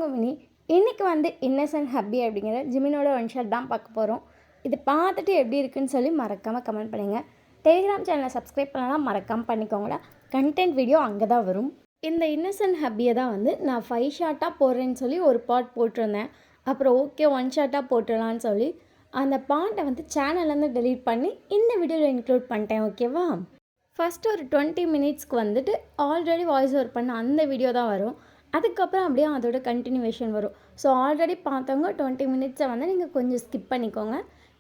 உங்கள் மினி. இன்றைக்கி இன்னசென்ட் ஹப்பி அப்படிங்கிற ஜிமினோட ஒன் ஷாட் தான் பார்க்க போகிறோம். இது பார்த்துட்டு எப்படி இருக்குன்னு சொல்லி மறக்காமல் கமெண்ட் பண்ணுங்கள். டெலிகிராம் சேனலை சப்ஸ்கிரைப் பண்ணலாம், மறக்காமல் பண்ணிக்கோங்களா. கண்டென்ட் வீடியோ அங்கே தான் வரும். இந்த இன்னசென்ட் ஹப்பியை தான் நான் 5 ஷார்ட்டாக போடுறேன்னு சொல்லி ஒரு பாட் போட்டிருந்தேன். அப்புறம் ஓகே 1 ஷார்ட்டாக போட்டுடலான்னு சொல்லி அந்த பாட்டை சேனல்லேருந்து டெலீட் பண்ணி இந்த வீடியோவில் இன்க்ளூட் பண்ணிட்டேன். ஓகேவா? ஃபஸ்ட்டு ஒரு 20 மினிட்ஸ்க்கு ஆல்ரெடி வாய்ஸ் ஓவர் பண்ண அந்த வீடியோ தான் வரும். அதுக்கப்புறம் அப்படியே அதோட கண்டினியூவேஷன் வரும். ஸோ ஆல்ரெடி பார்த்தவங்க 20 மினிட்ஸை நீங்கள் கொஞ்சம் ஸ்கிப் பண்ணிக்கோங்க.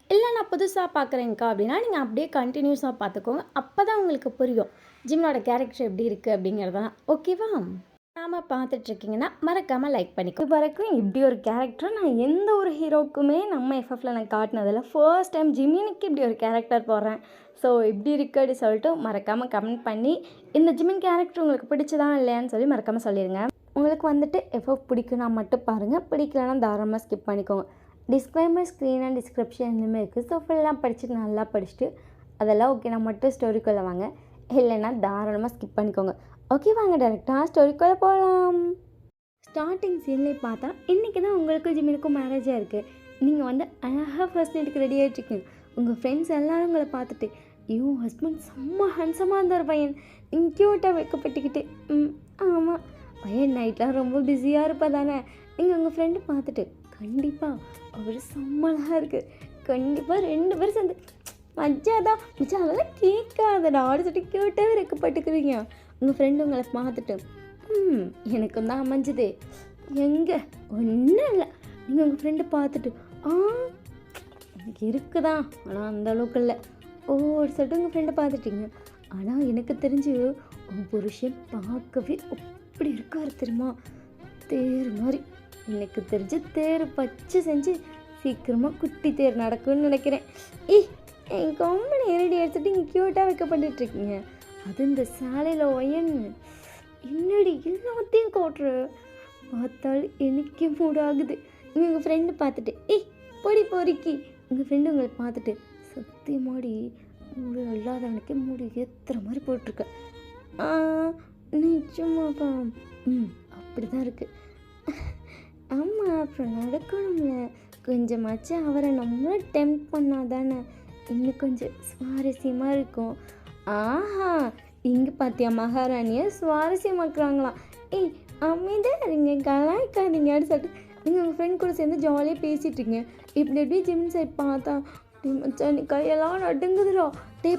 இல்லை நான் புதுசாக பார்க்குறேங்க்கா அப்படின்னா நீங்கள் அப்படியே கண்டினியூஸாக பார்த்துக்கோங்க. அப்போ தான் உங்களுக்கு புரியும் ஜிம்னோட கேரக்டர் எப்படி இருக்குது அப்படிங்கிறதெல்லாம். ஓகேவா? நாம் பார்த்துட்ருக்கீங்கன்னா மறக்காமல் லைக் பண்ணிக்கோ. இது வரைக்கும் இப்படி ஒரு கேரக்டர் நான் எந்த ஒரு ஹீரோக்குமே நம்ம எஃப்எஃப்ல நான் காட்டினதில்ல. ஃபர்ஸ்ட் டைம் ஜிமினுக்கு இப்படி ஒரு கேரக்டர் போடுறேன். ஸோ இப்படி இருக்கு அப்படி சொல்லிட்டு மறக்காமல் கமெண்ட் பண்ணி இந்த ஜிமின் கேரக்டர் உங்களுக்கு பிடிச்சதா இல்லையான்னு சொல்லி மறக்காமல் சொல்லிடுங்க. உங்களுக்கு எஃப்எஃப் பிடிக்குன்னா மட்டும் பாருங்கள், பிடிக்கலன்னா தாராளமாக ஸ்கிப் பண்ணிக்கோங்க. டிஸ்க்ளைமர் ஸ்க்ரீன் அண்ட் டிஸ்கிரிப்ஷன் எல்லாமே இருக்குது. ஸோ ஃபுல்லாக படிச்சுட்டு நல்லா படிச்சுட்டு அதெல்லாம் ஓகே நான் மட்டும் ஸ்டோரிக்குள்ளே வாங்க, இல்லைன்னா தாராளமாக ஸ்கிப் பண்ணிக்கோங்க. ஓகே வாங்க டேரெக்டாக ஸ்டோரிக்குள்ளே போகலாம். ஸ்டார்டிங் சீன்லேயே பார்த்தா இன்றைக்கி தான் உங்களுக்கும் ஜிமினுக்கும் மேரேஜாக இருக்குது. நீங்கள் அழகாக ஃபர்ஸ்ட் நைட்டுக்கு ரெடி ஆகிட்ருக்கீங்க. உங்கள் ஃப்ரெண்ட்ஸ் எல்லோரும் உங்களை பார்த்துட்டு ஐயோ ஹஸ்பண்ட் செம்ம ஹேண்ட்ஸமாக இருந்தார் பையன், நீங்கள் க்யூட்டாக வைக்கப்பட்டுக்கிட்டு ஆமாம் பையன் நைட்லாம் ரொம்ப பிஸியாக இருப்பா தானே. நீங்கள் உங்கள் ஃப்ரெண்டு பார்த்துட்டு கண்டிப்பாக அவர் செம்மலாக இருக்குது, கண்டிப்பாக 2 பேரும் சேர்ந்து மஜாதான் மிச்சம் அதெல்லாம் கேட்காதடா ஆடு சொல்லிட்டு க்யூட்டாகவே வைக்கப்பட்டுக்குவீங்க. உங்கள் ஃப்ரெண்டு உங்களை பார்த்துட்டு எனக்கும் தான் அமைஞ்சுது எங்கே ஒன்றும் இல்லை. நீங்கள் உங்கள் ஃப்ரெண்டு பார்த்துட்டு எனக்கு இருக்குதான் ஆனால் அந்த அளவுக்கு இல்லை சொல்லிட்டு உங்கள் ஃப்ரெண்டை பார்த்துட்டீங்க. ஆனால் எனக்கு தெரிஞ்சு உங்கள் புருஷன் பார்க்கவே அப்படி இருக்காரு தெரியுமா, தேர் மாதிரி. எனக்கு தெரிஞ்சு தேர் பச்சை செஞ்சு சீக்கிரமாக குட்டி தேர் நடக்கும்னு நினைக்கிறேன். என் கம்பெனி ரெடி எடுத்துகிட்டு இங்கே க்யூட்டாக வைக்கப்பட்டுருக்கீங்க. அது இந்த சாலையில் ஒயன் என்னடி எல்லாத்தையும் கோட்டுற பார்த்தால் எனக்கே மூடாகுது. நீங்கள் உங்கள் ஃப்ரெண்டு பார்த்துட்டு பொடி பொறிக்கி உங்கள் ஃப்ரெண்டு உங்களை பார்த்துட்டு சத்தியமாடி மூடு இல்லாதவனுக்கே மூடு ஏற்றுற மாதிரி போட்டிருக்க. நிச்சயமாப்பா அப்படி தான் இருக்குது. ஆமாம் அப்புறம் நடக்கணும்ல, கொஞ்சமாச்சும் அவரை நம்மள டெம்ப் பண்ணால் தானே இன்னும் கொஞ்சம் சுவாரஸ்யமாக இருக்கும். ஆஹா இங்கே பார்த்தியா மகாராணியை சுவாரஸ்யமாக்குறாங்களாம். அமைதியாக இருங்க கலாய்க்காதீங்க அப்படின்னு சொல்லிட்டு நீங்கள் உங்கள் ஃப்ரெண்ட் கூட சேர்ந்து ஜாலியாக பேசிகிட்ருக்கீங்க. இப்படி எப்படி ஜிம் சைட் பார்த்தா மச்சான் நீ கையெல்லாம் நடுங்குதுடா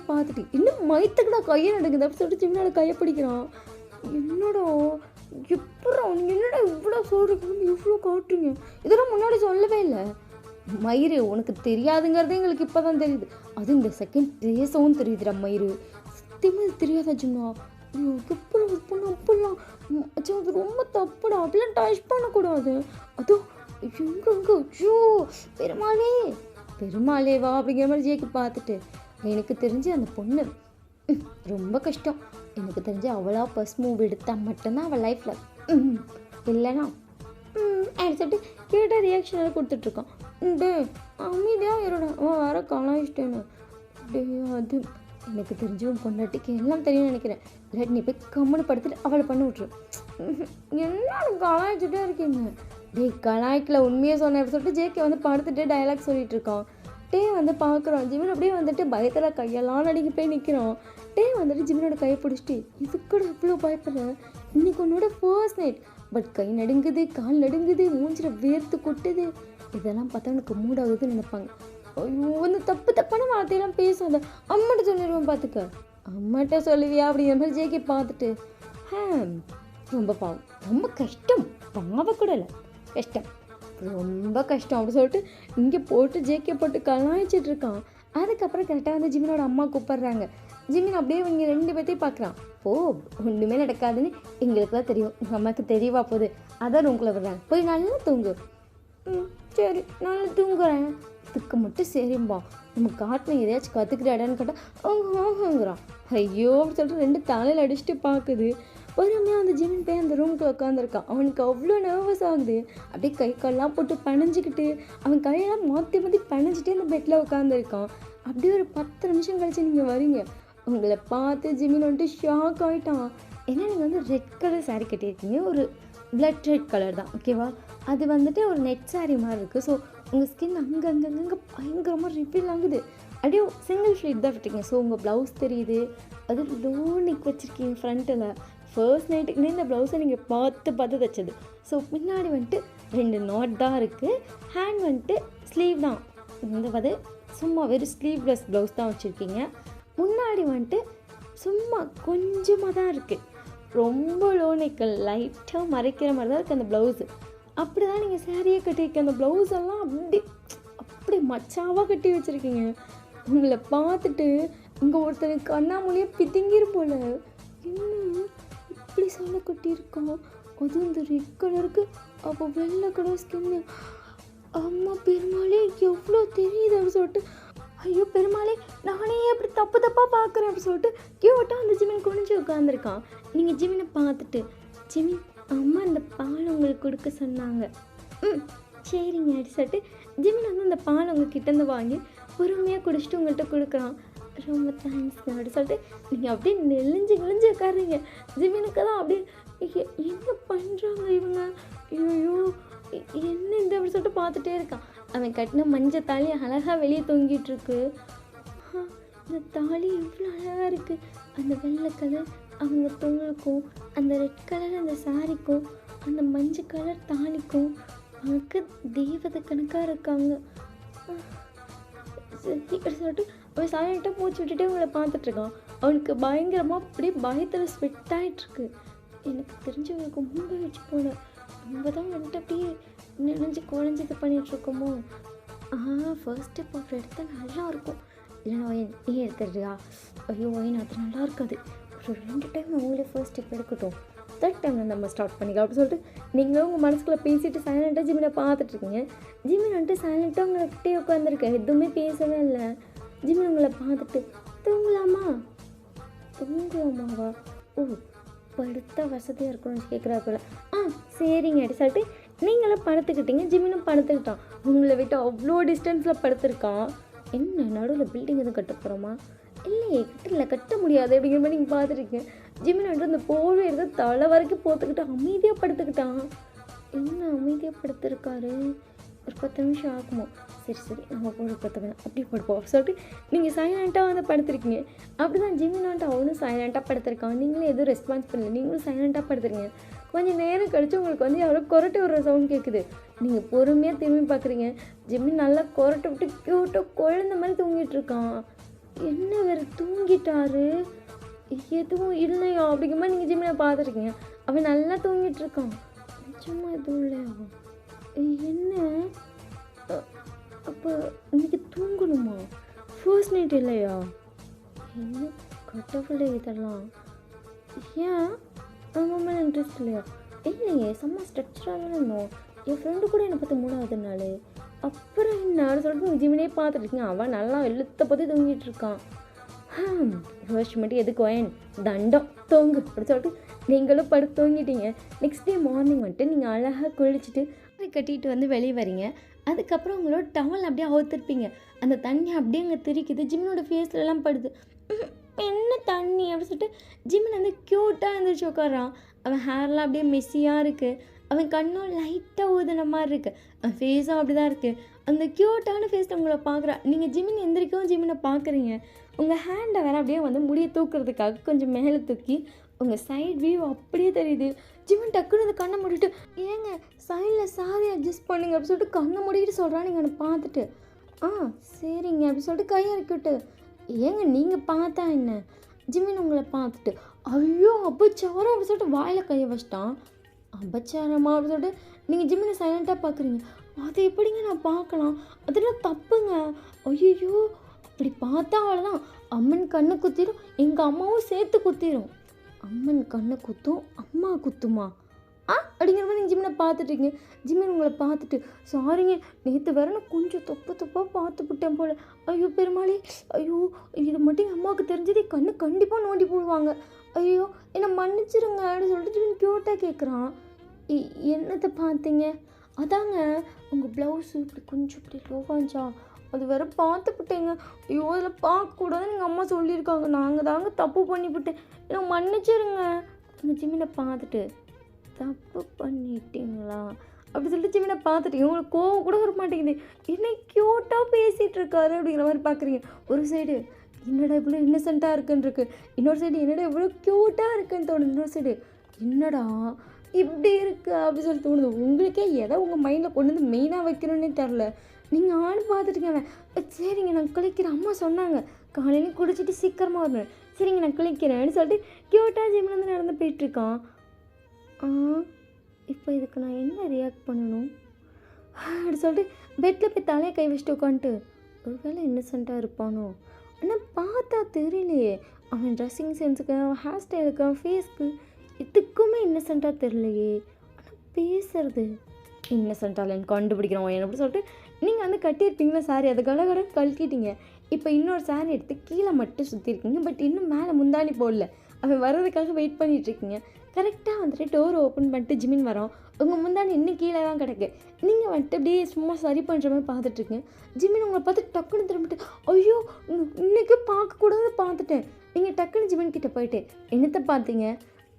பார்த்துட்டு இன்னும் மயத்துக்குடா கையை நடுங்குது அப்படி சொல்லிட்டு ஜிம்னோட கையை பிடிக்கிறான். என்னடா எப்படா என்னடா இவ்வளோ சொல்கிறீங்க, இவ்வளோ காட்டுறீங்க, இதெல்லாம் முன்னாடி சொல்லவே இல்லை. மயிறு உனக்கு தெரியாதுங்கிறது எங்களுக்கு இப்போ தான் தெரியுது. அது இந்த செகண்ட் பேசவும் தெரியுதுடா மயிறு, சத்தியமாக தெரியாதா ஜிம்னா. எப்படா பண்ண அப்படிலாம் அது ரொம்ப தப்புடா, அப்படிலாம் டச் பண்ணக்கூடாது. அதுவும் எங்கே ஐயோ பெருமாளே வா அப்படிங்கிற மாதிரி ஜேக்கு பார்த்துட்டு எனக்கு தெரிஞ்சு அந்த பொண்ணு ரொம்ப கஷ்டம். எனக்கு தெரிஞ்சு அவளாக ஃபர்ஸ்ட் மூவ் எடுத்தால் மட்டும்தான் அவள் லைஃப்பில் இல்லைனா சொல்லிட்டு கேட்ட ரியாக்ஷன் கொடுத்துட்ருக்கான். அமைதியாக இருடா அவன் வேற கலாயிச்சிட்டேன்னு. அது எனக்கு தெரிஞ்சவன் பொண்டாட்டிக்கு எல்லாம் தெரியும்னு நினைக்கிறேன். இல்லாட்டி நீ போய் கம்முன்னு படுத்துட்டு அவளை பண்ணி விட்ரு. என்ன கலாய்ச்சிட்டே இருக்கீங்க. கலாய்க்கில் உண்மையாக சொன்னேன் சொல்லிட்டு ஜேகே படுத்துட்டு டைலாக் சொல்லிட்டு இருக்கான். பார்க்குறான் ஜிமின் அப்படியே பயத்தில் கையெல்லாம் நடுங்கி போய் நிற்கிறான். ஜிமினோட கையை பிடிச்சிட்டு இது கூட இவ்வளோ பயப்படுற, இன்னைக்கு உன்னோட ஃபர்ஸ்ட் நைட் பட் கை நடுங்குது, கால் நடுங்குது, மூஞ்சில வேர்த்து கொட்டுது, இதெல்லாம் பார்த்தா உனக்கு மூடாகுதுன்னு நினைப்பாங்க. ஐயோ தப்பான வார்த்தையெல்லாம் பேசாத, அம்மாட்ட சொல்லிடுவேன் பார்த்துக்க. அம்மாட்ட சொல்லுவியா அப்படிங்கிற மாதிரி ஜேகே பார்த்துட்டு ரொம்ப பாவம், ரொம்ப கஷ்டம், பாவ கூட இல்லை கஷ்டம், ரொம்ப கஷ்டம் அப்படி சொல்லிட்டு இங்கே போட்டு ஜேகே போட்டு கலாய்ச்சிட்டு இருக்கான். அதுக்கப்புறம் கரெக்டாக ஜிமினோட அம்மா கூப்பிட்றாங்க. ஜிமின் அப்படியே இவங்க 2 பேர்த்தையும் பார்க்குறான். ஒன்றுமே நடக்காதுன்னு எங்களுக்கு தான் தெரியும், உங்கள் அம்மாவுக்கு தெரியவா போகுது, அதான் ரூம்குள்ளே விடுறாங்க, போய் நல்லா தூங்கு. சரி நல்லா தூங்குறேன். இதுக்கு மட்டும் சரிம்பா நம்ம காட்டின எதையாச்சும் கற்றுக்கிட்டாடான்னு கேட்டால் ஐயோ அப்படின்னு சொல்லிட்டு 2 தலையில் அடிச்சுட்டு பார்க்குது. பொறுமையாக அந்த ஜிமின் போய் அந்த ரூமுக்கு உட்காந்துருக்கான். அவனுக்கு அவ்வளோ நர்வஸ் ஆகுது. அப்படியே கை கால்லாம் போட்டு பணிஞ்சிக்கிட்டு அவன் கையெல்லாம் மாற்றி பணிஞ்சிட்டே அந்த பெட்டில் உட்காந்துருக்கான். அப்படியே ஒரு 10 நிமிஷம் கழிச்சு நீங்கள் வரீங்க. உங்களை பார்த்து ஜிமின் ஷாக் ஆகிட்டான். ஏன்னா நீங்கள் ரெட் கலர் சாரீ கட்டியிருக்கீங்க, ஒரு பிளட் ரெட் கலர் தான் ஓகேவா. அது வந்துட்டு ஒரு நெட் சாரீ மாதிரி இருக்குது. ஸோ உங்கள் ஸ்கின் அங்கங்கங்க பயங்கரமாக ரிவீல் ஆகுது. அப்படியே சிங்கிள் ஷேட் தான் விட்டுருங்க. ஸோ உங்கள் ப்ளவுஸ் தெரியுது. அது லோ நெக் வச்சுருக்கீங்க ஃப்ரண்ட்டில். ஃபர்ஸ்ட் நைட்டுக்குன்னே இந்த ப்ளவுஸை நீங்கள் பார்த்து தைச்சது. ஸோ பின்னாடி வந்துட்டு 2 நாட் தான் இருக்குது. ஹேண்ட் வந்துட்டு ஸ்லீவ் தான். இந்த சும்மா வெறும் ஸ்லீவ்லெஸ் ப்ளவுஸ் தான் வச்சுருக்கீங்க. முன்னாடி வந்துட்டு சும்மா கொஞ்சமாக தான் இருக்குது. ரொம்ப லோ நெக்கு லைட்டாக மறைக்கிற மாதிரி தான் இருக்குது அந்த ப்ளவுஸு. அப்படி தான் நீங்கள் சாரியே கட்டியிருக்க. அந்த ப்ளவுஸ் எல்லாம் அப்படி மச்சாவாக கட்டி வச்சுருக்கீங்க. உங்களை பார்த்துட்டு இங்கே ஒருத்தனுக்கு கண்ணாமூலியே பிதுங்கிரும் போல். இன்னும் இப்படி சொல்ல கட்டியிருக்கோம். அதுவும் இந்த ரெட் கலருக்கு அப்போ வெள்ளை கலர் ஸ்கின்னு. அம்மா பெருமாளே எவ்வளோ தெரியுது அப்படின்னு சொல்லிட்டு, ஐயோ பெருமாளே நானே அப்படி தப்பாக பார்க்குறேன் அப்படின்னு சொல்லிட்டு கியூட்டாக அந்த ஜிமின் குனிஞ்சு உட்காந்துருக்கான். நீங்கள் ஜிமினை பார்த்துட்டு, ஜிமின் அம்மா இந்த பால் உங்களுக்கு கொடுக்க சொன்னாங்க. சரிங்க அப்படி சொல்லிட்டு ஜிமின் வந்து அந்த பால் உங்ககிட்டேருந்து வாங்கி பொறுமையாக குடிச்சிட்டு உங்கள்கிட்ட கொடுக்குறான். ரொம்ப தேங்க்ஸ்ங்க அப்படி சொல்லிட்டு நீங்கள் அப்படியே நெளிஞ்சு உட்காருறீங்க. ஜிமினுக்கு தான் அப்படியே என்ன பண்ணுறாங்க இவங்க, ஐயோ என்ன இந்த அப்படி சொல்லிட்டு பார்த்துட்டே இருக்கான். அவன் கட்டின மஞ்சள் தாலி அழகாக வெளியே தொங்கிட்டுருக்கு. இந்த தாலி எவ்வளோ அழகாக இருக்குது. அந்த வெள்ளை கலர் அவங்க தோளுக்கும், அந்த ரெட் கலர் அந்த சாரிக்கும், அந்த மஞ்சள் கலர் தாலிக்கும் அவனுக்கு தெய்வத கணக்காக இருக்காங்க. இப்படி சொல்லிட்டு அவன் சைலண்ட்டாக மூச்சு விட்டுட்டே உங்களை பார்த்துட்ருக்கான். அவனுக்கு பயங்கரமாக அப்படியே பயத்தில் ஸ்வெட் ஆகிட்டுருக்கு. எனக்கு தெரிஞ்சவங்களுக்கு முன்பு வச்சு போனேன். நம்ம தான் வந்துட்டு அப்படியே நினைஞ்சு குழஞ்சி இது பண்ணிகிட்ருக்கோமோ. ஃபர்ஸ்ட் ஸ்டெப் அப்படி எடுத்தால் நல்லா இருக்கும். இல்லைனா ஒயின் நீ எடுத்துடுறியா? ஐயோ ஒயின் அது நல்லா இருக்காது. ஒரு 2 டைம் அவங்களே ஃபர்ஸ்ட் ஸ்டெப் எடுக்கட்டும், 3rd டைமில் நம்ம ஸ்டார்ட் பண்ணிக்கலாம் அப்படி சொல்லிட்டு நீங்களும் உங்கள் மனசுக்குள்ளே பேசிட்டு சைலண்ட்டாக ஜிமினை பார்த்துட்ருக்கீங்க. ஜிமின் வந்துட்டு சைலண்ட்டாக உங்களை கிட்டே உட்காந்துருக்கேன், எதுவுமே பேசவே இல்லை. ஜிமின் உங்களை பார்த்துட்டு தூங்கலாமாவா? ஓ படுத்த வசதியாக இருக்கணும்னு கேட்குறா போல. சரிங்க அப்படி சொல்லிட்டு நீங்களும் படுத்துக்கிட்டீங்க. ஜிமினும் படுத்துக்கிட்டான். உங்களை விட்டு அவ்வளோ டிஸ்டன்ஸில் படுத்துருக்கான். என்ன நடுவில் பில்டிங் எதுவும் கட்ட போகிறோமா? இல்லையே கட்ட முடியாது அப்படிங்கிற மாதிரி நீங்கள் பார்த்துருக்கீங்க. ஜிமின் வந்துட்டு அந்த போர்வை எடுத்து தலை வரைக்கும் போத்துக்கிட்டு அமைதியாக படுத்துக்கிட்டான். என்ன அமைதியாக படுத்துருக்காரு? ஒரு 10 நிமிஷம் ஆகுமோ? சரி நம்ம போய் படுத்துக்கலாம் அப்படியே படுப்போம் சொல்லிட்டு நீங்கள் சைலண்ட்டாக வந்து படுத்துருக்கீங்க. அப்படி தான் ஜிமின் வந்துட்டு அவனும் சைலண்ட்டாக படுத்துருக்கான். நீங்களும் எதுவும் ரெஸ்பான்ஸ் பண்ணல, நீங்களும் சைலண்ட்டாக படுத்துருங்க. கொஞ்சம் நேரம் கழித்து உங்களுக்கு வந்து யாரோ கொரட்டை விடுற சவுண்ட் கேட்குது. நீங்கள் பொறுமையாக திரும்பி பார்க்குறீங்க. ஜிமின் நல்லா கொரட்டை விட்டு க்யூட்டாக குழந்த மாதிரி தூங்கிட்டு இருக்கான். என்ன வேறு தூங்கிட்டாரு? எதுவும் இல்லையா அப்படிங்கிற மாதிரி நீங்கள் ஜிமினை பார்த்துருக்கீங்க. அவன் நல்லா தூங்கிட்டு இருக்கான். நிச்சயமா எதுவும் இல்லையா? என்ன அப்போ இன்னைக்கு தூங்கணுமா? ஃபர்ஸ்ட் நைட் இல்லையா? என்ன கடவுளே இதெல்லாம்? ஏன் அவங்க மேலே இன்ட்ரெஸ்ட் இல்லையா? இல்லையே செம்ம ஸ்ட்ரக்சராக தானே இருந்தோம். என் ஃப்ரெண்டு கூட என்னை பார்த்து 3வது நாள். அப்புறம் என்ன சொல்லிட்டு நீங்கள் ஜிமினே பார்த்துட்ருக்கீங்க. அவன் நல்லா வெளுத்த பற்றி தூங்கிட்டு இருக்கான். ஃபர்ஸ்ட் மட்டும் எதுக்கு வயன் தண்டம் தூங்கு அப்படி சொல்லிட்டு நீங்களும் படுத்து தூங்கிட்டீங்க. நெக்ஸ்ட் டே மார்னிங் வந்துட்டு நீங்கள் அழகாக குளிச்சுட்டு கட்டிட்டு வந்து வெளியே வரீங்க. அதுக்கப்புறம் உங்களோட டவல் அப்படியே அவுத்திருப்பீங்க. அந்த தண்ணி அப்படியே அங்கே திரிக்குது. ஜிமினோட ஃபேஸ்லலாம் படுது. என்ன தண்ணி அப்படி சொல்லிட்டு ஜிமின் வந்து க்யூட்டாக இருந்துச்சு உட்காரான். அவன் ஹேர்லாம் அப்படியே மெஸ்ஸியாக இருக்குது. அவன் கண்ணும் லைட்டாக ஊதுன மாதிரி இருக்குது. அவன் ஃபேஸும் அப்படி தான் இருக்குது. அந்த க்யூட்டான ஃபேஸில் உங்களை பார்க்குறான். நீங்கள் ஜிமின் எந்திரிக்கவும் ஜிமினை பார்க்குறீங்க. உங்கள் ஹேண்டை வேறு அப்படியே வந்து முடியை தூக்குறதுக்காக கொஞ்சம் மேலே தூக்கி உங்கள் சைட் வியூ அப்படியே தெரியுது. ஜிமின் டக்குன்னு அந்த கண்ணை மூடிட்டு ஏங்க சைடில் சாரி அட்ஜஸ்ட் பண்ணுங்க அப்படி சொல்லிட்டு கண்ணை மூடிட்டு சொல்கிறான். நீங்கள் என்னை பார்த்துட்டு சரிங்க அப்படி சொல்லிட்டு கையை இறக்கிவிட்டு ஏங்க நீங்கள் பார்த்தா என்ன? ஜிமின் உங்களை பார்த்துட்டு ஐயோ அபச்சாரம் அப்படி சொல்லிட்டு வாயில் கையை வச்சிட்டான். அபச்சாரமா அப்படி சொல்லிட்டு நீங்கள் ஜிமினை சைலண்ட்டாக பார்க்குறீங்க. அது எப்படிங்க நான் பார்க்கலாம்? அதெல்லாம் தப்புங்க. ஐயோ அப்படி பார்த்தா அவ்வளோதான், அம்மன் கண்ணை குத்திடும், எங்கள் அம்மாவும் சேர்த்து குத்திடும். அம்மன் கண்ணை குத்தும் அம்மா குத்துமா அப்படிங்கிற மாதிரி நீங்கள் ஜிமினை பார்த்துட்ருக்கீங்க. ஜிமின் உங்களை பார்த்துட்டு சாரிங்க நேற்று வேற நான் கொஞ்சம் தப்பாக பார்த்துவிட்டேன் போல். ஐயோ பெருமாளே, ஐயோ இது மட்டும் எங்கள் அம்மாவுக்கு தெரிஞ்சது கண்ணு கண்டிப்பாக நோண்டி போடுவாங்க. ஐயோ என்னை மன்னிச்சிருங்க அப்படின்னு சொல்லிட்டு ஜிமின் க்யூட்டாக கேட்குறான். என்னத்தை பார்த்தீங்க? அதாங்க உங்கள் ப்ளவுஸு இப்படி கொஞ்சம் இப்படி லோவாஞ்சா அது வேறு பார்த்துப்பிட்டேங்க. ஐயோ அதில் பார்க்கக்கூடாதுன்னு எங்கள் அம்மா சொல்லியிருக்காங்க. நாங்கள் தாங்க தப்பு பண்ணிவிட்டேன், எனக்கு மன்னிச்சிருங்க. அந்த ஜிமினை பார்த்துட்டு தப்பு பண்ணிட்டீங்களா அப்படி சொல்லிட்டு ஜிமினை பார்த்துட்டு உங்களுக்கு கோவம் கூட வர மாட்டேங்குது. என்ன க்யூட்டாக பேசிகிட்டு இருக்காரு அப்படிங்கிற மாதிரி பார்க்குறீங்க. ஒரு சைடு என்னடா இவ்வளோ இன்னசென்ட்டாக இருக்குன்னு இருக்கு, இன்னொரு சைடு என்னடா இவ்வளோ க்யூட்டாக இருக்குன்னு தோணுது, இன்னொரு சைடு என்னடா இப்படி இருக்கு அப்படி சொல்லி தோணுது. உங்களுக்கே எதை உங்கள் மைண்டில் கொண்டு வந்து மெயினாக வைக்கணும்னே தெரில. நீங்கள் ஆள் பார்த்துட்டுங்க. சரிங்க நான் குளிக்கிறேன், அம்மா சொன்னாங்க காலையிலையும் குடிச்சிட்டு சீக்கிரமாக வரணும், சரிங்க நான் குளிக்கிறேன்னு சொல்லிட்டு க்யூட்டாக ஜிம்மில் வந்து நடந்து போயிட்டுருக்கான். இப்போ இதுக்கு நான் என்ன ரியாக்ட் பண்ணணும் அப்படி சொல்லிட்டு பெட்டில் போய் தலையை கை வச்சுட்டு உட்காந்துட்டு ஒரு வேளை இன்னசென்ட்டாக இருப்பானோ. ஆனால் பார்த்தா தெரியலையே, அவன் ட்ரெஸ்ஸிங் சென்ஸுக்கு, அவன் ஹேர் ஸ்டைலுக்கு, அவன் ஃபேஸ்க்கு எதுக்குமே இன்னசென்ட்டாக தெரியலையே. ஆனால் பேசுறது இன்னசென்ட்டாக இல்லைன்னு கண்டுபிடிக்கிறோம் என்ன அப்படி சொல்லிட்டு நீங்கள் வந்து கட்டியிருப்பீங்களா சாரி, அதை கடை கழட்டிட்டீங்க. இப்போ இன்னொரு சாரி எடுத்து கீழே மட்டும் சுற்றிருக்கீங்க, பட் இன்னும் மேலே முந்தாணி போடல. அவன் வர்றதுக்காக வெயிட் பண்ணிகிட்ருக்கீங்க. கரெக்டாக வந்துட்டு டோர் ஓப்பன் பண்ணிட்டு ஜிமின் வரோம். உங்கள் முந்தாணி இன்னும் கீழே தான் கிடக்கு. நீங்கள் வந்துட்டு அப்படியே சும்மா சரி பண்ணுற மாதிரி பார்த்துட்ருக்கீங்க. ஜிமின் உங்களை பார்த்து டக்குன்னு திரும்பிட்டு ஐயோ இன்றைக்கி பார்க்கக்கூடாது பார்த்துட்டேன். நீங்கள் டக்குன்னு ஜிமின் கிட்டே போயிட்டு என்னத்தை பார்த்தீங்க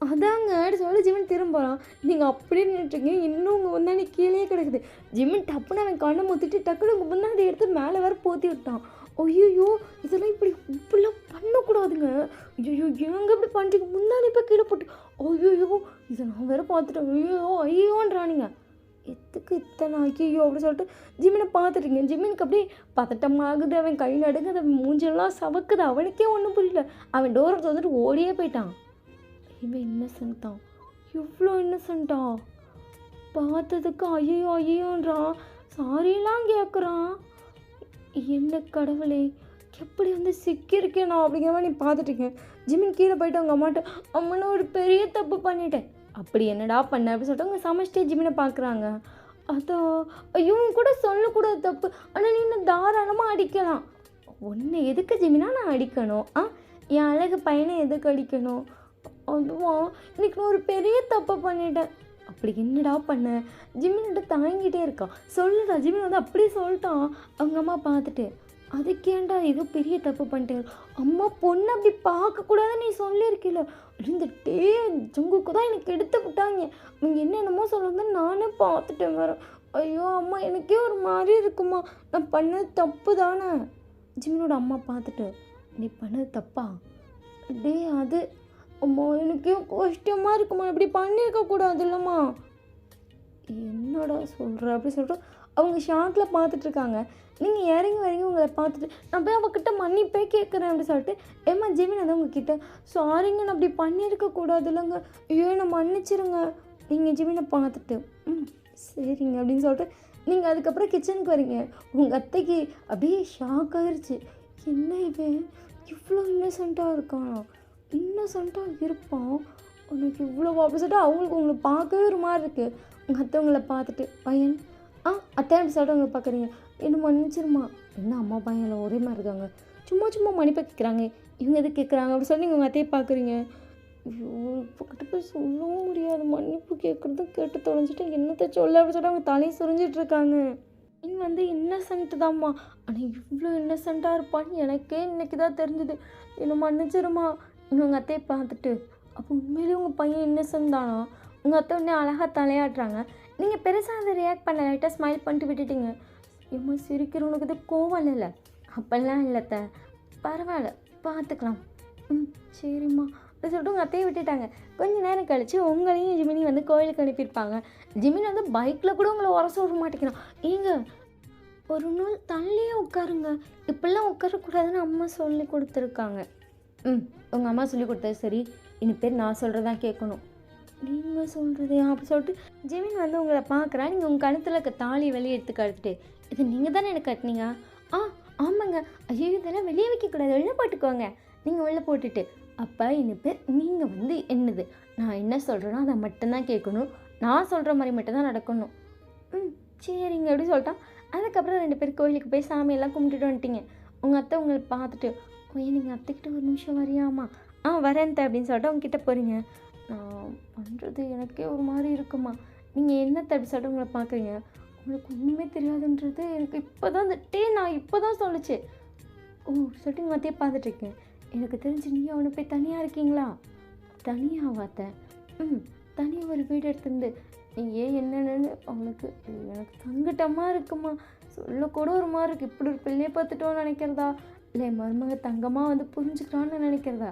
அதாங்க சொல்லி ஜிமின் திரும்புகிறான். நீங்கள் அப்படியே நின்றுட்டுருக்கீங்க, இன்னும் உங்கள் முந்தாணி கீழே கிடக்குது. ஜிமின் டப்புன்னு அவன் கண்ணை முத்திட்டு டக்குன்னு உங்கள் முன்னாடி எடுத்து மேலே வர போற்றி விட்டான். ஐயோ இதெல்லாம் இப்படிலாம் பண்ணக்கூடாதுங்க. ஐயோ ஏங்க இப்படி பண்ணுறீங்க, முன்னாடி இப்போ கீழே போட்டு ஐயோ இதை நான் வேறு பார்த்துட்டேன், ஐயோன்றானுங்க. எதுக்கு இத்தனை ஐயோ அப்படி சொல்லிட்டு ஜிமினை பார்த்துட்டீங்க. ஜிமினுக்கு அப்படியே பதட்டமாகுது, அவன் கை நடுங்குது, அவன் மூஞ்செல்லாம் சவக்குது. அவனுக்கே ஒன்றும் புரியல. அவன் டோரை வந்துட்டு ஓடியே போயிட்டான். இவன் இன்னசென்ட்டான், எவ்வளோ இன்னசென்ட்டா பார்த்ததுக்கு ஐயோன்றான், சாரியெல்லாம் கேட்குறான். என்ன கடவுளே எப்படி வந்து சிக்கியிருக்கேன் நான் அப்படிங்கிற மாதிரி நீ பார்த்துட்ருக்கேன். ஜிமின் கீழே போய்ட்டு அவங்க அம்மாட்ட அம்மனை ஒரு பெரிய தப்பு பண்ணிட்டேன். அப்படி என்னடா பண்ண அப்படின்னு சொல்லிட்டு அவங்க சமைச்சிட்டே ஜிமினை பார்க்குறாங்க. அதான் இவங்க கூட சொல்லக்கூடாது தப்பு, ஆனால் நீ இன்னும் தாராளமாக அடிக்கலாம். ஒன்று எதுக்கு ஜிமினா நான் அடிக்கணும்? என் அழகு பையனை எதுக்கு அடிக்கணும்? அதுவா இன்னைக்கு நான் ஒரு பெரிய தப்பை பண்ணிட்டேன். அப்படி என்னடா பண்ண? ஜிமின்கிட்ட தாங்கிட்டே இருக்கான். சொல்லுடா. ஜிமின் வந்து அப்படியே சொல்லிட்டான். அவங்க அம்மா பார்த்துட்டு அதுக்கேண்டா ஏதோ பெரிய தப்பு பண்ணிட்டேன், அம்மா பொண்ணு அப்படி பார்க்கக்கூடாதுன்னு நீ சொல்லியிருக்கல இருந்துட்டே ஜுங்குக்கு தான் எனக்கு எடுத்து விட்டாங்க. அவங்க என்னென்னமோ சொல்லுறது நானே பார்த்துட்டேன் வேறு. ஐயோ அம்மா எனக்கே ஒரு மாதிரி இருக்குமா, நான் பண்ணது தப்பு தானே. ஜிமினோட அம்மா பார்த்துட்டு நீ பண்ணது தப்பா? டே அது அம்மா எனக்கே கஷ்டமாக இருக்குமா, இப்படி பண்ணியிருக்கக்கூடாது இல்லைம்மா. என்னடா சொல்கிற அப்படி சொல்லிட்டு அவங்க ஷாக்கில் பார்த்துட்ருக்காங்க. நீங்கள் இறங்கி உங்களை பார்த்துட்டு நான் போய் அவகிட்ட மன்னிப்பே கேட்குறேன் அப்படி சொல்லிட்டு ஏம்மா ஜிமின் வந்து உங்ககிட்ட சாரிங்க நான் அப்படி பண்ணியிருக்கக்கூடாது இல்லைங்க, ஐயோ என்னை மன்னிச்சிருங்க. நீங்கள் ஜிமினை பார்த்துட்டு சரிங்க அப்படின்னு சொல்லிட்டு நீங்கள் அதுக்கப்புறம் கிச்சனுக்கு வரீங்க. உங்கள் அத்தைக்கு அப்படியே ஷாக் ஆகிருச்சு. என்ன இவன் இவ்வளோ இன்னசென்ட்டாக இருக்கான், இன்னசென்ட்டாக இருப்பான் உனக்கு இவ்வளோ அப்படி சொல்லிட்டு அவங்களுக்கு உங்களை பார்க்கவே ஒரு மாதிரி இருக்குது. உங்கள் அத்தை உங்களை பார்த்துட்டு பையன் அத்தை அப்படி சொல்லிட்டு உங்களை பார்க்குறீங்க, என்ன மன்னிச்சிருமா. என்ன அம்மா பையன் ஒரே மாதிரி இருக்காங்க, சும்மா மன்னிப்பை கேட்குறாங்க, இவங்க எது கேட்குறாங்க அப்படி சொல்லி நீங்கள் உங்கள் அத்தையை பார்க்குறீங்க. ஐயோ இப்போ கிட்ட போய் சொல்லவும் முடியாது, மன்னிப்பு கேட்குறதும் கேட்டு தொலைஞ்சிட்டு என்னத்தை சொல்ல அப்படி சொல்லிட்டு அவங்க தலையை சுரிஞ்சிட்டு இருக்காங்க. இங்கே வந்து இன்னசென்ட்டு தான்மா, ஆனால் இவ்வளோ இன்னசென்ட்டாக இருப்பான்னு எனக்கே இன்றைக்கி தான் தெரிஞ்சுது, என்ன மன்னிச்சிருமா. இன்னும் உங்கள் அத்தையை பார்த்துட்டு அப்போ உண்மையிலேயே உங்கள் பையன் இன்னசென்ட் தானா? உங்கள் அத்தை உடனே அழகாக தலையாட்டுறாங்க. நீங்கள் பெருசாக அதை ரியாக்ட் பண்ண லைட்டாக ஸ்மைல் பண்ணிட்டு விட்டுட்டீங்க. ஏம்மா சிரிக்கிறவனுக்கு இது கோவம் இல்லை, அப்பெல்லாம் இல்லைத்த பரவாயில்ல பார்த்துக்கலாம். சரிம்மா அப்படி சொல்லிட்டு உங்கள் அத்தையை விட்டுட்டாங்க. கொஞ்சம் நேரம் கழித்து உங்களையும் ஜிமினி வந்து கோயிலுக்கு அனுப்பியிருப்பாங்க. ஜிமினி வந்து பைக்கில் கூட உங்களை உரச விட மாட்டேங்கிறான். ஏங்க ஒரு நாள் தள்ளியே உட்காருங்க, இப்படிலாம் உட்காரக்கூடாதுன்னு அம்மா சொல்லி கொடுத்துருக்காங்க. உங்கள் அம்மா சொல்லி கொடுத்தது சரி, இனி பேர் நான் சொல்கிறதான் கேட்கணும். நீங்கள் சொல்கிறது அப்படி சொல்லிட்டு ஜிமின் வந்து உங்களை பார்க்குறா. நீங்கள் உங்கள் கழுத்தில் இருக்க தாலி வெளியே எடுத்து கழுத்துட்டு இது நீங்கள் தானே எனக்கு கட்டினீங்க? ஆமாங்க. ஐயோ இதெல்லாம் வெளியே வைக்கக்கூடாது, வெளியே போட்டுக்கோங்க. நீங்கள் வெளில போட்டுட்டு அப்போ இனி பேர் நீங்கள் வந்து என்னது நான் என்ன சொல்கிறேனோ அதை மட்டும்தான் கேட்கணும், நான் சொல்கிற மாதிரி மட்டும்தான் நடக்கணும். சரிங்க அப்படி சொல்லிட்டான். அதுக்கப்புறம் 2 பேர் கோயிலுக்கு போய் சாமியெல்லாம் கும்பிட்டுட்டு வந்துட்டீங்க. உங்கள் அத்தை உங்களை பார்த்துட்டு நீங்கள் அத்தைக்கிட்ட ஒரு நிமிஷம் வரியாமா? வரேன் அப்படின்னு சொல்லிட்டு அவங்கக்கிட்ட போகிறீங்க. நான் பண்ணுறது எனக்கே ஒரு மாதிரி இருக்குமா, நீங்கள் என்னத்தை அப்படி சொல்லிட்டு உங்களை பார்க்குறீங்க, உங்களுக்கு ஒன்றுமே தெரியாதுன்றது எனக்கு இப்போ தான் நான் இப்போ தான் சொல்லிச்சு. சொல்லிட்டு உங்கள் அத்தையை பார்த்துட்ருக்கேன். எனக்கு தெரிஞ்சு நீ அவனை போய் தனியாக இருக்கீங்களா? தனியாக வாத்த தனியாக ஒரு வீடு எடுத்துருந்து ஏன் என்னென்னு அவனுக்கு எனக்கு சங்கட்டமாக இருக்குமா, சொல்லக்கூட ஒரு மாதிரி இருக்குது. இப்படி ஒரு பிள்ளையை பார்த்துட்டோன்னு நினைக்கிறதா, இல்லை மருமக தங்கமாக வந்து புரிஞ்சுக்கிறான்னு நினைக்கிறதா?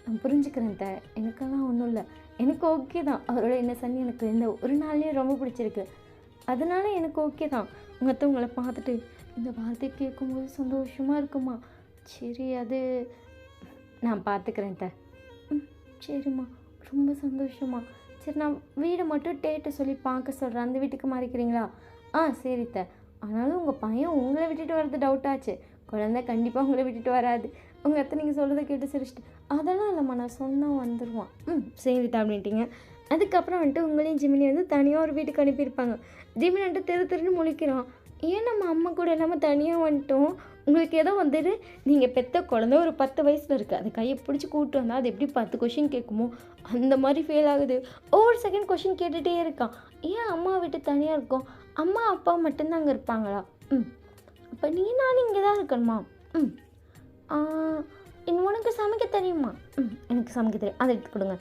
நான் புரிஞ்சுக்கிறேன் எனக்கெல்லாம் ஒன்றும் இல்லை, எனக்கு ஓகே தான். அவரோட இன்னசென்ட் எனக்கு இந்த ஒரு நாள்லேயே ரொம்ப பிடிச்சிருக்கு, அதனால எனக்கு ஓகே தான். மற்றவங்களை பார்த்துட்டு இந்த வார்த்தை கேட்கும்போது சந்தோஷமாக இருக்குமா. சரி அது நான் பார்த்துக்கிறேன் சரிம்மா, ரொம்ப சந்தோஷமா. சரி நான் வீடை மட்டும் டேட்டை சொல்லி பார்க்க சொல்கிறேன், அந்த வீட்டுக்கு மாறிக்கிறீங்களா? சரி ஆனாலும் உங்கள் பையன் உங்களை விட்டுட்டு வர்றது டவுட்டாச்சு, குழந்தை கண்டிப்பாக உங்களை விட்டுட்டு வராது. உங்கள் அத்தை நீங்கள் சொல்கிறத கேட்டு சிரிச்சிட்டு, அதெல்லாம் இல்லைம்மா நான் சொன்னால் வந்துடுவான். சரிதா அப்படின்ட்டிங்க. அதுக்கப்புறம் வந்துட்டு உங்களையும் ஜிமினி வந்து தனியாக ஒரு வீட்டுக்கு அனுப்பியிருப்பாங்க. ஜிமினி வந்துட்டு திருன்னு முழிக்கிறான். ஏன் நம்ம அம்மா கூட இல்லாமல் தனியாக வந்துட்டோம், உங்களுக்கு ஏதோ வந்துட்டு நீங்கள் பெற்ற குழந்தை ஒரு 10 வயசில் இருக்குது, அது கையை பிடிச்சி கூப்பிட்டு வந்தால் அது எப்படி 10 கொஷின் கேட்குமோ அந்த மாதிரி ஃபீல் ஆகுது. ஒவ்வொரு செகண்ட் கொஷின் கேட்டுகிட்டே இருக்கான். ஏன் அம்மா விட்டு தனியாக இருக்கோம், அம்மா அப்பா மட்டும்தான் அங்கே இருப்பாங்களா? அப்போ நானும் இங்கே தான் இருக்கணுமா? உனக்கு சமைக்க தெரியுமா? எனக்கு சமைக்க தெரியும், அதை எடுத்து கொடுங்க.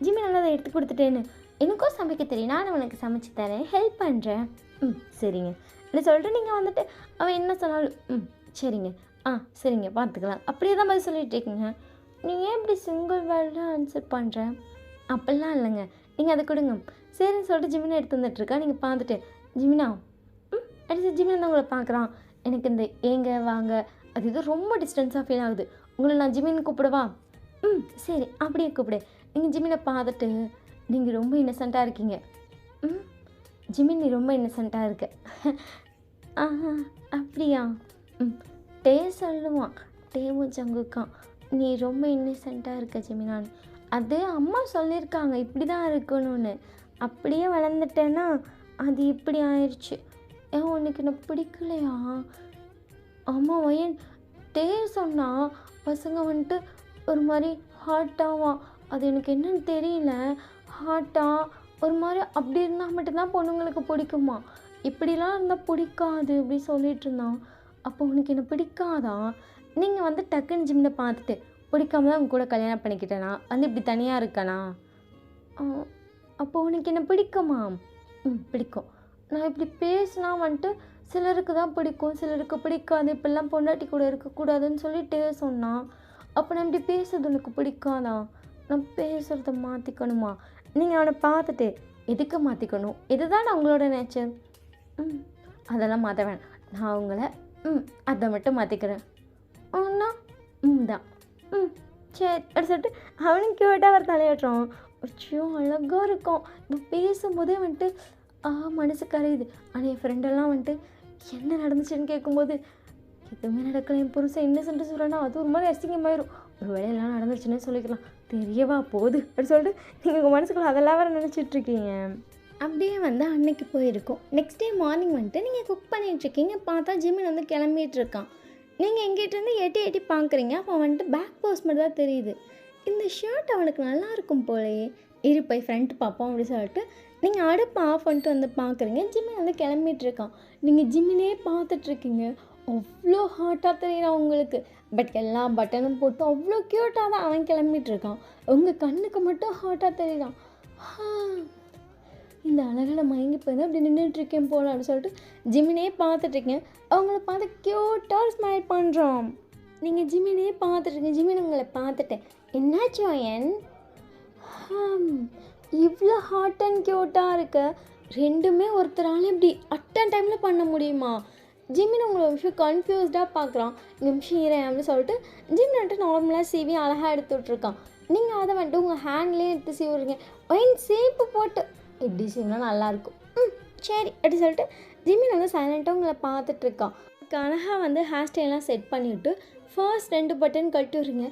ஜிம்மி நல்லா அதை எடுத்து கொடுத்துட்டேன்னு, எனக்கும் சமைக்க தெரியும், நானும் உனக்கு சமைச்சு தரேன், ஹெல்ப் பண்ணுறேன். சரிங்க இல்லை சொல்லிட்டு நீங்கள் வந்துட்டு அவன் என்ன சொன்னாலும் சரிங்க சரிங்க பார்த்துக்கலாம் அப்படியே தான் பதில் சொல்லிட்டு இருக்கீங்க. நீங்கள் ஏன் இப்படி சிங்கிள் வேர்டில் ஆன்சர் பண்ணுறேன்? அப்படிலாம் இல்லைங்க, நீங்கள் அதை கொடுங்க. சரின்னு சொல்லிட்டு ஜிமினா எடுத்து வந்துட்டுருக்கா. நீங்கள் பார்த்துட்டு ஜிமினா அடுத்து ஜிமினா தான் உங்களை பார்க்குறான். எனக்கு இந்த ஏங்க வாங்க அது இது ரொம்ப டிஸ்டன்ஸாக ஃபீல் ஆகுது, உங்களை நான் ஜிமின்னு கூப்பிடுவா? சரி அப்படியே கூப்பிடு. நீங்கள் ஜிமினை பார்த்துட்டு நீங்கள் ரொம்ப இன்னசென்ட்டாக இருக்கீங்க. ஜிமின் நீ ரொம்ப இன்னசென்ட்டாக இருக்க. அப்படியா? டே சொல்லுவான், டேவும் ஜங்குக்கான், நீ ரொம்ப இன்னசென்ட்டாக இருக்க ஜிமினான்னு. அது அம்மா சொல்லியிருக்காங்க இப்படி தான் இருக்கணும்னு, அப்படியே வளர்ந்துட்டேன்னா அது இப்படி ஆயிடுச்சு. உனக்கு என்ன பிடிக்கலையா? ஆமாம் வயன், டே சொன்னால் பசங்க வந்துட்டு ஒரு மாதிரி ஹார்ட்டாவான், அது எனக்கு என்னன்னு தெரியல, ஹார்ட்டாக ஒரு மாதிரி அப்படி இருந்தால் மட்டும்தான் பொண்ணுங்களுக்கு பிடிக்குமா, இப்படிலாம் இருந்தால் பிடிக்காது அப்படி சொல்லிட்டு இருந்தான். அப்போ உனக்கு என்ன பிடிக்காதா? நீங்கள் வந்து டக்குன்னு ஜிம்னை பார்த்துட்டு பிடிக்காம தான் உங்க கூட கல்யாணம் பண்ணிக்கிட்டேனா, வந்து இப்படி தனியாக இருக்கனா? அப்போ உனக்கு என்ன பிடிக்குமா? பிடிக்கும். நான் இப்படி பேசினா வந்துட்டு சிலருக்கு தான் பிடிக்கும், சிலருக்கு பிடிக்காது, இப்படிலாம் பொண்டாட்டி கூட இருக்கக்கூடாதுன்னு சொல்லிட்டே சொன்னான். அப்போ நான் இப்படி பேசுறது உனக்கு பிடிக்காதா? நான் பேசுகிறத மாற்றிக்கணுமா? நீங்கள் அவனை பார்த்துட்டு எதுக்கு மாற்றிக்கணும், இதுதான் உங்களோட நேச்சர். அதெல்லாம் மாற்ற வேணாம், நான் அவங்கள அதை மட்டும் மாற்றிக்கிறேன். ஒன்றா தான் சரி அப்படி சொல்லிட்டு அவனும் க்யூட்டாக வர தலையாட்டுறான். அச்சோ அழகாக இருக்கும். இப்போ பேசும்போதே வந்துட்டு மனசு கரையுது. ஆனால் என் ஃப்ரெண்டெல்லாம் வந்துட்டு என்ன நடந்துச்சுன்னு கேட்கும்போது எதுவுமே நடக்கலை, என் புருஷன் இன்னசென்ட்டு சொல்கிறேன்னா அது ஒரு மாதிரி அசிங்கமாயிரும். ஒரு வேலையெல்லாம் நடந்துச்சுன்னே சொல்லிக்கலாம், தெரியவா போகுது அப்படி சொல்லிட்டு நீங்கள் உங்கள் மனசுக்குள்ள அதெல்லாம் வேறு நினச்சிட்ருக்கீங்க. அப்படியே வந்து அன்னைக்கு போயிருக்கோம். நெக்ஸ்ட் டே மார்னிங் வந்துட்டு நீங்கள் குக் பண்ணிகிட்ருக்கீங்க. பார்த்தா ஜிமின் வந்து கிளம்பிகிட்ருக்கான். நீங்கள் எங்கிட்டேருந்து எட்டி எட்டி பார்க்குறீங்க. அப்போ வந்துட்டு பேக் போஸ்ட் மட்டும் தான் தெரியுது. இந்த ஷர்ட் அவனுக்கு நல்லா இருக்கும் போலையே, இரு போய் ஃப்ரண்ட் பார்ப்போம் அப்படி சொல்லிட்டு நீங்கள் அடுப்பு ஆஃப் பண்ணிட்டு வந்து பார்க்குறீங்க. ஜிமின் வந்து கிளம்பிகிட்ருக்கான். நீங்கள் ஜிமினே பார்த்துட்ருக்கீங்க. அவ்வளோ ஹாட்டாக தெரியுறான் உங்களுக்கு. பட் எல்லா பட்டனும் போட்டு அவ்வளோ க்யூட்டாக தான் அவன் கிளம்பிகிட்ருக்கான். உங்கள் கண்ணுக்கு மட்டும் ஹாட்டாக தெரியுறான். இந்த அழகில் மயங்கி போய் தான் அப்படி நின்றுட்டுருக்கேன் போல அப்படின்னு சொல்லிட்டு ஜிமினே பார்த்துட்ருக்கேன். அவங்கள பார்த்து க்யூட்டாக ஸ்மைல் பண்ணுறோம். நீங்கள் ஜிமினே பார்த்துட்ருக்கீங்க. ஜிமின் உங்களை பார்த்துட்டேன். என்னாச்சோ என் இவ்வளோ ஹாட் அண்ட் க்யூட்டாக இருக்க, ரெண்டுமே ஒருத்தரால் இப்படி அட்டன் டைமில் பண்ண முடியுமா? ஜிமின் உங்களை விஷயம் கன்ஃபியூஸ்டாக பார்க்குறான். நிமிஷம் ஈரேன் அப்படின்னு சொல்லிட்டு ஜிமின் வந்துட்டு நார்மலாக சீவி அழகாக எடுத்து விட்ருக்கான். நீங்கள் அதை வந்துட்டு உங்கள் ஹேண்ட்லேயே எடுத்து சீவுறீங்க. ஒயின் சேப்பு போட்டு எப்படி சீவினா நல்லாயிருக்கும். சரி அப்படி சொல்லிட்டு ஜிமின் வந்து சைலண்ட்டாக உங்களை பார்த்துட்ருக்கான். அழகாக வந்து ஹேர் ஸ்டைலாம் செட் பண்ணிவிட்டு ஃபர்ஸ்ட் 2 பட்டன் கழட்டி விட்றீங்க.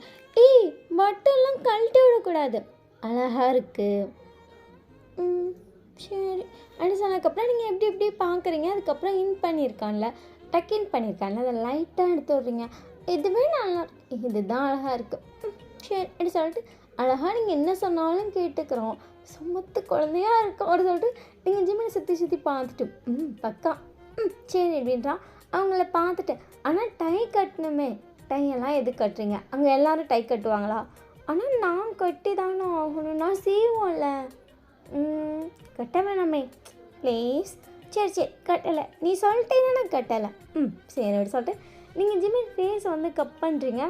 பட்டன்லாம் கழட்டி விடக்கூடாது, அழகாக இருக்குது. சரி அப்படி சொன்னதுக்கப்புறம் நீங்கள் எப்படி எப்படி பார்க்குறீங்க. அதுக்கப்புறம் இன் பண்ணியிருக்கான்ல, டக்கின் பண்ணியிருக்கான்ல, அதை லைட்டாக எடுத்து விட்றீங்க. இதுவே நல்லா, இதுதான் அழகாக இருக்குது. சரி அப்படி சொல்லிட்டு அழகாக நீங்கள் என்ன சொன்னாலும் கேட்டுக்கிறோம், சுமத்து குழந்தையாக இருக்கும் அப்படி சொல்லிட்டு நீங்கள் ஜிம்மினை சுற்றி சுற்றி பார்த்துட்டு பக்கா சரி அப்படின்றான். அவங்கள பார்த்துட்டு ஆனால் டை கட்டணுமே, டையெல்லாம் எது கட்டுறீங்க, அங்கே எல்லோரும் டை கட்டுவாங்களா? ஆனால் நான் கட்டி தானே ஆகணும், நான் செய்வோம்ல. கட்ட வேணாமே ப்ளீஸ். சரி சரி கட்டலை, நீ சொல்லிட்டீங்கன்னா நான் கட்டலை. சரி அப்படி சொல்லிட்டு நீங்கள் ஜிமின் ஃபேஸை வந்து கப் பண்ணுறீங்க.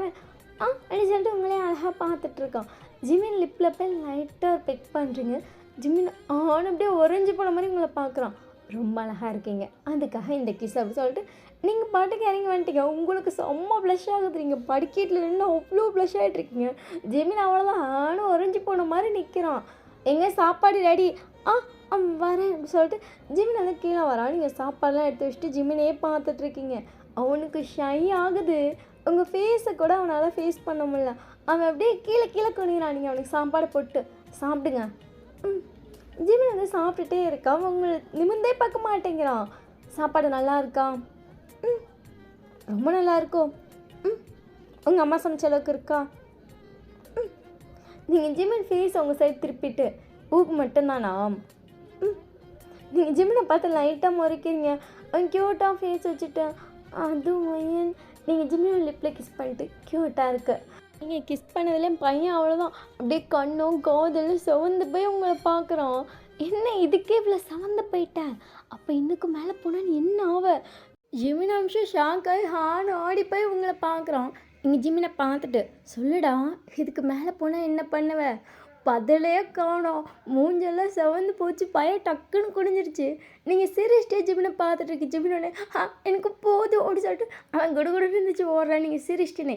அப்படி சொல்லிட்டு உங்களே அழகாக பார்த்துட்ருக்கான். ஜிமின் லிப்பில் போய் லைட்டாக பெக் பண்ணுறீங்க. ஜிமின் அப்படியே உறைஞ்சி போன மாதிரி உங்களை பார்க்குறான். ரொம்ப அழகாக இருக்கீங்க, அதுக்காக இந்த கிஸ் அப்படி சொல்லிட்டு நீங்கள் பாட்டுக்கு இறங்கி வந்துட்டீங்க. உங்களுக்கு செம்ம ப்ளஷ் ஆகுது. நீங்கள் படிக்கட்டில் நின்று அவ்வளோ ப்ளஷ் ஆகிட்ருக்கீங்க. ஜிமின் அவ்வளோதான் உறைஞ்சி போன மாதிரி நிற்கிறான். எங்கே சாப்பாடு ரெடி? வரேன் அப்படி சொல்லிட்டு ஜிமின் வந்து கீழே வரான். நீங்கள் சாப்பாடெலாம் எடுத்து வச்சுட்டு ஜிமினே பார்த்துட்ருக்கீங்க. அவனுக்கு ஷை ஆகுது. உங்கள் ஃபேஸை கூட அவனால் ஃபேஸ் பண்ண முடியல. அவன் அப்படியே கீழே கீழே குனிகிறான். நீங்கள் அவனுக்கு சாப்பாடு போட்டு சாப்பிடுங்க. ஜிமின் வந்து சாப்பிட்டுட்டே இருக்கான். உங்களை நிமிர்ந்தே பார்க்க மாட்டேங்கிறான். சாப்பாடு நல்லா இருக்கா? ரொம்ப நல்லா இருக்கும். உங்கள் அம்மா சமைச்ச அளவுக்கு இருக்கா? நீங்கள் ஜிமின் ஃபேஸ் உங்கள் சைடு திருப்பிட்டு ஊக்கு மட்டும்தானா? நீங்கள் ஜிமினை பார்த்து லைட்டாக முறைக்கிறீங்க. அவன் க்யூட்டாக ஃபேஸ் வச்சுட்டு அதுவும் நீங்கள் ஜிமினோட லிப்பில் கிஸ் பண்ணிட்டு க்யூட்டாக இருக்கு. நீங்கள் கிஸ் பண்ணதுலேயும் பையன் அவ்வளோதான் அப்படியே கண்ணும் காதலும் செவந்து போய் உங்களை பார்க்குறான். என்ன இதுக்கே இவ்வளோ செவந்து போயிட்டேன், அப்போ இன்னுக்கு மேலே போனால் நீ என்ன ஆவ? ஜிமின் அம்சம் ஷாக் ஆகி ஆடி போய் உங்களை பார்க்குறான். நீங்கள் ஜிமினை பார்த்துட்டு சொல்லுடா, இதுக்கு மேலே போனால் என்ன பண்ணுவ? பதிலே காணோம். மூஞ்செல்லாம் செவந்து போச்சு. பையன் டக்குன்னு குடிஞ்சிருச்சு. நீங்கள் சிரிச்சிட்டே ஜிமினை பார்த்துட்ருக்கு. ஜிமினோடனே எனக்கு போதும் அப்படி சொல்லிட்டு அவன் குடுகுடுன்னு இருந்துச்சு ஓடுறான். நீங்கள் சிரிச்சிட்டேனே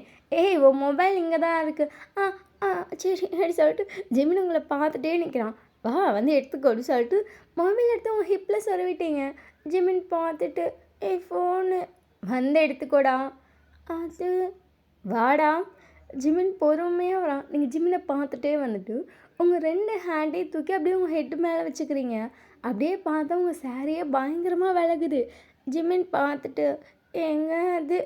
உன் மொபைல் இங்கே தான் இருக்குது. சரி அப்படி சொல்லிட்டு ஜிமின் உங்களை பார்த்துட்டே நிற்கிறான். வந்து எடுத்துக்கோ அப்படி சொல்லிட்டு மொபைல் எடுத்து உங்கள் ஹிப்பில் சொருவிட்டீங்க. ஜிமின் பார்த்துட்டு ஃபோனு வந்து எடுத்துக்கோடா. அது வாடா. ஜிமின் பொறுமையாக வரான். நீங்கள் ஜிமினை பார்த்துட்டே வந்துட்டு உங்கள் 2 ஹேண்டையும் தூக்கி அப்படியே உங்கள் ஹெட்டு மேலே வச்சுக்கிறீங்க. அப்படியே பார்த்தா உங்கள் சாரியே பயங்கரமாக விலகுது. ஜிமின் பார்த்துட்டு எங்க அது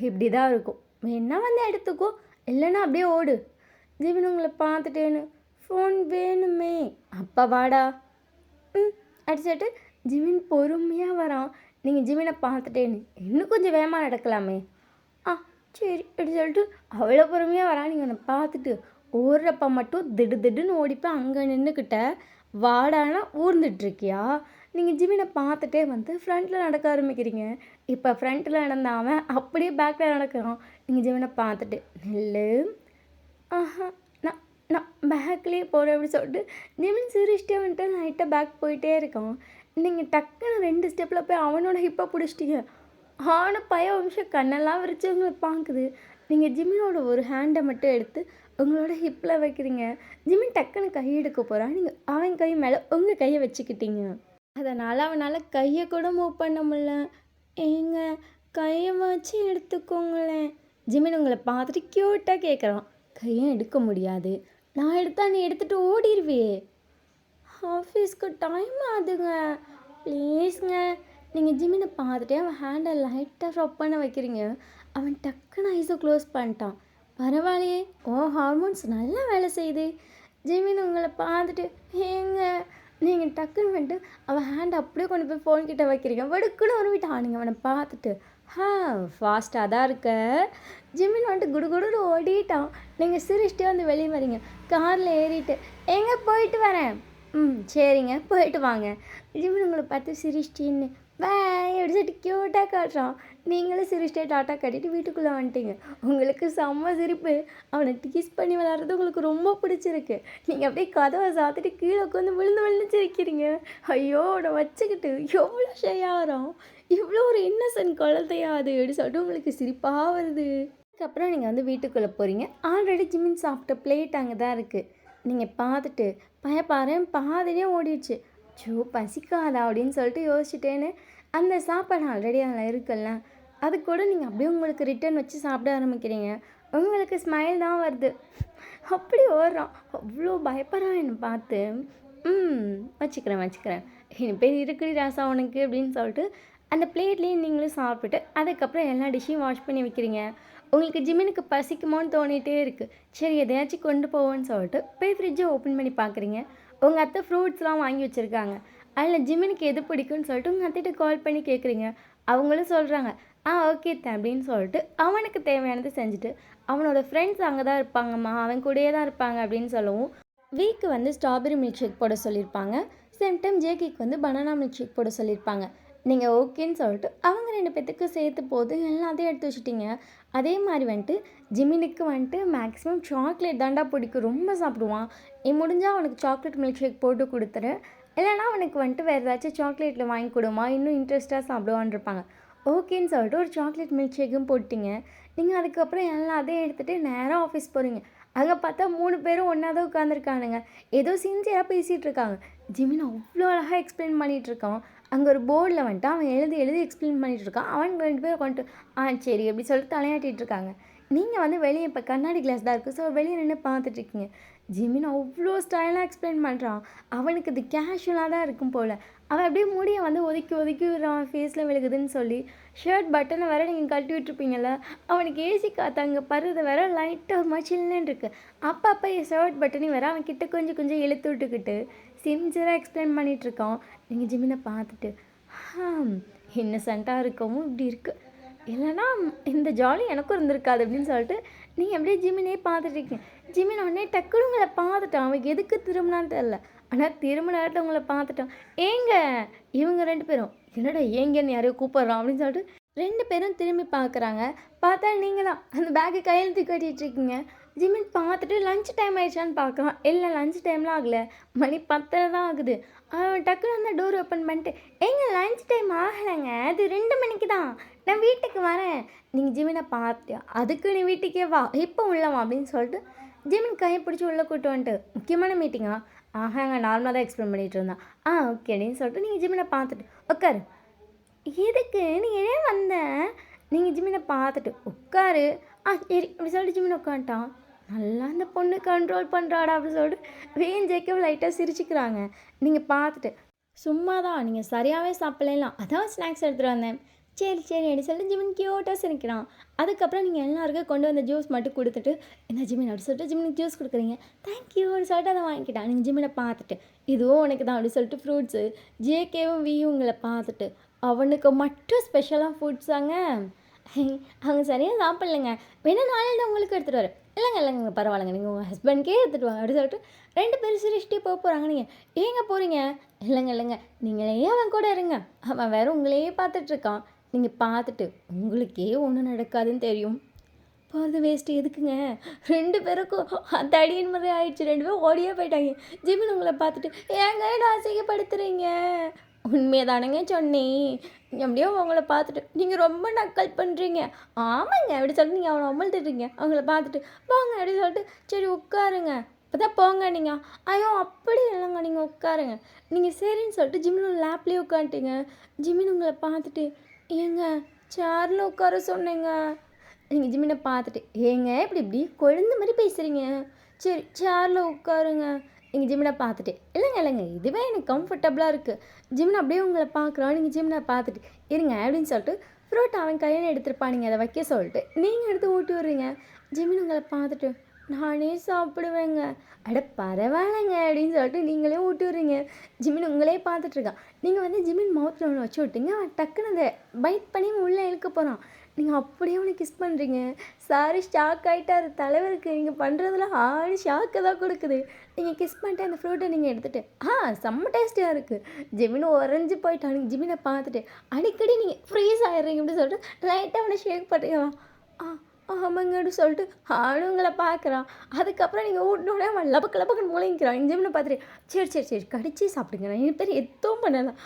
இப்படி தான் இருக்கும், வேணா வந்து எடுத்துக்கோ, இல்லைன்னா அப்படியே ஓடு. ஜிமின் உங்களை பார்த்துட்டேன்னு ஃபோன் வேணுமே. அப்பா வாடா. அடிச்சுட்டு ஜிமின் பொறுமையாக வரான். நீங்கள் ஜிமினை பார்த்துட்டேன்னு இன்னும் கொஞ்சம் வேகமாக நடக்கலாமே. சரி அப்படி சொல்லிட்டு அவ்வளோ பொறுமையாக வரா. நீங்கள் அவனை பார்த்துட்டு ஓடுறப்ப மட்டும் திடுன்னு ஓடிப்போய் அங்கே நின்றுக்கிட்ட வாடானா ஊர்ந்துட்டுருக்கியா? நீங்கள் ஜிமினை பார்த்துட்டே வந்து ஃப்ரண்ட்டில் நடக்க ஆரம்பிக்கிறீங்க. இப்போ ஃப்ரண்ட்டில் நடந்தாமல் அப்படியே பேக்கில் நடக்கிறான். நீங்கள் ஜிமினை பார்த்துட்டு நெல்லு. நான் நான் பேக்லேயே போகிறேன் அப்படி சொல்லிட்டு ஜிமின் சிரிச்சிட்டே வந்துட்டு லைட்டாக பேக் போயிட்டே இருக்கான். நீங்கள் டக்குன்னு 2 ஸ்டெப்பில் போய் அவனோட ஹிப்பை பிடிச்சிட்டிங்க. பையன் நிமிஷம் கண்ணெல்லாம் விரிச்சு உங்களை பார்க்குது. நீங்கள் ஜிமினோட ஒரு ஹேண்டை மட்டும் எடுத்து உங்களோட ஹிப்பில் வைக்கிறீங்க. ஜிமின் டக்குன்னு கை எடுக்க போகிறான். நீங்கள் அவன் கை மேலே உங்கள் கையை வச்சுக்கிட்டீங்க. அதனால் அவனால் கையை கூட மூவ் பண்ண முடியல. ஏங்க கையை வச்சு எடுத்துக்கோங்களேன். ஜிமின் உங்களை பார்த்துட்டு க்யூட்டாக கேட்குறான். கையை எடுக்க முடியாது, நான் எடுத்தால் நீ எடுத்துகிட்டு ஓடிடுவே. ஆஃபீஸ்க்கு டைம் ஆகுதுங்க, ப்ளீஸுங்க. நீங்கள் ஜிமினை பார்த்துட்டே அவன் ஹேண்டை லைட்டாக ரப் பண்ண வைக்கிறீங்க. அவன் டக்குன்னு ஐஸை க்ளோஸ் பண்ணிட்டான். பரவாயில்லையே, ஹார்மோன்ஸ் நல்லா வேலை செய்யுது. ஜிமின் உங்களை பார்த்துட்டு ஏங்க நீங்கள் டக்குன்னு வந்துட்டு அவன் ஹேண்டை அப்படியே கொண்டு போய் ஃபோன்கிட்ட வைக்கிறீங்க. வடுக்குன்னு உருவிட்டான். நீங்கள் அவனை பார்த்துட்டு ஃபாஸ்ட்டாக தான் இருக்க. ஜிமின் வந்துட்டு குடுகுடுன்னு ஓடிட்டான். நீங்கள் சிரிச்சிட்டே வந்து வெளியே வரீங்க. காரில் ஏறிட்டு எங்கே போயிட்டு வரேன். சரிங்க போயிட்டு வாங்க. ஜிமின் உங்களை பார்த்து சிரிச்சிட்டின்னு பாய் அப்படி சொல்லிட்டு க்யூட்டாக காட்டுறான். நீங்களும் சிரிச்சிட்டே டாட்டா கட்டிட்டு வீட்டுக்குள்ளே வந்துட்டீங்க. உங்களுக்கு செம்ம சிரிப்பு. அவனை டீஸ் பண்ணி விளாட்றது உங்களுக்கு ரொம்ப பிடிச்சிருக்கு. நீங்கள் அப்படியே கதவை சாத்திட்டு கீழே உட்காந்து விழுந்து சிரிக்கிறீங்க. ஐயோ அவனை வச்சுக்கிட்டு எவ்வளோ ஷையாகிறான், இவ்வளோ ஒரு இன்னசென்ட் குழந்தையா அது அப்படி சொல்லிட்டு உங்களுக்கு சிரிப்பாக வருது. அதுக்கப்புறம் நீங்கள் வந்து வீட்டுக்குள்ளே போகிறீங்க. ஆல்ரெடி ஜிமின் சாப்பிட்ட பிளேட் அங்கே தான் இருக்குது. நீங்கள் பார்த்துட்டு பாரேன் பாதிலே ஓடிடுச்சு. பசிக்காதா அப்படின்னு சொல்லிட்டு யோசிச்சுட்டேன்னு அந்த சாப்பாடு ஆல்ரெடி அதில் இருக்குல்ல, அது கூட நீங்கள் அப்படியே உங்களுக்கு ரிட்டன் வச்சு சாப்பிட ஆரம்பிக்கிறீங்க. உங்களுக்கு ஸ்மைல் தான் வருது. அப்படி ஓடுறான். அவ்வளோ பயப்படுறான் என்னை பார்த்து. வச்சுக்கிறேன் இனி பேர் இருக்குடி ராசா உனக்கு அப்படின்னு சொல்லிட்டு அந்த பிளேட்லேயும் நீங்களும் சாப்பிட்டுட்டு அதுக்கப்புறம் எல்லா டிஷ்ஷையும் வாஷ் பண்ணி வைக்கிறீங்க. உங்களுக்கு ஜிமினுக்கு பசிக்குமோன்னு தோணிகிட்டே இருக்குது. சரி எதையாச்சும் கொண்டு போவோன்னு சொல்லிட்டு போய் ஃப்ரிட்ஜை ஓப்பன் பண்ணி பார்க்குறீங்க. உங்கள் அத்தை ஃப்ரூட்ஸ்லாம் வாங்கி வச்சுருக்காங்க. அதில் ஜிமினுக்கு எது பிடிக்கும்னு சொல்லிட்டு உங்கள் அத்தைகிட்ட கால் பண்ணி கேட்குறீங்க. அவங்களும் சொல்கிறாங்க ஓகே அப்படின்னு சொல்லிட்டு அவனுக்கு தேவையானது செஞ்சுட்டு அவனோட ஃப்ரெண்ட்ஸ் அங்கே தான் இருப்பாங்கம்மா, அவன் கூடயே தான் இருப்பாங்க அப்படின்னு சொல்லவும் வீக்கு வந்து ஸ்ட்ராபெரி மில்க் ஷேக் போட சொல்லியிருப்பாங்க. சேம் டைம் ஜேகேக்கு வந்து பனானா மில்க் ஷேக் போட சொல்லியிருப்பாங்க. நீங்கள் ஓகேன்னு சொல்லிட்டு அவங்க 2 பேத்துக்கு சேர்த்து போது எல்லாத்தையும் எடுத்து வச்சுட்டீங்க. அதே மாதிரி வந்துட்டு ஜிமினுக்கு வந்துட்டு மேக்ஸிமம் சாக்லேட் தாண்டா பிடிக்கும், ரொம்ப சாப்பிடுவான். நீ முடிஞ்சால் அவனுக்கு சாக்லேட் மில்க் ஷேக் போட்டு கொடுத்துரு, இல்லைனா அவனுக்கு வந்துட்டு வேறு ஏதாச்சும் சாக்லேட்டில் வாங்கி கொடுமா, இன்னும் இன்ட்ரெஸ்ட்டாக சாப்பிடுவான்னு இருப்பாங்க. ஓகேன்னு சொல்லிட்டு ஒரு சாக்லேட் மில்க் ஷேக்கும் போட்டிங்க. நீங்கள் அதுக்கப்புறம் எல்லாத்தையும் எடுத்துகிட்டு நேராக ஆஃபீஸ் போகிறீங்க. அங்கே பார்த்தா 3 பேரும் ஒன்றா தான் உட்காந்துருக்கானுங்க. ஏதோ சின்சியராக பேசிகிட்டு இருக்காங்க. ஜிமின் அவ்வளோ அழகாக எக்ஸ்பிளைன் பண்ணிகிட்டு இருக்கான். அங்கே ஒரு போர்டில் வந்துட்டு அவன் எழுதி எழுதி எக்ஸ்பிளைன் பண்ணிகிட்டு இருக்கான். அவன் 2 பேர் வந்துட்டு சரி அப்படி சொல்லிட்டு தலையாட்டிகிட்டு இருக்காங்க. நீங்கள் வந்து வெளியே இப்போ கண்ணாடி கிளாஸ் தான் இருக்குது, ஸோ வெளியே நின்று பார்த்துட்ருக்கீங்க. ஜிமின் அவ்வளோ ஸ்டைலாக எக்ஸ்பிளைன் பண்ணுறான். அவனுக்கு இது கேஷுவலாக தான் இருக்கும் போல். அவன் அப்படியே முடியை வந்து ஒதுக்கி ஒதுக்கி விடுறான், ஃபேஸில் விழுகுதுன்னு சொல்லி. ஷர்ட் பட்டனை வேறு நீங்கள் கழட்டி விட்டுருப்பீங்கள்ல, அவனுக்கு ஏசி காற்று அங்கே பருது வேற லைட்டாக ஒரு மாதிரி சில்லுன்னு இருக்குது. அப்பப்போ ஷர்ட் பட்டனையும் வேறு அவன் கிட்ட கொஞ்சம் கொஞ்சம் இழுத்து விட்டுக்கிட்டு சின்சியராக எக்ஸ்பிளைன் பண்ணிகிட்ருக்கான். நீங்கள் ஜிமினை பார்த்துட்டு இன்னசென்ட்டாக இருக்கவும் இப்படி இருக்குது, இல்லைனா இந்த ஜாலி எனக்கும் இருந்திருக்காது அப்படின்னு சொல்லிட்டு நீங்கள் அப்படியே ஜிமினே பார்த்துட்ருக்கீங்க. ஜிமின் உடனே டக்குனு உங்களை பார்த்துட்டான். அவன் எதுக்கு திரும்பினான்னு தெரில, ஆனால் திரும்ப நேரத்தில் உங்களை பார்த்துட்டான். ஏங்க இவங்க 2 பேரும் என்னடா ஏங்கன்னு யாரையோ கூப்பிட்றான் அப்படின்னு சொல்லிட்டு 2 பேரும் திரும்பி பார்க்குறாங்க. பார்த்தா நீங்கள் தான் அந்த பேக்கை கையில் கட்டிகிட்ருக்கீங்க. ஜிமின் பார்த்துட்டு லஞ்ச் டைம் ஆயிடுச்சான்னு பார்க்கலாம். இல்லை லஞ்ச் டைம்லாம் ஆகலை, மணி 10 தான் ஆகுது. அவன் டக்குன்னு அந்த டோர் ஓப்பன் பண்ணிட்டு ஏங்க லஞ்ச் டைம் ஆகலைங்க, அது 2 மணிக்கு தான், நான் வீட்டுக்கு வரேன். நீங்கள் ஜிமினை பார்த்தியா, அதுக்கு நீ வீட்டுக்கே வா, இப்போ உள்ளவா அப்படின்னு சொல்லிட்டு ஜிமின் கையை பிடிச்சி உள்ளே கூட்டு வந்துட்டு முக்கியமான மீட்டிங்கா, ஆஹாங்க நார்மலாக தான் எக்ஸ்பிளைன் பண்ணிகிட்டு இருந்தான். ஓகே அப்படின்னு சொல்லிட்டு நீங்கள் ஜிமினை பார்த்துட்டு உட்காரு. எதுக்கு நீ ஏன் வந்த, நீங்கள் ஜிமினை பார்த்துட்டு உட்காரு. சரி அப்படி சொல்லிட்டு ஜிமின் உட்காந்துட்டான். நல்லா அந்த பொண்ணு கண்ட்ரோல் பண்ணுறாடா அப்படின்னு சொல்லிட்டு வேஞ்சேக்க லைட்டாக சிரிச்சுக்கிறாங்க. நீங்கள் பார்த்துட்டு சும்மா தான், நீங்கள் சரியாகவே சாப்பிடலாம், அதான் ஸ்நாக்ஸ் எடுத்துகிட்டு வந்தேன். சரி சரி அப்படி சொல்லிட்டு ஜிமின் க்யூட்டாக சிரிக்கிறான். அதுக்கப்புறம் நீங்கள் எல்லாருக்கும் கொண்டு வந்த ஜூஸ் மட்டும் கொடுத்துட்டு இந்த ஜிமின் அப்படி சொல்லிட்டு ஜிமினுக்கு ஜூஸ் கொடுக்குறீங்க. தேங்க்யூ அப்படி சொல்லிட்டு அதை வாங்கிக்கிட்டான். நீங்கள் ஜிமினை பார்த்துட்டு இதுவும் உனக்கு தான் அப்படி சொல்லிட்டு ஃப்ரூட்ஸு ஜேகேவும் வியும் உங்களை பார்த்துட்டு அவனுக்கு மட்டும் ஸ்பெஷலாக ஃபுட்ஸாங்க. அவங்க சரியாக சாப்பிட்லைங்க, வேணால் நாளையில் உங்களுக்கு எடுத்துகிட்டு வரேன். இல்லைங்க பரவாயில்லைங்க, நீங்கள் உங்கள் ஹஸ்பண்ட்கே எடுத்துகிட்டு வாங்க அப்படி சொல்லிட்டு 2 பேரும் சிரிச்சிட்டே போகிறாங்க. நீங்கள் ஏங்க போகிறீங்க, இல்லைங்க நீங்களே அவன் கூட இருங்க, அவன் வேறு உங்களையே பார்த்துட்ருக்கான். நீங்கள் பார்த்துட்டு உங்களுக்கே ஒன்றும் நடக்காதுன்னு தெரியும், போகிறது வேஸ்ட்டு எதுக்குங்க. 2 பேருக்கும் அந்த அடியின் முறை ஆயிடுச்சு. 2 பேரும் ஓடியே போயிட்டாங்க. ஜிமின் உங்களை பார்த்துட்டு ஏங்க நான் அசிங்கப்படுத்துகிறீங்க, உண்மையை தானேங்க சொன்னேன், எப்படியோ அவங்கள பார்த்துட்டு நீங்கள் ரொம்ப நக்கல் பண்ணுறீங்க. ஆமாங்க அப்படி சொல்லிட்டு நீங்கள் அவனை அமழ்த்துட்றீங்க. அவங்கள பார்த்துட்டு போங்க அப்படி சொல்லிட்டு சரி உட்காருங்க, இப்போ தான் போங்க. நீங்கள் ஐயோ அப்படி இல்லைங்க, நீங்கள் உட்காருங்க. நீங்கள் சரின்னு சொல்லிட்டு ஜிமின் லேப்லேயே உட்காந்துட்டீங்க. ஜிமின் உங்களை பார்த்துட்டு ஏங்க சேரில் உட்கார சொன்னேங்க. நீங்கள் ஜிமினை பார்த்துட்டு ஏங்க இப்படி இப்படி குழந்த மாதிரி பேசுகிறீங்க, சரி சேரில் உட்காருங்க. நீங்கள் ஜிமினை பார்த்துட்டு இல்லைங்க இதுவே எனக்கு கம்ஃபர்டபுளாக இருக்குது. ஜிமின் அப்படியே உங்களை பார்க்குறோம். நீங்கள் ஜிமினை பார்த்துட்டு இருங்க அப்படின்னு சொல்லிட்டு ஃப்ரூட் அவன் கையில் எடுத்துருப்பா, நீங்கள் அதை வைக்க சொல்லிட்டு நீங்கள் எடுத்து ஊட்டி விட்றீங்க. ஜிமின் உங்களை பார்த்துட்டு நானே சாப்பிடுவேங்க. அட பரவாயில்லைங்க அப்படின்னு சொல்லிட்டு நீங்களே ஊட்டி விட்றீங்க. ஜிமின் உங்களே பார்த்துட்ருக்கான். நீங்கள் வந்து ஜிமின் மவுத்தில் ஒன்று வச்சு விட்டீங்க. அவன் டக்குன்னு அதை பைட் பண்ணி உள்ளே இழுக்க போகிறான். நீங்கள் அப்படியே அவனை கிஸ் பண்ணுறீங்க. சாரி ஷாக் ஆகிட்டார் தலைவருக்கு, நீங்கள் பண்ணுறதுல ஆடி ஷாக்கை தான் கொடுக்குது. நீங்கள் கிஸ் பண்ணிட்டு அந்த ஃப்ரூட்டை நீங்கள் எடுத்துகிட்டு செம்ம டேஸ்டியாக இருக்குது. ஜிமின் உறைஞ்சி போயிட்டான். நீங்கள் ஜிமினை பார்த்துட்டு அடிக்கடி நீங்கள் ஃப்ரீஸ் ஆகிடுறீங்க அப்படின்னு சொல்லிட்டு லைட்டாக அவனை ஷேக் பண்ணுறீங்களா. ஆமாங்கன்னு சொல்லிட்டு ஆளுங்களை பார்க்குறான். அதுக்கப்புறம் நீங்கள் ஊட்டினோடனே அவன் லபக்குன்னு முளைங்கிறான். இந்த ஜிமினை பார்த்துட்டு சரி கடிச்சே சாப்பிடுங்க, நான் என் பேர் எதுவும் பண்ணலாம்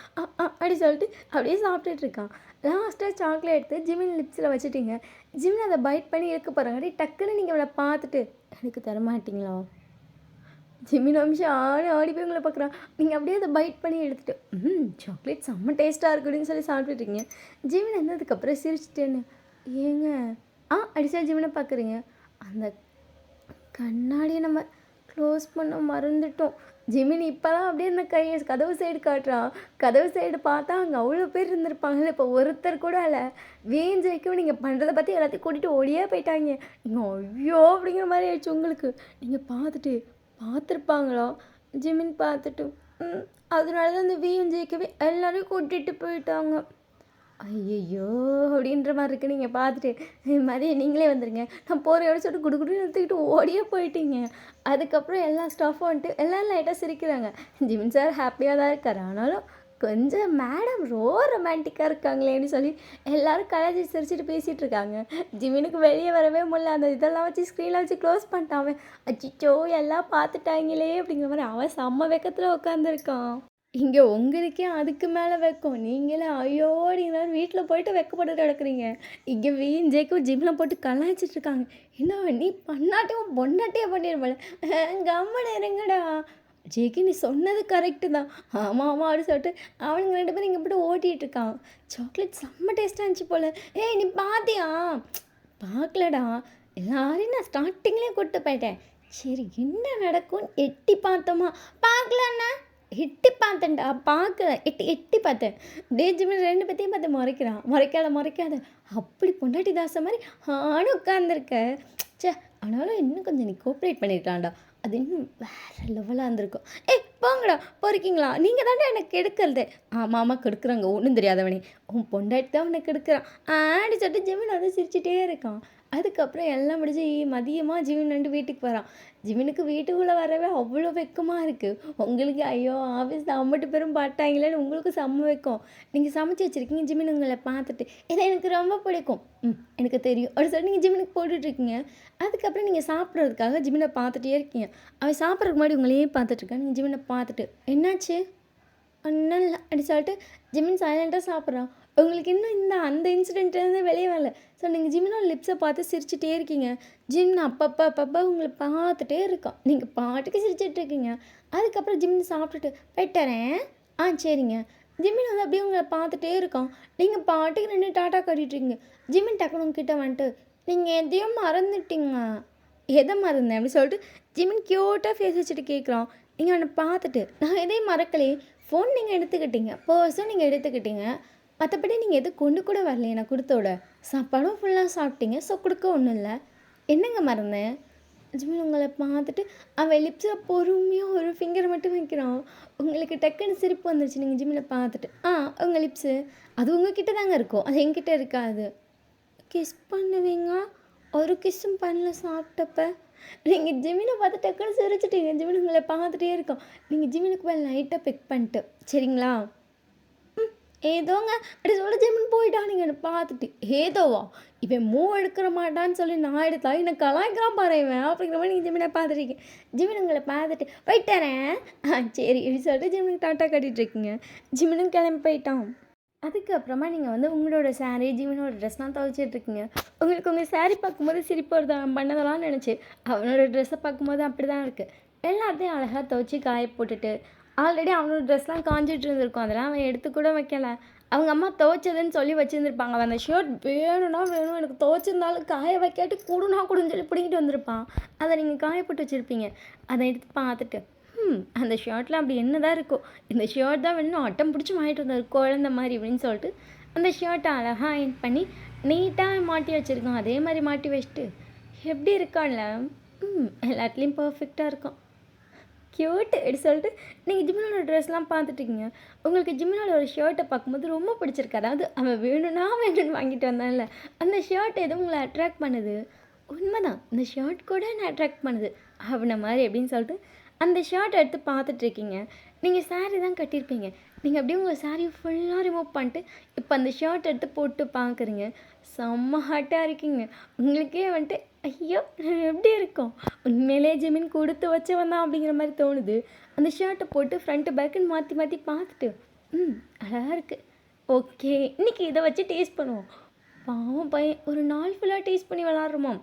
அப்படி சொல்லிட்டு அப்படியே சாப்பிட்டுட்டு இருக்கான். லாஸ்ட்டாக சாக்லேட் எடுத்து ஜிமின் லிப்ஸில் வச்சுட்டீங்க. ஜிமின் அதை பைட் பண்ணி இழுக்க போகிறாங்க. அப்படியே டக்குன்னு நீங்கள் அவளை பார்த்துட்டு எனக்கு தரமாட்டிங்களா. ஜிமின் அம்சம் ஆடி போய் உங்களை பார்க்குறான். நீங்கள் அப்படியே அதை பைட் பண்ணி எடுத்துகிட்டு சாக்லேட் செம்ம டேஸ்ட்டாக இருக்கு அப்படின்னு சொல்லி சாப்பிட்டுட்டீங்க. ஜிமின் வந்ததுக்கப்புறம் சிரிச்சிட்டேன்னு ஏங்க அடிச்சா ஜிமினை பார்க்குறீங்க. அந்த கண்ணாடியை நம்ம க்ளோஸ் பண்ண மறந்துட்டோம். ஜிமின் இப்போ தான் அப்படியே அந்த கையை கதவு சைடு காட்டுறான். கதவு சைடு பார்த்தா அங்கே அவ்வளோ பேர் இருந்திருப்பாங்களே, இப்போ ஒருத்தர் கூட இல்லை. வேஞ்சைக்கும் நீங்கள் பண்ணுறதை பற்றி எல்லாத்தையும் கூட்டிகிட்டு ஓடியே போயிட்டாங்க. நீங்கள் ஐயோ அப்படிங்கிற மாதிரி ஆயிடுச்சு உங்களுக்கு. நீங்கள் பார்த்துருப்பாங்களா. ஜிமின் பார்த்துட்டு அதனால தான் அந்த வேஞ்சைக்கவே எல்லோரையும் கூட்டிகிட்டு போயிட்டாங்க. ஐயய்யோ! அப்படின்ற மாரி இருக்கு நீங்க பார்த்துட்டு. மதியம் நீங்களே வந்துருங்க. நான் போறேன் சொல்லிட்டு குடு குடுன்னு எடுத்துக்கிட்டு ஓடியே போயிட்டீங்க. அதுக்கப்புறம் எல்லா ஸ்டாஃபும் வந்துட்டு எல்லாரும் லைட்டா சிரிக்கிறாங்க. ஜிமின் சார் ஹேப்பியா தான் இருக்காரு. ஆனாலும் கொஞ்சம் மேடம் ரொமான்டிக்கா இருக்காங்களேன்னு சொல்லி எல்லாரும் கலாய்ச்சி சிரிச்சுட்டு பேசிட்டு இருக்காங்க. ஜிமினுக்கு வெளிய வரவே முடியல. அந்த இதெல்லாம் வச்சு ஸ்க்ரீன்ல வச்சு க்ளோஸ் பண்ணிட்டான் அவன். அச்சச்சோ! எல்லாம் பார்த்துட்டாங்களே அப்படிங்கிற மாரி அவன் செம்ம வெக்கத்துல உட்காந்துருக்கான். இங்க உங்களுக்கே அதுக்கு மேல வெக்கம். நீங்களே ஐயோ! நீங்க வீட்ல போயிட்டு வெக்கப்பட்டுட்டு கிடக்குறீங்க. இங்க விஜேக்கும் ஜிம்ல போட்டு கலாய்ச்சிட்டு இருக்காங்க. என்ன நீ பண்ணாட்டியும் பொண்டாட்டியே பண்ணிருப்பல. கம்முனு இருங்கடா. ஜேகே நீ சொன்னது கரெக்ட்டு தான். ஆமா, ஆமா அப்படின்னு சொல்லிட்டு அவனுங்க 2 பேரும் இங்க போட்டு ஓட்டிட்டு இருக்கான். சாக்லேட் செம்ம டேஸ்ட்டா இருந்துச்சு போல. ஏய் நீ பார்த்தியா? பார்க்கலடா. எல்லாரையும் நான் ஸ்டார்ட்டிங்லேயே கூட்டு போயிட்டேன். சரி என்ன நடக்கும்னு எட்டி பார்த்தோமா? பார்க்கலண்ணா. எட்டி பார்த்தேன்டா. பார்க்கல. எட்டி எட்டி பார்த்தேன். டேய் ஜிமின் 2 பேத்தையும் பார்த்து முறைக்கிறான். முறைக்காத. அப்படி பொண்டாட்டி தாச மாதிரி ஆனும் உட்காந்துருக்க. ச்சே! ஆனாலும் இன்னும் கொஞ்சம் நீ கோஆப்ரேட் பண்ணியிருக்கலாம்டா. அது இன்னும் வேற லெவலா இருந்திருக்கும். ஏய் போங்கடா பொறுக்கீங்களா? நீங்க தான்டா என்ன கெடுக்கறது. ஆமா கெடுக்குறாங்க. ஒண்ணும் தெரியாதவனே. உன் பொண்டாட்டி தான் உன்ன கெடுக்குறான். ஆன்னு சொல்லிட்டு ஜிமின் வந்து சிரிச்சுட்டே இருக்கான். அதுக்கப்புறம் எல்லாம் முடிஞ்சு மதியமா ஜிமின் வந்து வீட்டுக்கு வரான். ஜிமினுக்கு வீட்டுக்குள்ளே வரவே அவ்வளோ வெக்கமாக இருக்குது. உங்களுக்கு ஐயோ ஆஃபீஸில் அம்மட்டு பேரும் பாட்டாங்களேன்னு உங்களுக்கு செம்ம வெக்கம். நீங்கள் சமைச்சு வச்சுருக்கீங்க. ஜிமின் உங்களை பார்த்துட்டு இதை எனக்கு ரொம்ப பிடிக்கும். எனக்கு தெரியும் அப்படி சொல்லிட்டு நீங்கள் ஜிமினுக்கு போட்டுட்ருக்கீங்க. அதுக்கப்புறம் நீங்கள் சாப்பிட்றதுக்காக ஜிமினை பார்த்துட்டே இருக்கீங்க. அவன் சாப்பிட்றதுக்கு முன்னாடி உங்களையே பார்த்துட்ருக்கேன். நீங்கள் ஜிமினை பார்த்துட்டு என்னாச்சு ஒன்றும் இல்லை அப்படி சொல்லிட்டு ஜிமின் சைலண்ட்டாக சாப்பிட்றான். உங்களுக்கு இன்னும் அந்த இன்சிடென்ட்லேருந்து வெளியே வரல. ஸோ நீங்கள் ஜிமினோட லிப்ஸை பார்த்து சிரிச்சுட்டே இருக்கீங்க. ஜிமின் அப்பப்போ உங்களை பார்த்துட்டே இருக்கான். நீங்கள் பாட்டுக்கு சிரிச்சிட்டு இருக்கீங்க. அதுக்கப்புறம் ஜிமின் சாப்பிட்டுட்டு போயிட்டுறேன். சரிங்க. ஜிமின் வந்து அப்படியே உங்களை பார்த்துட்டே இருக்கான். நீங்கள் பாட்டுக்கு நின்று டாட்டா காட்டிட்டுருக்கீங்க. ஜிமின் டக்குனு உங்ககிட்ட வந்துட்டு நீங்கள் எதையும் மறந்துட்டீங்க. எதை மறந்தேன் அப்படி சொல்லிட்டு ஜிமின் க்யூட்டாக ஃபேஸ் வச்சுட்டு கேட்குறான். நீங்கள் அவனை பார்த்துட்டு நான் எதையும் மறக்கலையே. ஃபோன் நீங்கள் எடுத்துக்கிட்டீங்க. பர்ஸும் நீங்கள் எடுத்துக்கிட்டீங்க. மற்றபடி நீங்கள் எதுவும் கொண்டு கூட வரலையே நான் கொடுத்தோட. சாப்பாடும் ஃபுல்லாக சாப்பிட்டீங்க. ஸோ கொடுக்க ஒன்றும் இல்லை. என்னங்க மறந்தேன்? ஜிமின் உங்களை பார்த்துட்டு அவன் லிப்ஸில் பொறுமையாக ஒரு ஃபிங்கர் மட்டும் வைக்கிறான். உங்களுக்கு டக்குன்னு சிரிப்பு வந்துருச்சு நீங்கள் ஜிம்மில் பார்த்துட்டு. உங்கள் லிப்ஸு அது உங்ககிட்ட தாங்க இருக்கும். அது என்கிட்ட இருக்காது. கிஸ் பண்ணுவீங்க. ஒரு கிஸ்ஸும் பண்ணல சாப்பிட்டப்ப. நீங்கள் ஜிமினை பார்த்து டக்குன்னு சிரிச்சிட்டீங்க. ஜிமின் உங்களை பார்த்துட்டே இருக்கோம். நீங்கள் ஜிமினுக்கு மேலே லைட்டாக பிக் பண்ணிட்டு சரிங்களா? ஏதோங்க அப்படி சொல்ல ஜிமின் போயிட்டான். நீங்கள் என்னை பார்த்துட்டு ஏதோவா இவன் எடுக்கிற மாட்டான்னு சொல்லி நான் எடுத்தா என்னை கலாய்க்கிறான் பாரு இவன் அப்படிங்கிற மாதிரி நீங்கள் ஜிமினை பார்த்துருக்கீங்க. ஜிமின் உங்களை பார்த்துட்டு போயிட்டாரேன். சரி இப்படி சொல்லிட்டு ஜிமினுக்கு டாட்டா கட்டிகிட்டு இருக்கீங்க. ஜிமினும் கிளம்பி போயிட்டான். அதுக்கப்புறமா நீங்கள் வந்து உங்களோட சாரீ ஜிமினோட ட்ரெஸ்லாம் துவைச்சிட்ருக்கீங்க. உங்களுக்கு உங்கள் சாரீ பார்க்கும்போது சிரிப்பு வருதான் பண்ணதெல்லாம் நினச்சி அவனோட ட்ரெஸ்ஸை பார்க்கும்போது அப்படி தான் இருக்குது. எல்லாத்தையும் அழகாக துவைச்சி காய போட்டுட்டு ஆல்ரெடி அவனோட ட்ரெஸ்லாம் காஞ்சிட்டு இருந்திருக்கும். அதெல்லாம் அவன் எடுத்து கூட வைக்கல. அவங்க அம்மா துவைச்சதுன்னு சொல்லி வச்சுருந்துருப்பாங்க. அவன் அந்த ஷர்ட் வேணும் எனக்கு துவைச்சிருந்தாலும் காய வைக்காட்டி கொடுன்னு சொல்லி பிடிங்கிட்டு வந்திருப்பான். அதை நீங்கள் காய போட்டு வச்சுருப்பீங்க. அதை எடுத்து பார்த்துட்டு அந்த ஷர்ட்டில் அப்படி என்ன தான் இருக்கும். இந்த ஷர்ட் தான் வேணும் அட்டம் பிடிச்சி வாங்கிட்டு வந்தார் குழந்த மாதிரி அப்படின்னு சொல்லிட்டு அந்த ஷர்ட்டை அழகாக அயன் பண்ணி நீட்டாக மாட்டி வச்சுருக்கான். அதே மாதிரி மாட்டி வச்சுட்டு எப்படி இருக்கான்ல எல்லாத்துலேயும் பர்ஃபெக்டாக இருக்கும். க்யூட் அப்படி சொல்லிட்டு நீங்கள் ஜிமினோட ட்ரெஸ்லாம் பார்த்துட்டீங்க. உங்களுக்கு ஜிமினோட ஒரு ஷர்ட்டை பார்க்கும்போது ரொம்ப பிடிச்சிருக்கு. அதாவது அவன் வேணும்னு வாங்கிட்டு வந்தான்ல அந்த ஷர்ட் எதுவும் உங்களை அட்ராக்ட் பண்ணுது. உண்மைதான் இந்த ஷர்ட் கூட என்ன அட்ராக்ட் பண்ணுது அவனை மாதிரி அப்படின்னு சொல்லிட்டு அந்த ஷர்ட் எடுத்து பார்த்துட்ருக்கீங்க. நீங்கள் சாரீ தான் கட்டியிருப்பீங்க. நீங்கள் அப்படியே உங்கள் சாரீ ஃபுல்லாக ரிமூவ் பண்ணிட்டு இப்போ அந்த ஷர்ட் எடுத்து போட்டு பார்க்குறீங்க. செம்ம ஹாட்டாக இருக்கீங்க. உங்களுக்கே வந்துட்டு ஐயோ எப்படி இருக்கும் உண்மையிலே ஜிமின் கொடுத்து வச்சவன் தான் அப்படிங்கிற மாதிரி தோணுது. அந்த ஷர்ட்டை போட்டு ஃப்ரண்ட்டு பேக்குன்னு மாற்றி பார்த்துட்டு அழகாக இருக்குது. ஓகே இன்றைக்கி இதை வச்சு டேஸ்ட் பண்ணுவோம். பாவம் பையன் ஒரு நாள் ஃபுல்லாக டேஸ்ட் பண்ணி விளாட்றோமோ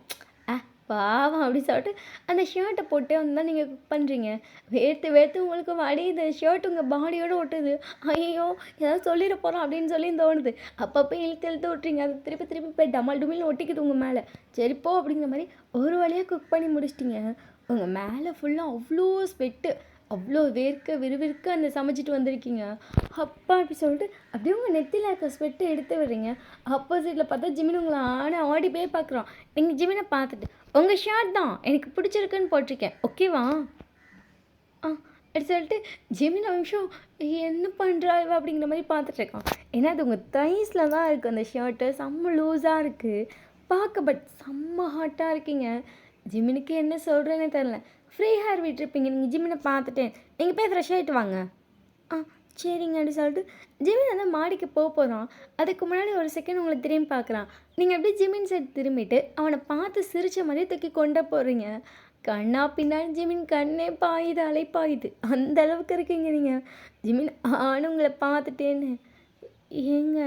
பாவம் அப்படி சொல்லிட்டு அந்த ஷர்ட்டை போட்டே வந்து தான் நீங்கள் குக் பண்ணுறீங்க. வேர்த்து உங்களுக்கு வடியுது. ஷர்ட் உங்கள் பாடியோடு ஒட்டுது. ஐயோ ஏதாவது சொல்லிட போகிறோம் அப்படின்னு சொல்லி தோணுது. அப்பப்போ இழுத்து விட்றீங்க. அது திருப்பி போய் டமால் டுமில்னு ஒட்டிக்குது உங்கள் மேலே. சரிப்போ அப்படிங்கிற மாதிரி ஒரு வழியாக குக் பண்ணி முடிச்சிட்டிங்க. உங்கள் மேலே ஃபுல்லாக அவ்வளோ ஸ்வெட்டு அவ்வளோ விறுவிறுக்க அந்த சமைச்சிட்டு வந்திருக்கீங்க. அப்பா அப்படி சொல்லிட்டு அப்படியே உங்கள் நெத்தியில் இருக்க ஸ்வெட்டை எடுத்து விடுறீங்க. ஆப்போசிட்டில் பார்த்தா ஜிமின் உங்களை ஆடி போய் பார்க்குறோம். நீங்கள் ஜிமினை பார்த்துட்டு உங்கள் ஷர்ட் தான் எனக்கு பிடிச்சிருக்குன்னு போட்டிருக்கேன் ஓகேவா? அப்படி சொல்லிட்டு ஜெமின் நிமிஷம் என்ன பண்ணுறா இவ அப்படிங்கிற மாதிரி பார்த்துட்ருக்கான். ஏன்னா அது உங்கள் தைஸில் தான் இருக்குது அந்த ஷர்ட்டு, செம்ம லூஸாக இருக்குது பார்க்க. பட் செம்ம ஹாட்டாக இருக்கீங்க. ஜிமினுக்கு என்ன சொல்கிறேன்னே தெரில. ஃப்ரீ ஹேர் விட்டுருப்பீங்க. நீங்கள் ஜிமினை பார்த்துட்டேன், நீங்கள் போய் ஃப்ரெஷ் ஆகிட்டு வாங்க. ஆ சரிங்க அப்படி சொல்லிட்டு ஜிமின் வந்து மாடிக்கு போகிறான். அதுக்கு முன்னாடி ஒரு செகண்ட் உங்களை திரும்பி பார்க்குறான். நீங்கள் அப்படியே ஜிமின் சைடு திரும்பிட்டு அவனை பார்த்து சிரித்த மாதிரியே தூக்கி கொண்டு போகிறீங்க. கண்ணா பின்னாடி ஜிமின் கண்ணே பாயுது, அலைப்பாயுது, அந்த அளவுக்கு இருக்கீங்க நீங்கள். ஜிமின் ஆனும் உங்களை பார்த்துட்டேன்னு. ஏங்க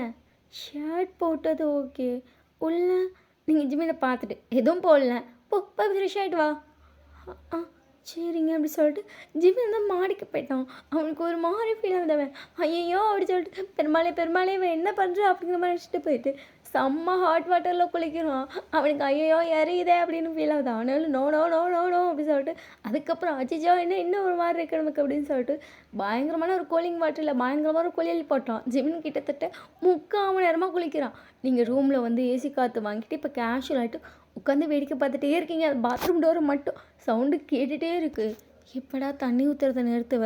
ஷர்ட் போட்டது ஓகே, உள்ள நீங்கள் ஜிமினை பார்த்துட்டு எதுவும் போடல, போய் ஃப்ரெஷ் ஆகிட்டு வா. ஆ சரிங்க அப்படி சொல்லிட்டு ஜிமின் வந்து மாடிக்கு போயிட்டான். அவனுக்கு ஒரு மாதிரி ஃபீல் ஆகுதவன். ஐயோ அப்படி சொல்லிட்டு பெருமாளே இவன் என்ன பண்ணுற அப்படிங்கிற மாதிரி வச்சுட்டு போயிட்டு செம்ம ஹாட் வாட்டரில் குளிக்கிறான். அவனுக்கு ஐயோ எறியுதே அப்படின்னு ஃபீல் ஆகுது. ஆனாலும் no no no no no அப்படி சொல்லிட்டு அதுக்கப்புறம் அச்சிச்சோ இன்னும் ஒரு மாதிரி இருக்கு நமக்கு அப்படின்னு சொல்லிட்டு பயங்கரமான ஒரு கூலிங் வாட்டரில் பயங்கரமான ஒரு குளியல் போட்டான். ஜிமின் கிட்டத்தட்ட 3/4 மணி நேரமாக குளிக்கிறான். நீங்கள் ரூமில் வந்து ஏசி காற்று வாங்கிட்டு இப்போ கேஷுவல் ஆகிட்டு உட்காந்து வேடிக்கை பார்த்துட்டே இருக்கீங்க. அது பாத்ரூம் டோரை மட்டும் சவுண்டு கேட்டுகிட்டே இருக்குது. எப்படா தண்ணி ஊற்றுறதை நிறுத்துவ,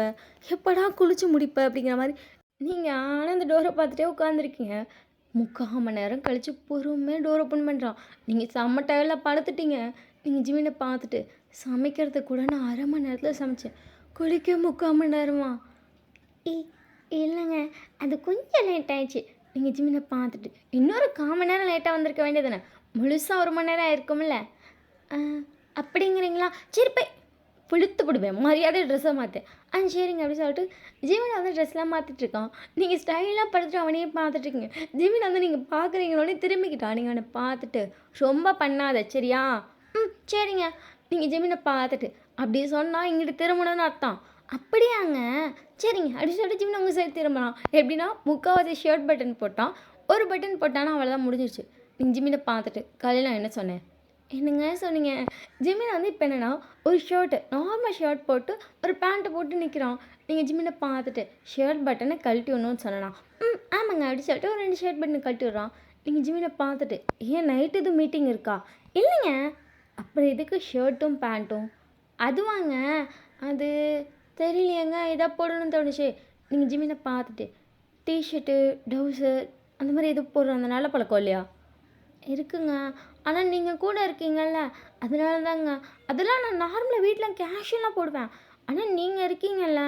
எப்படா குளிச்சு முடிப்ப அப்படிங்கிற மாதிரி நீங்கள் ஆனால் அந்த டோரை பார்த்துட்டே உட்காந்துருக்கீங்க. 3/4 மணி நேரம் கழித்து பொறுமையாக டோர் ஓப்பன் பண்ணுறான். நீங்கள் செம்ம டயர்டில் படுத்துட்டீங்க. நீங்கள் ஜிமினை பார்த்துட்டு சமைக்கிறது கூட நான் 1/2 மணி நேரத்தில் சமைச்சேன், குளிக்க 3/4 மணி நேரமா? இல்லைங்க, அது கொஞ்சம் லேட் ஆயிடுச்சு. நீங்கள் ஜிமினை பார்த்துட்டு இன்னொரு 1/4 மணி நேரம் லேட்டாக வந்திருக்க வேண்டியதுதானே? முழுசாக 1 மணி நேரம் ஆயிருக்கும்ல. அப்படிங்கிறீங்களா? சரி போய் புளுத்து போடுவேன், மரியாதை ட்ரெஸ்ஸை மாற்றேன். சரிங்க அப்படி சொல்லிட்டு ஜிமின் வந்து ட்ரெஸ்லாம் மாற்றிட்டுருக்கான். நீங்கள் ஸ்டைலாக படுத்துட்டு அவனையே பார்த்துட்ருக்கீங்க. ஜிமின் வந்து நீங்கள் பார்க்குறீங்களோடனே திரும்பிக்கிட்டான். நீங்கள் அவனை பார்த்துட்டு ரொம்ப பண்ணாத சரியா? சரிங்க. நீங்கள் ஜிமினை பார்த்துட்டு அப்படி சொன்னால் இங்கிட்டு திரும்பணும்னு அர்த்தம். அப்படியாங்க? சரிங்க அப்படி சொல்லிட்டு ஜிமின் உங்கள் சைடு திரும்பலாம். எப்படின்னா 3/4 ஷர்ட் பட்டன் போட்டான், ஒரு பட்டன் போட்டானா அவ்வளோதான் முடிஞ்சிருச்சு. நீங்கள் ஜிமினை பார்த்துட்டு காலையில் நான் என்ன சொன்னேன்? என்னங்க சொன்னீங்க? ஜிமின் வந்து இப்போ என்னென்னா ஒரு ஷர்ட்டு நார்மல் ஷர்ட் போட்டு ஒரு பேண்ட்டை போட்டு நிற்கிறான். நீங்கள் ஜிமினை பார்த்துட்டு ஷர்ட் பட்டனை கழட்டி விடணும்னு சொன்னேனா? ஆமாங்க அப்படி சொல்லிட்டு ஒரு 2 ஷர்ட் பட்டனை கழட்டி விட்றான். நீங்கள் ஜிமினை பார்த்துட்டு ஏன் நைட்டு எதுவும் மீட்டிங் இருக்கா? இல்லைங்க. அப்புறம் எதுக்கு ஷர்ட்டும் பேண்ட்டும்? அதுவாங்க அது தெரியலையேங்க, இதாக போடணும்னு தோணுச்சு. நீங்கள் ஜிமினை பார்த்துட்டு டிஷர்ட்டு ட்ரௌசர் அந்த மாதிரி எது போடுறோம், அந்த நல்ல பழக்கம் இல்லையா? இருக்குங்க, ஆனால் நீங்கள் கூட இருக்கீங்கல்ல அதனால தாங்க. அதெல்லாம் நான் நார்மலாக வீட்டில் கேஷுவலாக போடுவேன். ஆனால் நீங்கள் இருக்கீங்கல்ல.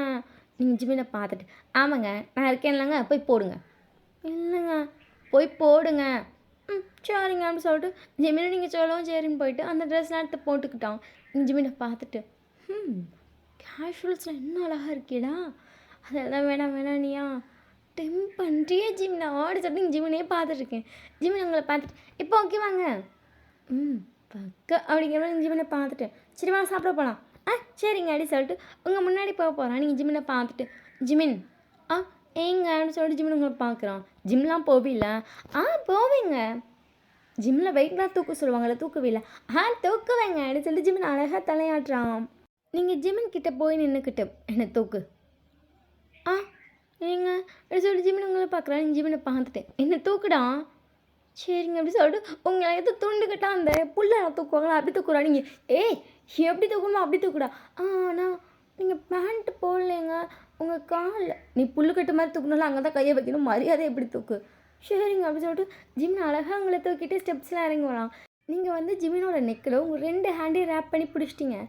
நீங்கள் ஜிமினை பார்த்துட்டு ஆமாங்க நான் இருக்கேன்லங்க போய் போடுங்க. இல்லைங்க போய் போடுங்க. சரிங்க அப்படின்னு சொல்லிட்டு ஜிமினை நீங்கள் சொல்லவும் சரின்னு போயிட்டு அந்த ட்ரெஸ்லாம் எடுத்து போட்டுக்கிட்டான். நீங்கள் ஜிமினை பார்த்துட்டு கேஷுவல்ஸில் இன்னும் அழகாக இருக்கீடா, அதெல்லாம் வேணாம் டெம் பண்ணுறியே ஜிமின் ஆடி சொல்லிட்டு ஜிமினே பார்த்துட்ருக்கேன். ஜிமின் உங்களை பார்த்துட்டு இப்போ ஓகேவாங்க? பக்கா அப்படிங்கிற மாதிரி ஜிமினை பார்த்துட்டு சரி வா சாப்பிட போகலாம். சரிங்க அப்படி சொல்லிட்டு உங்கள் முன்னாடி போகிறான். நீங்கள் ஜிமினை பார்த்துட்டு ஜிமின் ஏங்க அப்படின்னு சொல்லிட்டு ஜிமின் உங்களை பார்க்குறான். ஜிம்லாம் போவில்ல? போவீங்க. ஜிம்மில் வெயிட்லாம் தூக்க சொல்லுவாங்கள்ல, தூக்குவில்ல? தூக்குவேங்க அப்படின்னு சொல்லிட்டு ஜிமின் அழகாக தலையாட்டுறான். நீங்கள் ஜிமின் கிட்டே போய் நின்றுக்கிட்டு என்ன தூக்கு. ஏங்க அப்படி சொல்லிட்டு ஜிமின் உங்களை பார்க்குறான். நீங்கள் ஜிமினை பார்த்துட்டேன் என்ன தூக்குடா. சரிங்க அப்படி சொல்லிட்டு உங்களை எது துண்டுக்கிட்டா அந்த புல்லை தூக்குவாங்களா அப்படி தூக்குறா. நீங்கள் எப்படி தூக்கணுமோ அப்படி தூக்குடா. ஆனால் நீங்கள் பேண்ட்டு போடலைங்க, உங்கள் காலில் நீ புல்லுக்கட்டு மாதிரி தூக்கணும்ல, அங்கே தான் கையை வைக்கணும், மரியாதை எப்படி தூக்கு. சரிங்க அப்படி சொல்லிட்டு ஜிமின் அழகாக உங்களை தூக்கிட்டு ஸ்டெப்ஸ்லாம் இறங்கி வரலாம். நீங்கள் வந்து ஜிமினோட நெக்கில் உங்கள் 2 ஹேண்டையும் ரேப் பண்ணி பிடிச்சிட்டிங்க.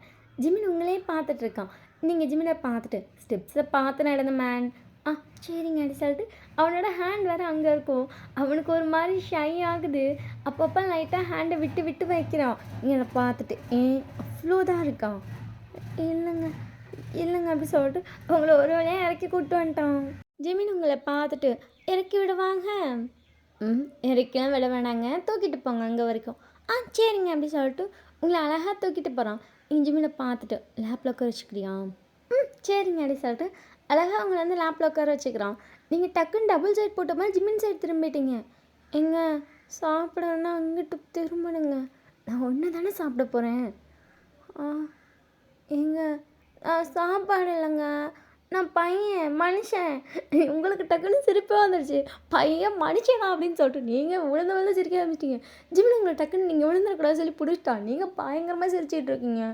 ஜிமின் உங்களே பார்த்துட்ருக்கான். நீங்கள் ஜிமினை பார்த்துட்டு ஸ்டெப்ஸை பார்த்து நடந்த மேன். சரிங்க அப்படி சொல்லிட்டு அவனோட ஹேண்ட் வேறு அங்கே இருக்கும். அவனுக்கு ஒரு மாதிரி ஷை ஆகுது. அப்பப்போ லைட்டாக ஹேண்டை விட்டு வைக்கிறான். நீங்கள் அதை பார்த்துட்டு அவ்வளோதான் இருக்கான். இல்லைங்க அப்படி சொல்லிட்டு உங்களை ஒரு வழியாக இறக்கி கூப்பிட்டு வந்துட்டான். ஜிமின் உங்களை பார்த்துட்டு இறக்கி விடுவாங்க. இறக்கிலாம் விட வேணாங்க, தூக்கிட்டு போங்க அங்கே வரைக்கும். சரிங்க அப்படி சொல்லிட்டு உங்களை அழகாக தூக்கிட்டு போகிறான். நீங்கள் ஜிமினை பார்த்துட்டு லேப்பில் உட்கார வச்சுக்கிறியா? சரிங்க அப்படி சொல்லிட்டு அழகாக அவங்கள வந்து லேப்பில் உட்கார வச்சுக்கிறான். நீங்கள் டக்குன்னு டபுள் சைட் போட்ட மாதிரி ஜிமின் சைடு திரும்பிட்டீங்க. எங்க சாப்பிடணுன்னா அங்கிட்டு திரும்பணுங்க. நான் ஒன்று தானே சாப்பிட போகிறேன். ஏங்க சாப்பாடு இல்லைங்க, நான் பையன் மனுஷன். உங்களுக்கு டக்குன்னு சிரிப்பாக வந்துடுச்சு. பையன் மனுஷனா அப்படின்னு சொல்லிட்டு நீங்கள் விழுந்து சிரிக்க ஆரம்பிச்சிட்டிங்க. ஜிமின் உங்களை டக்குன்னு நீங்கள் விழுந்துடக்கூடாது சொல்லி பிடிச்சிட்டா. நீங்கள் பயங்கரமாக சிரிச்சிட்டு இருக்கீங்க.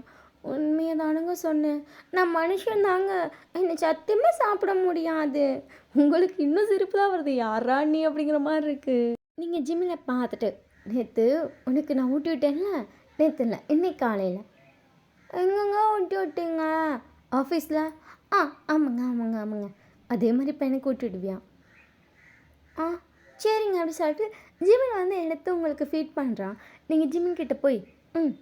உண்மையை தானுங்க சொன்னேன். நான் மனுஷன் தாங்க. என்னை சத்தியமாக சாப்பிட முடியாது. உங்களுக்கு இன்னும் சிரிப்பு தான் வருது. யாரா நீ அப்படிங்கிற மாதிரி இருக்கு. நீங்கள் ஜிம்மில் பார்த்துட்டு நேற்று உனக்கு நான் ஊட்டி விட்டேன்ல, நேற்று இல்லை இன்னைக்கு காலையில் எங்கங்க ஊட்டி விட்டீங்க ஆஃபீஸில்? ஆ ஆமாங்க ஆமாங்க ஆமாங்க. அதே மாதிரி இப்போ எனக்கு ஊட்டி விடுவியா? ஆ சரிங்க அப்படி சொல்லிட்டு ஜிமின் வந்து எடுத்து உங்களுக்கு ஃபீட் பண்ணுறான். நீங்கள் ஜிமின் கிட்ட போய் ம்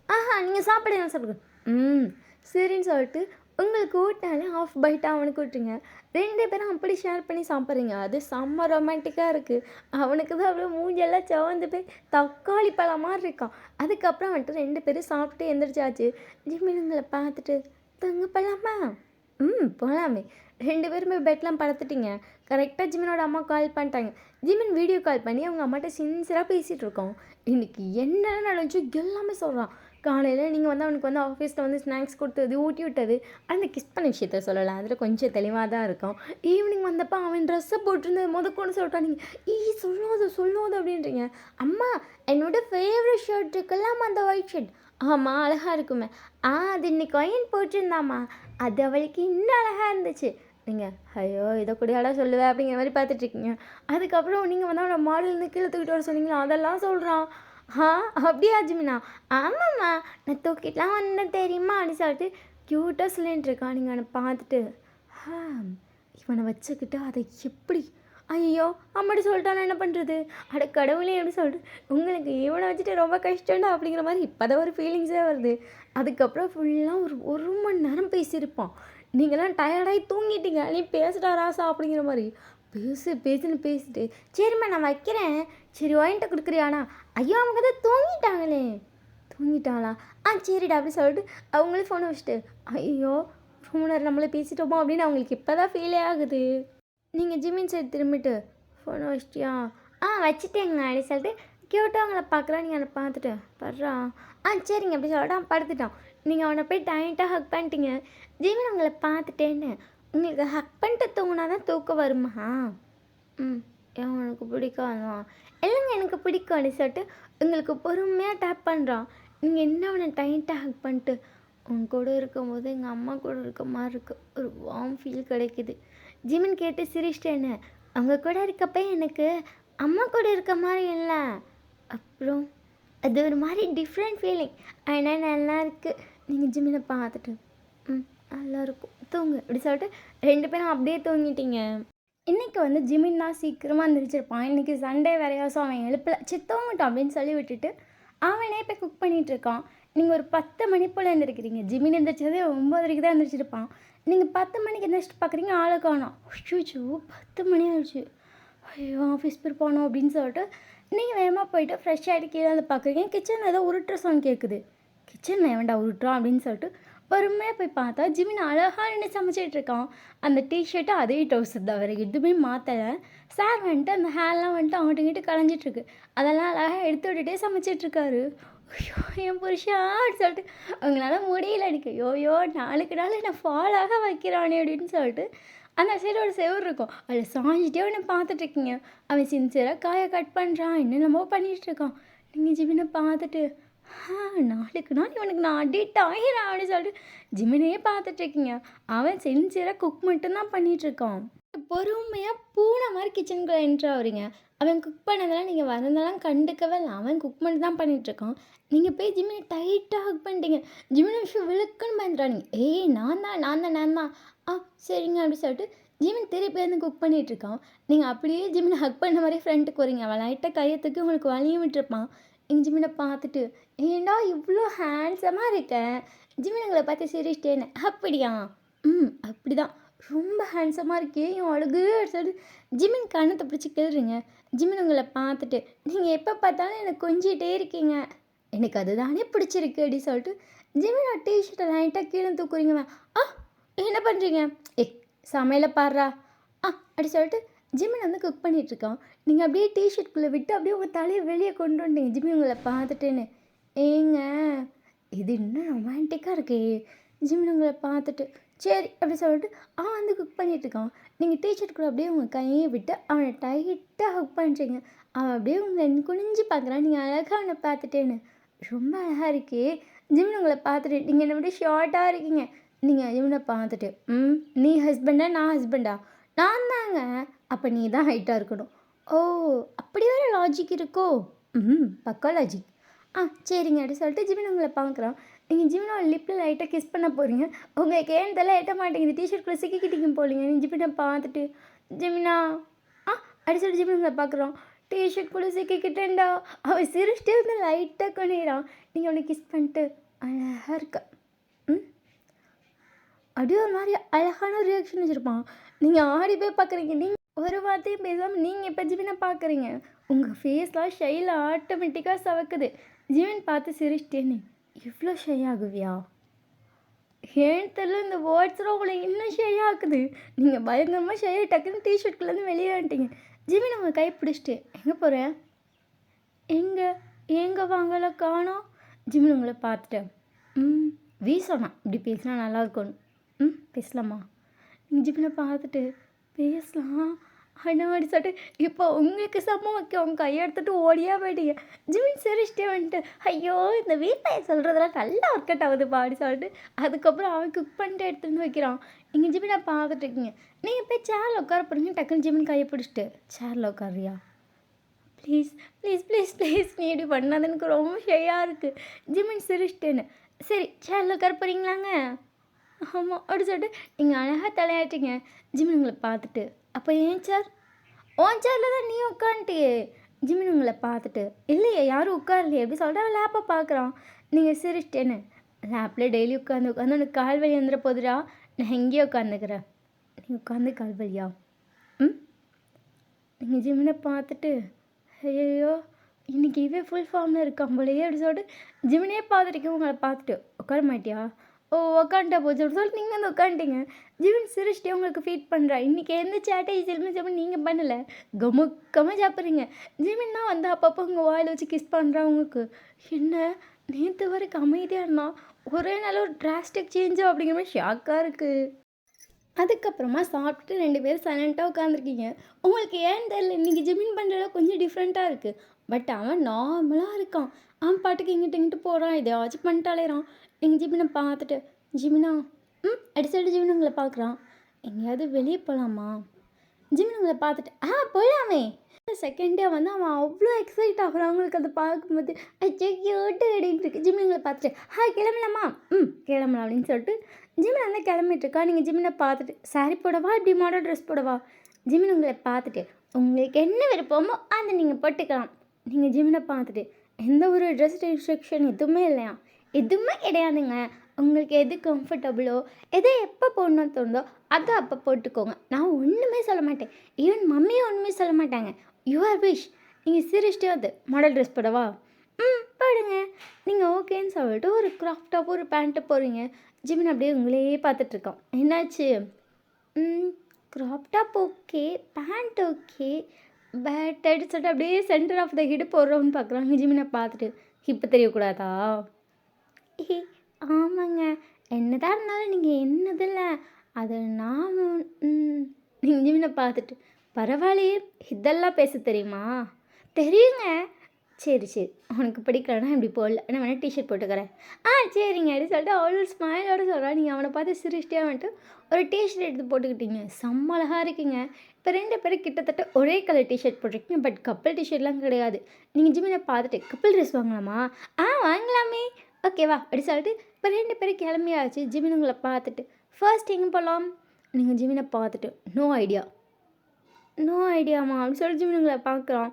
ஆஹா நீங்கள் சாப்பிடுங்க சாப்பிடுங்க ம் சரின்னு சொல்லிட்டு உங்களுக்கு ஊட்டினாலே ஆஃப் பைட்டாக அவனுக்கு விட்டுருங்க. 2 பேரும் அப்படி ஷேர் பண்ணி சாப்பிட்றீங்க. அது செம்ம ரொமான்டிக்காக இருக்குது. அவனுக்கு தான் அப்படியே மூஞ்செல்லாம் செவந்து போய் தக்காளி பழம் மாதிரி இருக்கான். அதுக்கப்புறம் வந்துட்டு 2 பேரும் சாப்பிட்டு எந்திரிச்சாச்சு. ஜிமினுங்களை பார்த்துட்டு தங்க போகலாமா? ம் போகலாமே. 2 பேருமே பெட்லாம் படுத்துட்டீங்க. கரெக்டாக ஜிமினோட அம்மா கால் பண்ணிட்டாங்க. ஜிமின் வீடியோ கால் பண்ணி அவங்க அம்மாட்ட சின்சியராக பேசிகிட்டு இருக்கோம். இன்றைக்கி என்ன நடந்துச்சோ எல்லாமே சொல்கிறான். காலையில் நீங்கள் வந்து அவனுக்கு வந்து ஆஃபீஸில் வந்து ஸ்நாக்ஸ் கொடுத்தது ஊட்டி விட்டது அந்த கிஸ் பண்ண விஷயத்த சொல்லலை. அதில் கொஞ்சம் தெளிவாக தான் இருக்கும். ஈவினிங் வந்தப்போ அவன் ட்ரெஸ்ஸை போட்டிருந்தது முதற்கொண்டு சொல்லிட்டான். நீங்கள் சொல்லாது அப்படின்றீங்க. அம்மா என்னோடய ஃபேவரட் ஷர்ட் இருக்குல்லாம் அந்த ஒயிட் ஷர்ட். ஆமாம் அழகாக இருக்குமே. அது இன்னைக்கு ஒயின் போட்டிருந்தாம்மா. அது அவளுக்கு இன்னும் அழகாக இருந்துச்சு. நீங்கள் ஐயோ இதை கூடயாடா சொல்லுவேன் அப்படிங்கிற மாதிரி பார்த்துட்ருக்கீங்க. அதுக்கப்புறம் நீங்கள் வந்து அவனை மாடலேருந்து கீழே தூக்கிட்டு வர சொன்னீங்களா அதெல்லாம் சொல்கிறான். ஆ அப்படியா ஜிமினா? ஆமாம்மா நான் தூக்கிட்டுலாம் வந்தேன் தெரியுமா அப்படின்னு சொல்லிட்டு க்யூட்டாக சொல்லிட்டு இருக்கான். நீங்கள் அவனை பார்த்துட்டு இவனை வச்சுக்கிட்டு அதை எப்படி ஐயோ அம்மாடி சொல்லிட்டானா என்ன பண்ணுறது? அட கடவுளே எப்படி சொல்லிட்டு உங்களுக்கு இவனை வச்சுட்டு ரொம்ப கஷ்டம்டா அப்படிங்கிற மாதிரி இப்போ தான் ஒரு ஃபீலிங்ஸே வருது. அதுக்கப்புறம் ஃபுல்லாக ஒரு மணி நேரம் பேசியிருப்பான். நீங்களாம் டயர்டாகி தூங்கிட்டீங்க. நீ பேசுடா ராசா அப்படிங்கிற மாதிரி பேசுன்னு பேசிட்டு சரிம்மா நான் வைக்கிறேன். சரி வாங்கிட்டு கொடுக்குறியாண்ணா? ஐயோ அவங்க தான் தூங்கிட்டாங்களா? சரிடா அப்படி சொல்லிட்டு அவங்களே ஃபோனை வச்சுட்டு ஐயோ ரொம்ப நேரம் நம்மளே பேசிட்டோமோ அப்படின்னு அவங்களுக்கு இப்போ தான் ஃபீலே ஆகுது. நீங்கள் ஜிமின் சைடு திரும்பிட்டு ஃபோனை வச்சிட்டியா? வச்சுட்டேங்க அப்படி சொல்லிட்டு க்யூட்டாக அவங்கள பார்க்குறான். நீங்கள் அதை பார்த்துட்டு படுறா. சரிங்க அப்படி சொல்லிட்டு அவன் படுத்துட்டான். நீங்கள் அவனை போய் டைட்டாக ஹக் பண்ணிட்டீங்க. ஜிமின் உங்களை பார்த்துட்டேன்னு உங்களுக்கு ஹக் பண்ணிட்டு தூங்கினா தான் தூக்கம் வருமா? ஏன் உனக்கு பிடிக்காதா? இல்லைங்க எனக்கு பிடிக்கும் அப்படி சொல்லிட்டு உங்களுக்கு பொறுமையாக டேப் பண்ணுறான். நீங்கள் என்ன அவனை டைட்டாக ஹக் பண்ணிட்டு உன் கூட இருக்கும்போது எங்கள் அம்மா கூட இருக்க மாதிரி இருக்குது. ஒரு வார்ம் ஃபீல் கிடைக்குது. ஜிமின் கேட்டு சிரிச்சிட்டேன்னு அவங்க கூட இருக்கப்போ எனக்கு அம்மா கூட இருக்க மாதிரி இல்லை. அப்புறம் அது ஒரு மாதிரி டிஃப்ரெண்ட் ஃபீலிங். ஆனால் நல்லா இருக்குது. நீங்கள் ஜிமினை பார்த்துட்டு நல்லாயிருக்கும் தூங்கு அப்படி சொல்லிட்டு 2 பேரும் அப்படியே தூங்கிட்டீங்க. இன்றைக்கி வந்து ஜிமின் தான் சீக்கிரமாக எழுந்திரிச்சிருப்பான். இன்றைக்கி சண்டே வேறையா, ஸோ அவன் எழுப்பல தூங்கட்டும் அப்படின்னு சொல்லி விட்டுட்டு அவனே போய் குக் பண்ணிகிட்ருக்கான். நீங்கள் ஒரு 10 மணி போல் எழுந்திருக்கிறீங்க. ஜிமின் எழுந்திரிச்சதே 9:30 தான் எழுந்திரிச்சிருப்பான். நீங்கள் 10 மணிக்கு எழுந்திரிச்சிட்டு பார்க்குறீங்க ஆளை காணோம். அச்சோ 10 மணி ஆயிடுச்சு. ஐயோ ஆஃபீஸ் போயிருப்பானோ அப்படின்னு சொல்லிட்டு நீங்கள் வேகமாக போயிட்டு ஃப்ரெஷ் ஆகிட்டு கீழே வந்து பார்க்குறீங்க. கிச்சனில் ஏதோ உருட்டுற சவுண்ட் கேட்குது. கிச்சனில் வேண்டாம் உருட்டுறான் அப்படின்னு சொல்லிட்டு பொறுமையாக போய் பார்த்தா ஜிமின் அழகாக நின்று சமைச்சிட்ருக்கான். அந்த டிஷர்ட்டு அதே ட்ரௌசர் தான், வேறு எதுவுமே மாற்றலை. சார் வந்துட்டு அந்த ஹேர்லாம் வந்துட்டு அவங்ககிட்ட இங்கிட்டு களைஞ்சிட்ருக்கு. அதெல்லாம் அழகாக எடுத்து விட்டுட்டே சமைச்சிட்ருக்காரு. ஐயோ என் புருஷா அப்படின்னு சொல்லிட்டு அவங்களால முடியல அடிக்க. யோயோ நாளுக்கு நாள் நான் ஃபாலாக வைக்கிறானே அப்படின்னு சொல்லிட்டு அந்த சைடு ஒரு செவுரு இருக்கும். அதில் சாஞ்சிட்டே அவனை பார்த்துட்ருக்கீங்க. அவன் சின்சியராக காயை கட் பண்ணுறான், என்னென்னமோ பண்ணிகிட்ருக்கான். நீங்கள் ஜிமினை பார்த்துட்டு நாளுக்கு நாள் இவனுக்கு நான் அடிக்ட் ஆகிறேன் அப்படின்னு சொல்லிட்டு ஜிமினையே பார்த்துட்ருக்கீங்க. அவன் சின்சியராக குக் மட்டும்தான் பண்ணிகிட்ருக்கான். பொறுமையாக பூனை மாதிரி கிச்சனுக்குள்ளே என்ட்ரு ஆகுறீங்க. அவன் குக் பண்ணதெல்லாம் நீங்கள் வரதெல்லாம் கண்டுக்கவே இல்லை. அவன் குக் மட்டும் தான் பண்ணிகிட்ருக்கான். நீங்கள் போய் ஜிமினை டைட்டாக ஹக் பண்ணிட்டீங்க. ஜிமினை விஷயம் விழுக்குன்னு பயந்துறானுங்க. நான் தான் சரிங்க அப்படி சொல்லிட்டு ஜிமின் திருப்பி வந்து குக் பண்ணிகிட்ருக்கான். நீங்கள் அப்படியே ஜிமினை ஹக் பண்ண மாதிரி ஃப்ரெண்டுக்கு வரீங்க. அவன் லைட்டாக கையை தூக்கி உங்களுக்கு வலியும் விட்டுருப்பான். எங்கள் ஜிமினை பார்த்துட்டு ஏண்டா இவ்வளோ ஹேண்ட்ஸமாக இருக்கேன்? ஜிமினுங்களை பார்த்து சிரிச்சிட்டேன்னு. அப்படியா? அப்படி தான் ரொம்ப ஹேண்ட்ஸமாக இருக்கே என் அழகு சொல்லிட்டு ஜிமின் கண்ணத்தை பிடிச்சி கிளறீங்க. ஜிமின் உங்களை பார்த்துட்டு நீங்கள் எப்போ பார்த்தாலும் எனக்கு கொஞ்சிகிட்டே இருக்கீங்க, எனக்கு அதுதானே பிடிச்சிருக்கு அப்படி சொல்லிட்டு ஜிமினோட டிஷர்ட்டை லைட்டாக கீழே தூக்குறீங்க. என்ன பண்ணுறீங்க? சமையலை பாடுறா அப்படி சொல்லிட்டு ஜிமின் வந்து குக் பண்ணிகிட்ருக்கான். நீங்கள் அப்படியே டிஷர்ட்குள்ளே விட்டு அப்படியே உங்கள் தலையை வெளியே கொண்டு வந்துட்டீங்க. ஜிமின் உங்களை பார்த்துட்டேன்னு ஏங்க இது இன்னும் ரொமான்டிக்காக இருக்கே. ஜிமின் உங்களை பார்த்துட்டு சரி அப்படி சொல்லிட்டு அவன் வந்து குக் பண்ணிகிட்ருக்கான். நீங்கள் டிஷர்ட்குள்ளே அப்படியே உங்கள் கையை விட்டு அவனை டைட்டாக குக் பண்ணுறீங்க. அவன் அப்படியே உங்களை குனிஞ்சு பார்க்குறான். நீங்கள் அழகாக அவனை பார்த்துட்டேன்னு ரொம்ப அழகாக இருக்கே. ஜிமின் உங்களை பார்த்துட்டு நீங்கள் என்னை விட ஷார்ட்டாக இருக்கீங்க. நீங்கள் ஜிமினை பார்த்துட்டு நீ ஹஸ்பண்டா நான் ஹஸ்பண்டா? நான் தாங்க. அப்போ நீ தான் ஹைட்டாக இருக்கணும். ஓ அப்படி வேறு லாஜிக் இருக்கோ? பக்கா லாஜிக். சரிங்க அப்படி சொல்லிட்டு ஜிமின் உங்களை பார்க்குறான். நீங்கள் ஜிமினோட லிப்பில் லைட்டாக கிஸ் பண்ண போகிறீங்க. உங்களுக்கு ஏன்னு தெரியல எட்ட மாட்டேங்குது. டிஷர்ட்குள்ளே சிக்கிக்கிட்டீங்க போலீங்க. நீங்கள் ஜிமினை பார்த்துட்டு ஜிமினா அப்படி சொல்லிட்டு ஜிமின் உங்களை பார்க்குறோம். டிஷர்ட்குள்ளே சிக்கிக்கிட்டேன்டா. அவள் சிரிச்சிட்டே வந்து லைட்டாக கொண்டிறான். நீங்கள் அவனை கிஸ் பண்ணிட்டு அழகாக இருக்க. அப்படியே ஒரு மாதிரி அழகான ரியாக்ஷன் வச்சுருப்பான். நீங்கள் ஆடி போய் பார்க்குறீங்க. நீங்கள் ஒரு வார்த்தையும் பேசாமல் நீங்கள் இப்போ ஜிமினை பார்க்குறீங்க. உங்கள் ஃபேஸ்லாம் ஷையில் ஆட்டோமேட்டிக்காக சவக்குது. ஜிமின் பார்த்து சிரிச்சிட்டேன்னு இவ்வளோ ஷை ஆகுவியா? ஏன்னு தெரியல இந்த வேர்ட்ஸ்லாம் உங்களை இன்னும் ஷை ஆக்குது. நீங்கள் பயங்கரமாக ஷையை டக்குன்னு டிஷர்ட்குள்ளேருந்து வெளியே வந்துட்டீங்க. ஜிமின் உங்கள் கை பிடிச்சிட்டு எங்கே போகிறேன்? எங்கே வாங்கல காணோம்? ஜிமின் உங்களை பார்த்துட்டேன். வீசோண்ணா இப்படி பேசினா நல்லா இருக்கணும். பேசலாமா? நீங்கள் ஜிமினை பார்த்துட்டு பேசலாம் அண்ணாடி சொல்லிட்டு இப்போ உங்களுக்கு சம்ம வைக்க உங்கள் கையை எடுத்துகிட்டு ஓடியா போயிட்டீங்க. ஜிமின் சிரிச்சிட்டே வந்துட்டு ஐயோ இந்த வீப்பையை சொல்கிறதெல்லாம் நல்லா ஒர்க் அவுட் ஆகுதுப்பா அப்படி சொல்லிட்டு அதுக்கப்புறம் அவன் குக் பண்ணிட்டு எடுத்துகிட்டு வைக்கிறான். நீங்கள் ஜிமினை பார்த்துட்டு இருக்கீங்க. நீங்கள் போய் சேரில் உட்கார போகிறீங்க. டக்குன்னு ஜிமின் கையை பிடிச்சிட்டு சேரில் உட்காரியா? ப்ளீஸ் ப்ளீஸ் ப்ளீஸ் ப்ளீஸ் நீ இப்படி பண்ணாது எனக்கு ரொம்ப ஷையாக இருக்குது. ஜிமின் சிரிச்சிட்டேன்னு சரி சேரில் உட்கார போகிறீங்களாங்க? ஆமாம் அப்படி சொல்லிட்டு நீங்கள் அழகாக தலையாட்டிங்க. ஜிமின் உங்களை பார்த்துட்டு அப்போ ஏன் சார் ஓன் சேரில் தான் நீ உட்காந்துட்டியே. ஜிமின் உங்களை பார்த்துட்டு இல்லையே யாரும் உட்காரலையே எப்படி சொல்லிட்டு அவன் லேப்பை பார்க்குறான். நீங்கள் சிரிச்சிட்டேன்னு லேப்பில் டெய்லி உட்காந்து உனக்கு கால் வலி வந்துட போதுடா. நான் எங்கேயோ உட்காந்துக்கிறேன். நீ உட்காந்து கால் வலியா? நீங்கள் ஜிமினை பார்த்துட்டு ஐயோ இன்றைக்கி இதே ஃபுல் ஃபார்மில் இருக்கான் போலையே அப்படி சொல்லிட்டு ஜிமினே பார்த்துட்டு உங்களை பார்த்துட்டு உட்கார மாட்டியா? ஓ உக்காண்டா போச்சு அப்படி சொல்லிட்டு நீங்கள் வந்து உட்காந்துட்டீங்க. ஜிமின் சிரிச்சிட்டே உங்களுக்கு ஃபீட் பண்ணுறா. இன்றைக்கி எந்த சேட்டை சிலுமே சாப்பிட நீங்கள் பண்ணலை. கமுக்கமாக சாப்பிட்றீங்க. ஜிமின் தான் வந்து அப்பப்போ உங்கள் வாயில் வச்சு கிஸ் பண்ணுறா. உங்களுக்கு என்ன நேற்று வரைக்கும் அமைதியாக இருந்தான் ஒரே நாள் ஒரு டிராஸ்டிக் சேஞ்சோ அப்படிங்கிற மாதிரி ஷாக்காக இருக்குது. அதுக்கப்புறமா சாப்பிட்டு 2 பேரும் சைலண்ட்டாக உட்காந்துருக்கீங்க. உங்களுக்கு ஏன்னு தெரியல இன்றைக்கி ஜிமின் பண்ணுறதுல கொஞ்சம் டிஃப்ரெண்ட்டாக இருக்குது. பட் அவன் நார்மலாக இருக்கான். அவன் பாட்டுக்கு இங்கிட்டு போகிறான். எதையாச்சும் பண்ணிட்டாலேறான். நீங்கள் ஜிமினை பார்த்துட்டு ஜிமினா அடி சொல்லிட்டு ஜிமின் உங்களை பார்க்குறான். எங்கேயாவது வெளியே போகலாமா? ஜிமின் உங்களை பார்த்துட்டு போகலாமே. செகண்டே வந்து அவன் அவ்வளோ எக்ஸைட் ஆகிறான். அவங்களுக்கு அதை பார்க்கும்போது அச்சோ கேட்டு அப்படின்ட்டு இருக்கு. ஜிமின் உங்களை பார்த்துட்டு கிளம்பலாமா? கிளம்பலாம் அப்படின்னு சொல்லிட்டு ஜிமின் வந்து கிளம்பிட்டுருக்கா. நீங்கள் ஜிமினை பார்த்துட்டு சாரி போடவா இப்படி மாடல் ட்ரெஸ் போடவா? ஜிமின் உங்களை பார்த்துட்டு உங்களுக்கு என்ன விருப்பமோ அதை நீங்கள் போட்டுக்கலாம். நீங்கள் ஜிமினை பார்த்துட்டு எந்த ஒரு ட்ரெஸ் ரெஸ்ட்ரிக்ஷன் எதுவுமே இல்லையா? எதுவுமே கிடையாதுங்க. உங்களுக்கு எது கம்ஃபர்டபுளோ எதை எப்போ போடணும்னு தோணுதோ அதை அப்போ போட்டுக்கோங்க. நான் ஒன்றுமே சொல்ல மாட்டேன். ஈவன் மம்மியும் ஒன்றுமே சொல்ல மாட்டாங்க. Your wish. நீங்கள் சீரியஸ்டே அது மாடல் ட்ரெஸ் போடவா? போடுங்க. நீங்கள் ஓகேன்னு சொல்லிட்டு ஒரு க்ராப் டாப் ஒரு பேண்ட்டு போடுறீங்க. ஜிமின் அப்படியே உங்களையே பார்த்துட்ருக்கான். என்னாச்சு? Crop top okay, pant okay, பேட் அடி சொல்லிட்டு அப்படியே சென்டர் ஆஃப் த ஹிட் போடுறோன்னு பார்க்குறாங்க. ஜிமினை பார்த்துட்டு இப்போ தெரியக்கூடாதா? ஆமாங்க என்னதான் இருந்தாலும் நீங்கள் என்னதில்ல அது நான் நீங்கள் ஜிமினை பார்த்துட்டு பரவாயில்லையே இதெல்லாம் பேச தெரியுமா? தெரியுங்க. சரி உனக்கு பிடிக்கலன்னா இப்படி போடல நான் வேணால் டிஷர்ட் போட்டுக்கிறேன். சரிங்க அப்படி சொல்லிட்டு அவ்வளோ ஸ்மைலோடு சொல்கிறான். நீங்கள் அவனை பார்த்து சிரிச்சிட்டே வந்துட்டு ஒரு டிஷர்ட் எடுத்து போட்டுக்கிட்டீங்க. செம்ம அழகாக இருக்கீங்க. இப்போ 2 பேரும் கிட்டத்தட்ட ஒரே கலர் டிஷர்ட் போட்டிருக்கீங்க. பட் கப்பல் டிஷர்ட்லாம் கிடையாது. நீங்கள் ஜிமினை பார்த்துட்டு கப்பல் ட்ரெஸ் வாங்கலாமா? வாங்கலாமே. ஓகேவா அப்படி சொல்லிட்டு இப்போ 2 பேரும் கிளம்பியாச்சு. ஜிமின் உங்களை பார்த்துட்டு ஃபர்ஸ்ட் எங்கே போகலாம்? நீங்கள் ஜிமினை பார்த்துட்டு நோ ஐடியாமா அப்படி சொல்லிட்டு ஜிமின் உங்களை பார்க்குறான்.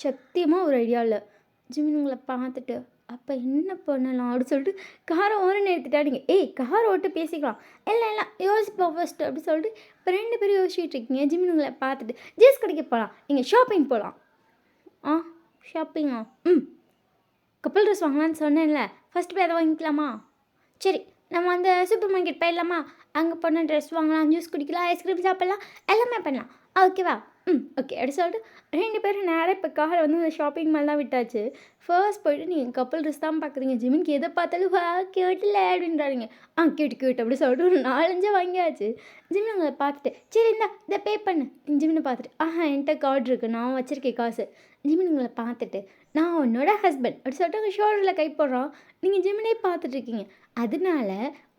சத்தியமாக ஒரு ஐடியா இல்லை. ஜிமின் உங்களை பார்த்துட்டு அப்போ என்ன பண்ணலாம் அப்படி சொல்லிட்டு காரை ஓரன்னு எடுத்துட்டா. நீங்கள் காரை ஓட்டு பேசிக்கலாம். இல்லை யோசிப்பா ஃபர்ஸ்ட் அப்படி சொல்லிட்டு இப்போ 2 பேரும் யோசிச்சுட்டு இருக்கீங்க. ஜிமின் உங்களை பார்த்துட்டு ஜூஸ் கடைக்கு போகலாம். நீங்கள் ஷாப்பிங் போகலாம். ஷாப்பிங்கா? கப்பல் ட்ரெஸ் வாங்கலான்னு சொன்னேன்ல. ஃபஸ்ட்டு போய் அதை வாங்கிக்கலாமா? சரி நம்ம அந்த சூப்பர் மார்க்கெட் போயிடலாமா? அங்கே போனால் ட்ரெஸ் வாங்கலாம், ஜூஸ் குடிக்கலாம், ஐஸ்கிரீம் சாப்பிட்லாம், எல்லாமே பண்ணலாம். ஓகேவா? ஓகே அப்படி சொல்லிட்டு 2 பேரும் நேரா இப்போ கார வந்து அந்த ஷாப்பிங் மால் தான் விட்டாச்சு. ஃபர்ஸ்ட் போயிட்டு நீங்க கப்புள் ட்ரெஸ் தான் பார்க்குறீங்க. ஜிமின்க்கு எத பார்த்தாலும் "வா கியூட்ல" அப்படின்றாருங்க. கியூட் கியூட் அப்படி சொல்லிட்டு ஒரு 4, 5 வாங்கியாச்சு. ஜிமின் உங்கள பார்த்துட்டு, "சரி இந்தா இத பே பண்ணு." ஜிமின பார்த்துட்டு, என்ட்ட கார்ட் இருக்கு. நான் வச்சிருக்கேன் காசு." ஜிமின் உங்கள பார்த்துட்டு, "நான் உன்னோட ஹஸ்பண்ட்." அப்படி சொல்லிட்டு உங்க ஷோல்டர்ல கை போடுறான். நீங்க ஜிமினே பார்த்துட்டு இருக்கீங்க. "அதனால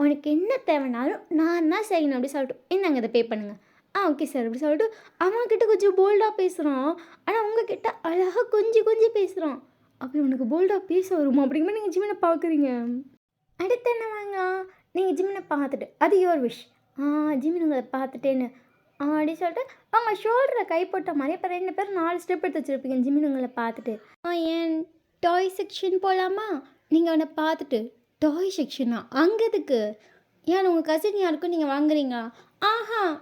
உனக்கு என்ன தேவைனாலும் நான் தான் செய்யணும்." அப்படி சொல்லிட்டு, "இந்தாங்க இத பே பண்ணுங்க." ஓகே சார் அப்படி சொல்லிட்டு அவன்கிட்ட கொஞ்சம் போல்டாக பேசுகிறான். ஆனால் உங்ககிட்ட அழகாக கொஞ்சி கொஞ்சி பேசுகிறான். அப்படி உனக்கு போல்டாக பேச வருமா அப்படிங்கிற நீங்கள் ஜிமினை பார்க்குறீங்க. அடுத்து என்ன வாங்கலாம்? நீங்கள் ஜிமினை பார்த்துட்டு அது யுவர் விஷ். ஜிமின் உங்களை பார்த்துட்டேன்னு அப்படி சொல்லிட்டு அவங்க ஷோல்டரில் கை போட்ட மாதிரி இப்போ 2 பேரும் 4 ஸ்டெப் எடுத்து வச்சுருப்பீங்க. ஜிமின் உங்களை பார்த்துட்டு என் டாய் செக்ஷன் போகலாமா? நீங்கள் அவனை பார்த்துட்டு டாய் செக்ஷனா அங்கே எதுக்கு? ஏன் உங்கள் கசின் யாருக்கும் நீங்கள் வாங்குறீங்களா?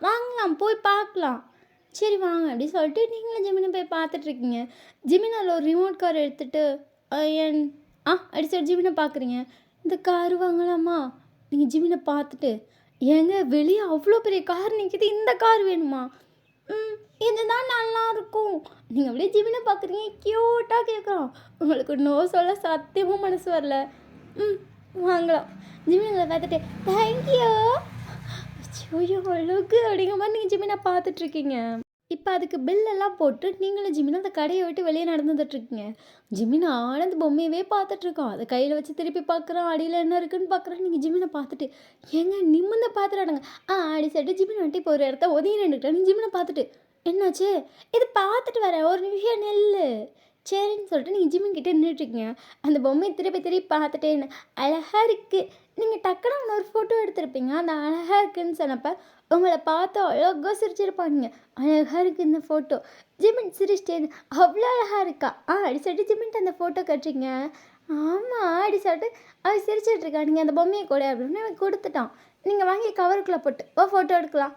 வாங்கலாம் போய் பார்க்கலாம். சரி வாங்க அப்படி சொல்லிட்டு நீங்களும் ஜிமினை போய் பார்த்துட்ருக்கீங்க. ஜிமினால் ஒரு ரிமோட் கார் எடுத்துகிட்டு என் அப்படி சொல்லி ஜிமினை பார்க்குறீங்க. இந்த கார் வாங்கலாமா? நீங்கள் ஜிமினை பார்த்துட்டு ஏங்க வெளியே அவ்வளோ பெரிய கார் நிற்கிது, இந்த கார் வேணுமா? இதுதான் நல்லாயிருக்கும். நீங்கள் அப்படியே ஜிமினை பார்க்குறீங்க. க்யூட்டாக கேட்குறோம். உங்களுக்கு நோ சொல்ல சத்தியமும் மனசு வரல. வாங்கலாம். ஜிமினை பார்த்துட்டு தேங்க்யூ. ஐயோ அழகு அப்படிங்கிற மாதிரி நீங்கள் ஜிமினை பார்த்துட்ருக்கீங்க. இப்போ அதுக்கு பில்லெல்லாம் போட்டு நீங்களும் ஜிமினும் அந்த கடையை விட்டு வெளியே நடந்துட்டுருக்கீங்க. ஜிமின் ஆனந்த் பொம்மையவே பார்த்துட்ருக்கோம். அதை கையில் வச்சு திருப்பி பார்க்குறோம். அடியில் என்ன இருக்குன்னு பார்க்குறோம். நீங்கள் ஜிமினை பார்த்துட்டு ஏங்க நிமிர்ந்து பார்த்துடாடுங்க. அடி சொல்லிட்டு ஜிமின் வந்துட்டு இப்போ ஒரு இடத்த ஒதுங்கி நின்றுக்கிட்டா. நீங்கள் ஜிமினை பார்த்துட்டு என்னாச்சு? இது பார்த்துட்டு வரேன் ஒரு நிமிஷம் நெல்லு. சரின்னு சொல்லிட்டு நீங்கள் ஜிம்மின்கிட்ட நின்றுட்டுருக்கீங்க. அந்த பொம்மையை திருப்பி பார்த்துட்டேன்னு அழகாக இருக்குது. நீங்கள் டக்குன்னு ஒன்று ஒரு ஃபோட்டோ எடுத்திருப்பீங்க. அந்த அழகாக இருக்குதுன்னு சொன்னப்போ உங்களை பார்த்து அழகாக சிரிச்சிருப்பாங்க. அழகாக இருக்குது இந்த ஃபோட்டோ. ஜிமின் சிரிச்சிட்டேன்னு அவ்வளோ அழகாக இருக்கா? அப்படி சொல்லிட்டு ஜிமின்ட்டு அந்த ஃபோட்டோ கட்டுறீங்க. ஆமாம் அப்படி சொல்லிட்டு அவள் சிரிச்சிட்ருக்கா. நீங்கள் அந்த பொம்மையை கூட அப்படின்னு எனக்கு கொடுத்துட்டான். நீங்கள் வாங்கி கவருக்குள்ளே போட்டு ஃபோட்டோ எடுக்கலாம்.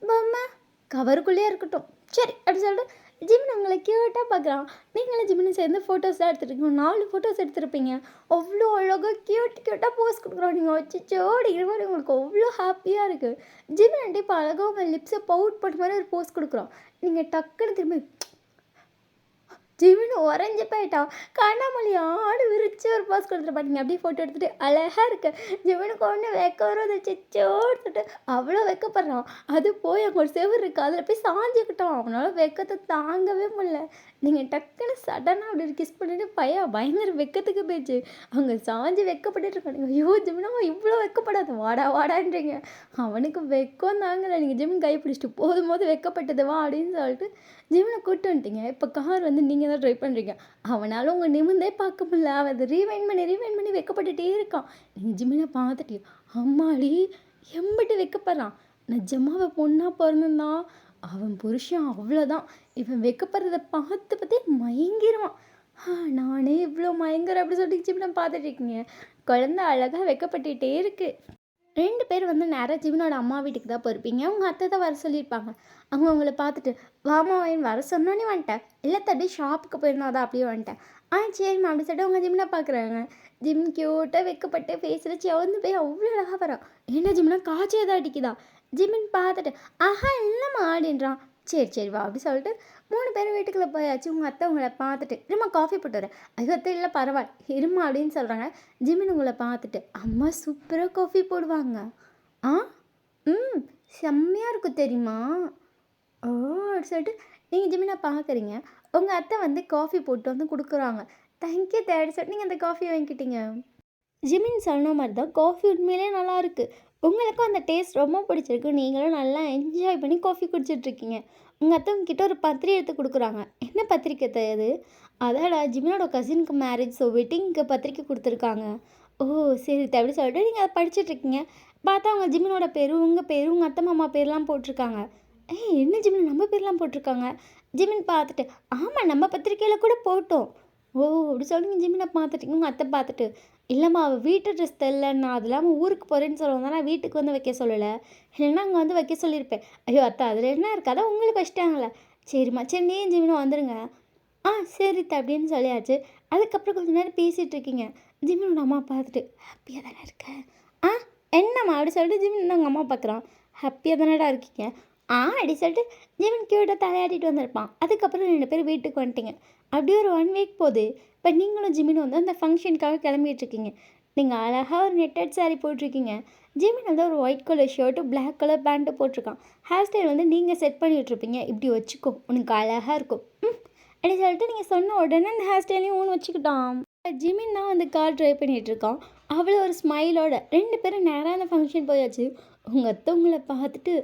பொம்மை கவருக்குள்ளேயே இருக்கட்டும். சரி அப்படி சொல்லிட்டு ஜிமின் உங்களை க்யூட்டாக பார்க்குறான். நீங்களும் ஜிமினும் சேர்ந்து ஃபோட்டோஸ்லாம் எடுத்துருக்கீங்க. 4 ஃபோட்டோஸ் எடுத்துருப்பீங்க. அவ்வளோ அழகாக க்யூட்டாக போஸ் கொடுக்குறோம். நீங்கள் வச்சுச்சோ அப்படிங்கிற மாதிரி உங்களுக்கு அவ்வளோ ஹாப்பியாக இருக்குது. ஜிமின் இப்போ அழகாக உங்கள் லிப்ஸை பவுட் பண்ண மாதிரி ஒரு போஸ் கொடுக்குறோம். நீங்கள் டக்குன்னு திரும்பி ஜிமின் உறைஞ்சி போயிட்டான். கண்ணாமொழி ஆடு விரிச்சு ஒரு போஸ் கொடுத்துருப்பா. நீங்கள் அப்படியே ஃபோட்டோ எடுத்துகிட்டு அழகாக இருக்கு. ஜிமினுக்கு ஒன்று வெக்க வரும். அதை சிச்சோ எடுத்துட்டு அவ்வளோ வெக்கப்படுறான். அது போய் அங்கே ஒரு செவர் இருக்குது, அதில் போய் சாஞ்சிக்கிட்டான். அவனால் வெக்கத்தை தாங்கவே முடியல. நீங்கள் டக்குன்னு சடனாக அப்படி கிஸ் பண்ணிட்டு பயங்கர வெக்கத்துக்கு போயிடுச்சு. அவங்க சாஞ்சி வெக்கப்பட்டு இருக்கானுங்க. ஐயோ ஜிமினா இவ்வளோ வெக்கப்படாது, வாடா வாடான்றீங்க. அவனுக்கு வெக்கம் தாங்கலை. நீங்கள் ஜிமின் கை பிடிச்சிட்டு போதும் வெக்கப்பட்டது வா அப்படின்னு சொல்லிட்டு ஜிமினை கூப்பிட்டு வந்துட்டீங்க. இப்போ கார் வந்து நீங்கள் தான் ட்ரை பண்ணுறீங்க. அவனால் உங்கள் நிமிர்ந்தே பார்க்க முடியல. அவன் அதை ரீவைண்ட் பண்ணி வெக்கப்பட்டுட்டே இருக்கான். நீங்கள் ஜிமினை பார்த்துட்டு அம்மாடி எம்பிட்டு வெக்கப்படுறான். நிஜமாக பொண்ணாக பிறந்திருந்தான் அவன் புருஷன் அவ்வளோதான். இவன் வெக்கப்படுறத பார்த்தே மயங்கிடுவான். நானே இவ்வளோ மயங்குறேன் அப்படி சொல்லிட்டு ஜிமினை பார்த்துட்டு இருக்கீங்க. குழந்தை அழகாக வெக்கப்பட்டுகிட்டே இருக்குது. 2 பேர் வந்து நேராக ஜிமினோட அம்மா வீட்டுக்கு தான் போயிருப்பீங்க. அவங்க அத்தை தான் வர சொல்லியிருப்பாங்க. அவங்க உங்களை பார்த்துட்டு வாமா வாயின் வர சொன்னோன்னே வந்துட்டேன். இல்லை தட்டி ஷாப்புக்கு போயிருந்தா அப்படியே வந்துட்டேன். சரிம்மா அப்படி சொல்லிட்டு அவங்க ஜிம்னா பார்க்குறாங்க. ஜிம் க்யூட்டாக வைக்கப்பட்டு ஃபேஸில் சிவந்து போய் அவ்வளோ அழகாக வரான். என்ன ஜிம்னா காய்ச்சி எதாவது அடிக்குதா? ஜிம்மின் பார்த்துட்டு இல்லைம்மா அப்படின்றான். சரி வா அப்படி சொல்லிட்டு 3 பேரும் வீட்டுக்குள்ளே போயாச்சு. உங்கள் அத்தை உங்களை பார்த்துட்டு இருமா காஃபி போட்டு வரேன். ஐயோ அத்தை இல்லை பரவாயில்ல இருமா அப்படின்னு சொல்கிறாங்க. ஜிம்மின் உங்களை பார்த்துட்டு அம்மா சூப்பராக காஃபி போடுவாங்க. செம்மையாக இருக்கும் தெரியுமா? அப்படி சொல்லிட்டு நீங்கள் ஜிமினை பார்க்குறீங்க. உங்கள் அத்தை வந்து காஃபி போட்டு வந்து கொடுக்குறாங்க. தேங்க்யூ தேடி சொல்லிட்டு நீங்கள் அந்த காஃபி வாங்கிக்கிட்டீங்க. ஜிமின் சொன்ன மாதிரி தான் காஃபி உண்மையிலே நல்லாயிருக்கு. உங்களுக்கும் அந்த டேஸ்ட் ரொம்ப பிடிச்சிருக்கு. நீங்களும் நல்லா என்ஜாய் பண்ணி காஃபி குடிச்சிட்ருக்கீங்க. உங்கள் அத்தை உங்ககிட்ட ஒரு பத்திரிக்கை எடுத்து கொடுக்குறாங்க. என்ன பத்திரிக்கை அது? அதாடா ஜிமினோட கசினுக்கு மேரேஜ், ஸோ வெட்டிங்க்கு பத்திரிக்கை கொடுத்துருக்காங்க. சரி அப்படி சொல்லிட்டு நீங்கள் அதை படிச்சுட்ருக்கீங்க. பார்த்தா அவங்க ஜிமினோட பேர், உங்கள் பேர், உங்கள் அத்தை மாமா பேர்லாம் போட்டிருக்காங்க. என்ன ஜிமின் நம்ம பேர்லாம் போட்டிருக்காங்க? ஜிமின் பார்த்துட்டு ஆமாம் நம்ம பத்திரிக்கையில் கூட போட்டோம். அப்படி சொல்லி ஜிமினை பார்த்துட்டு உங்கள் அத்தை பார்த்துட்டு இல்லைம்மா அவள் வீட்டு ட்ரெஸ் தெரியல, நான் அது இல்லாமல் ஊருக்கு போகிறேன்னு சொல்லுவாங்க. நான் வீட்டுக்கு வந்து வைக்க சொல்லலை, இல்லைன்னா அங்கே வந்து வைக்க சொல்லியிருப்பேன். ஐயோ அத்தை அதில் என்ன இருக்காதா உங்களுக்கு வச்சிட்டாங்களே. சரிம்மா சரி நீ ஜிமினும் வந்துடுங்க. சரி அப்படின்னு சொல்லியாச்சு. அதுக்கப்புறம் கொஞ்சம் நேரம் பேசிகிட்டு இருக்கீங்க. ஜிமினோட அம்மா பார்த்துட்டு ஹாப்பியாக தானே இருக்க? என்னம்மா அப்படி சொல்லிட்டு ஜிமின் அவங்க அம்மா பார்க்குறான். ஹாப்பியாக தானேடா இருக்கீங்க? அப்படி சொல்லிட்டு ஜிமின் க்யூட்டாக தலையாட்டிட்டு வந்திருப்பான். அதுக்கப்புறம் 2 பேரும் வீட்டுக்கு வந்துட்டீங்க. அப்படியே ஒரு 1 வீக் போகுது. இப்போ நீங்களும் ஜிமினும் வந்து அந்த ஃபங்க்ஷனுக்காக கிளம்பிட்டுருக்கீங்க. நீங்கள் அழகாக ஒரு நெட்டட் சாரீ போட்டிருக்கீங்க. ஜிமின் வந்து ஒரு white colour shirt black colour pant போட்டிருக்கான். ஹேர் ஸ்டைல் வந்து நீங்கள் செட் பண்ணிகிட்ருப்பீங்க. இப்படி வச்சுக்கோ உனக்கு அழகாக இருக்கும் அப்படி சொல்லிட்டு நீங்கள் சொன்ன உடனே அந்த ஹேர் ஸ்டைலையும் ஒன்று வச்சுக்கிட்டான். ஜிமின் தான் வந்து கார் ட்ரைவ் பண்ணிகிட்ருக்கான். அவ்வளோ ஒரு ஸ்மைலோட 2 பேரும் நேராக அந்த ஃபங்க்ஷன் போயாச்சு. உங்கள் அத்தை உங்களை பார்த்துட்டு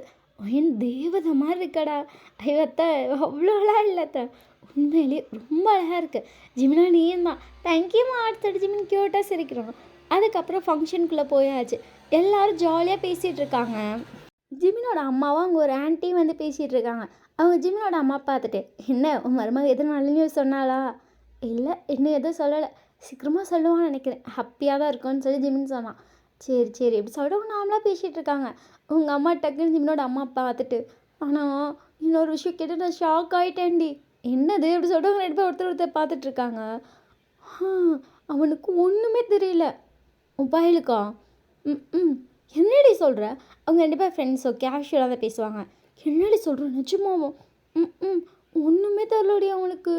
என் தேவதை மாதிரி இருக்கடா. ஐயோ அத்தை அவ்வளோலாம் இல்லை அத்தை, உண்மையிலேயே ரொம்ப அழகாக இருக்குது. ஜிமினா நீயும் தான். தேங்க்யூமா. அடுத்தது ஜிமின் க்யூட்டாக சிரிக்கிறோம். அதுக்கப்புறம் ஃபங்க்ஷனுக்குள்ளே போயாச்சு. எல்லோரும் ஜாலியாக பேசிகிட்டு இருக்காங்க. ஜிமினோட அம்மாவும் அங்கே ஒரு ஆன்ட்டி வந்து பேசிகிட்டு இருக்காங்க. அவங்க ஜிமினோட அம்மா பார்த்துட்டு, என்ன உன் மருமக எதுவும் நல்ல நியூஸ் சொன்னாலா? இல்லை இன்னும் எதுவும் சொல்லலை, சீக்கிரமாக சொல்லுவான்னு நினைக்கிறேன், ஹாப்பியாக தான் இருக்கும்னு சொல்லி ஜிமின் சொன்னான். சரி சரி இப்படி சொல்லிட்டு அவங்க நார்மலாக பேசிகிட்டு இருக்காங்க. உங்கள் அம்மா டக்குன்னு ஜிமினோட அம்மா பார்த்துட்டு, ஆனால் இன்னொரு விஷயம் கேட்டு நான் ஷாக் ஆகிட்டேன்டி. என்னது இப்படி சொல்லிட்டு அவங்க 2 பேர் ஒருத்தர் பார்த்துட்ருக்காங்க. அவனுக்கு ஒன்றுமே தெரியல. உன் பயலுக்கா? என்னடி சொல்கிற? அவங்க 2 பேர் ஃப்ரெண்ட்ஸோ கேஷுவலாக தான் பேசுவாங்க. என்னடி சொல்கிற நிஜமாவும்? ஒன்றுமே தெரியலடி அவனுக்கு.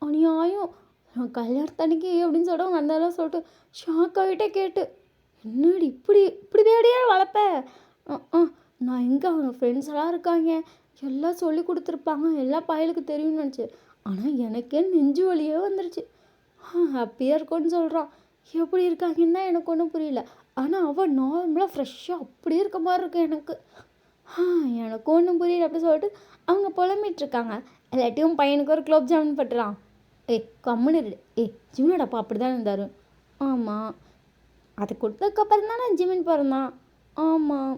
அநியாயம், நான் கல்யாணத்தன்னைக்கு அப்படின்னு சொல்லிட்டு அவங்க அந்தளவு சொல்லிட்டு ஷாக் ஆகிட்டே கேட்டு, என்னடி இப்படி இப்படி வேடியா வளர்ப்ப? நான் எங்கே, அவங்க ஃப்ரெண்ட்ஸ் எல்லாம் இருக்காங்க, எல்லாம் சொல்லி கொடுத்துருப்பாங்க, எல்லா பயலுக்கு தெரியும்னு நினச்சி. ஆனால் எனக்கே நெஞ்சு வலியே வந்துருச்சு. ஹாப்பியாக இருக்கும்னு சொல்கிறான். எப்படி இருக்காங்கன்னு தான் எனக்கு ஒன்றும் புரியல. ஆனால் அவள் நார்மலாக ஃப்ரெஷ்ஷாக அப்படியே இருக்க மாதிரி இருக்கு எனக்கு. எனக்கு ஒன்றும் புரியல அப்படி சொல்லிட்டு அவங்க புலம்பிகிட்ருக்காங்க. எல்லாட்டையும் பையனுக்கு ஒரு குலோப் ஜாமுன் பட்டுறான். கம்முன்னு இரு. ஜிமினோட அப்பா அப்படி தான் இருந்தார். ஆமாம், அது கொடுத்ததுக்கப்புறம் தான் நான் ஜிமின் பிறந்தான். ஆமாம்,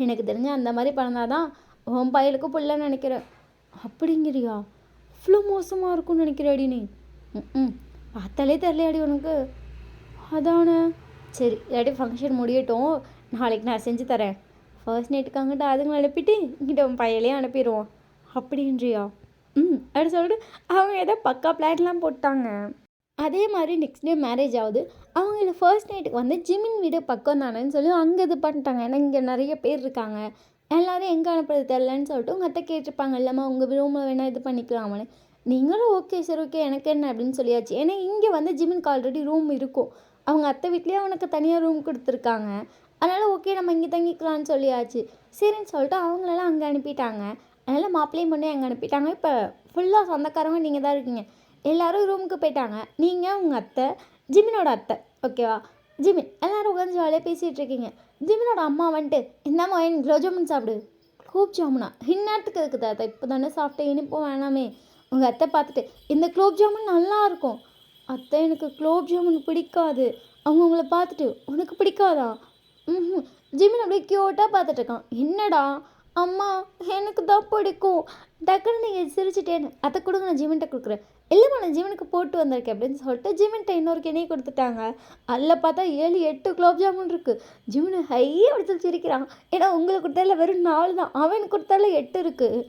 எனக்கு தெரிஞ்ச அந்த மாதிரி பிறந்தாதான் உன் பையலுக்கும் பிள்ளைன்னு நினைக்கிறேன். அப்படிங்கிறியா? அவ்வளோ மோசமாக இருக்கும்னு நினைக்கிறாடி நீ? பார்த்தாலே தெரியலையாடி உனக்கு? அதானே. சரி இல்லாட்டி ஃபங்க்ஷன் முடியட்டும், நாளைக்கு நான் செஞ்சு தரேன். ஃபர்ஸ்ட் நைட்டுக்கு அங்கிட்ட அதுங்களை அனுப்பிட்டு இங்கிட்ட உன் பையலையும் அனுப்பிடுவோம். அப்படின்றியா? அப்படி சொல்லிட்டு அவங்க ஏதோ பக்கா பிளான்லாம் போட்டாங்க. அதே மாதிரி நெக்ஸ்ட் டே மேரேஜ் ஆகுது. அவங்க ஃபர்ஸ்ட் நைட்டுக்கு வந்து ஜிமின் வீடு பக்கம் தானேன்னு சொல்லி அங்கே இது பண்ணிட்டாங்க. ஏன்னா இங்கே நிறைய பேர் இருக்காங்க, எல்லோரும் எங்கே அனுப்புறது தெரிலன்னு சொல்லிட்டு உங்கள் அத்தை கேட்டிருப்பாங்க, இல்லைம்மா உங்கள் ரூமில் வேணால் இது பண்ணிக்கலாமான்னு. நீங்களும் ஓகே சரி ஓகே எனக்கு என்ன அப்படின்னு சொல்லியாச்சு. ஏன்னா இங்கே வந்து ஜிமினுக்கு ஆல்ரெடி ரூம் இருக்கும். அவங்க அத்தை வீட்லேயே அவனுக்கு தனியாக ரூம் கொடுத்துருக்காங்க. அதனால் ஓகே நம்ம இங்கே தங்கிக்கலான்னு சொல்லியாச்சு. சரின்னு சொல்லிட்டு அவங்களெல்லாம் அங்கே அனுப்பிட்டாங்க. அதனால் மாப்பிள்ளையும் பொண்ணே அங்கே அனுப்பிட்டாங்க. இப்போ ஃபுல்லாக சொந்தக்காரங்க நீங்கள் தான் இருக்கீங்க. எல்லோரும் ரூமுக்கு போயிட்டாங்க. நீங்கள் உங்கள் அத்தை, ஜிமினோட அத்தை, ஓகேவா? ஜிமின் எல்லோரும் உட்காந்து ஜாலியாக பேசிகிட்டு இருக்கீங்க. ஜிமினோட அம்மா வந்துட்டு, இந்தாம்மா என் குலோப் ஜாமுன் சாப்பிடு. குலோப் ஜாமுனா? இந்நேரத்துக்கு இருக்குது அத்தை, இப்போ தானே சாப்பிட்டேன், இனிப்பும் வேணாமே. உங்கள் அத்தை பார்த்துட்டு, இந்த குலோப் ஜாமுன் நல்லாயிருக்கும். அத்தை எனக்கு குலோப் ஜாமுன் பிடிக்காது. அவங்க உங்களை பார்த்துட்டு, உனக்கு பிடிக்காதா? ஜிமின் அப்படியே க்யூட்டாக பார்த்துட்ருக்கான். என்னடா? அம்மா எனக்கு தான் பிடிக்கும். டக்குன்னு நீங்கள் சிரிச்சிட்டேன்னு, அத்தை கொடுங்க நான் ஜிமின்கிட்ட கொடுக்குறேன். இல்லைம்மா நான் ஜிமினுக்கு போட்டு வந்திருக்கேன் அப்படின்னு சொல்லிட்டு ஜிமின்கிட்ட இன்னொரு கெனியை கொடுத்துட்டாங்க. அதில் பார்த்தா 7-8 குலோப் ஜாமுன் இருக்குது. ஜிமின் ஹையே அப்படி சிரிக்கிறான். ஏன்னா உங்களுக்கு கொடுத்தால வெறும் 4 தான், அவனுக்கு கொடுத்தால 8 இருக்குது.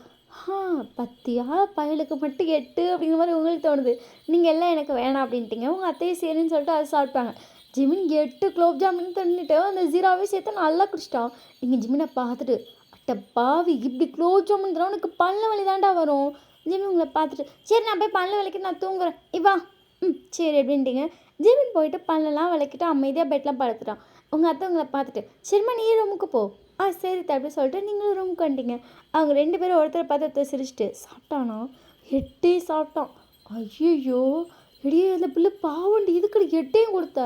பத்தியா பயலுக்கு மட்டும் 8 அப்படிங்கிற மாதிரி உங்களுக்கு தோணுது. நீங்கள் எல்லாம் எனக்கு வேணாம் அப்படின்ட்டீங்க. உங்கள் அத்தையை சரின்னு சொல்லிட்டு அதை சாப்பிட்டாங்க. ஜிமின் 8 குலோப் ஜாமுன் தண்ணிட்டு அந்த ஜீராவே சேர்த்து நல்லா குடிச்சிட்டான். நீங்கள் ஜிமினை பார்த்துட்டு, அட்ட பாவி இப்படி குலோப் ஜாமுன் தர உனக்கு பல்ல வலி தாண்டா வரும். ஜிமின் உங்களை பார்த்துட்டு, சரி நான் போய் பல்ல விளக்கி நான் தூங்குறேன் இவா. சரி அப்படின்ட்டிங்க. ஜிமின் போயிட்டு பல்லெல்லாம் விளக்கிட்டு அமைதியாக பெட்லாம் படுத்துட்டான். உங்கள் அத்தை உங்களை பார்த்துட்டு, சரிம்மா நீ ரூமுக்கு போ. சரி அப்படி சொல்லிட்டு நீங்களும் ரூமுக்கு வந்துட்டீங்க. அவங்க 2 பேரும் ஒருத்தரை பார்த்து ஒருத்தர் சிரிச்சிட்டு, சாப்பிட்டானா? 8 சாப்பிட்டான். ஐயோ எடியே அந்த பிள்ளை பாவண்டி, இதுக்கு 8 கொடுத்த?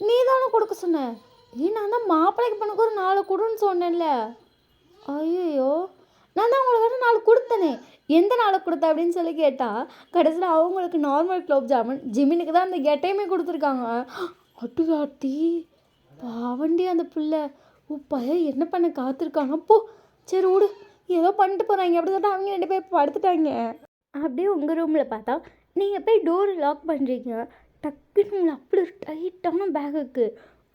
நீ தானே கொடுக்க சொன்ன? நான் தான் மாப்பிள்ளைக்கு பண்ணுக்கு ஒரு 4 கொடுன்னு சொன்னேன்ல. ஐயோ நான் தான் உங்களுக்கு 4 கொடுத்தனே, எந்த 4 கொடுத்த அப்படின்னு சொல்லி கேட்டால் கடைசியில் அவங்களுக்கு நார்மல் குலோப் ஜாமுன், ஜிமினுக்கு தான் அந்த 8 கொடுத்துருக்காங்க. அட்டுவாட்டி பாவண்டி அந்த பிள்ளை. பையன் என்ன பண்ண காத்திருக்காங்க போ. சரி விடு, ஏதோ பண்ணிட்டு போகிறாங்க அப்படி சொல்லிட்டு அவங்க 2 பேர் படுத்துட்டாங்க. அப்படியே உங்கள் ரூமில் பார்த்தா நீங்கள் போய் டோரை லாக் பண்ணுறீங்க. டக்குன்னு உங்களை அப்படி ஒரு டைட்டான பேகுக்கு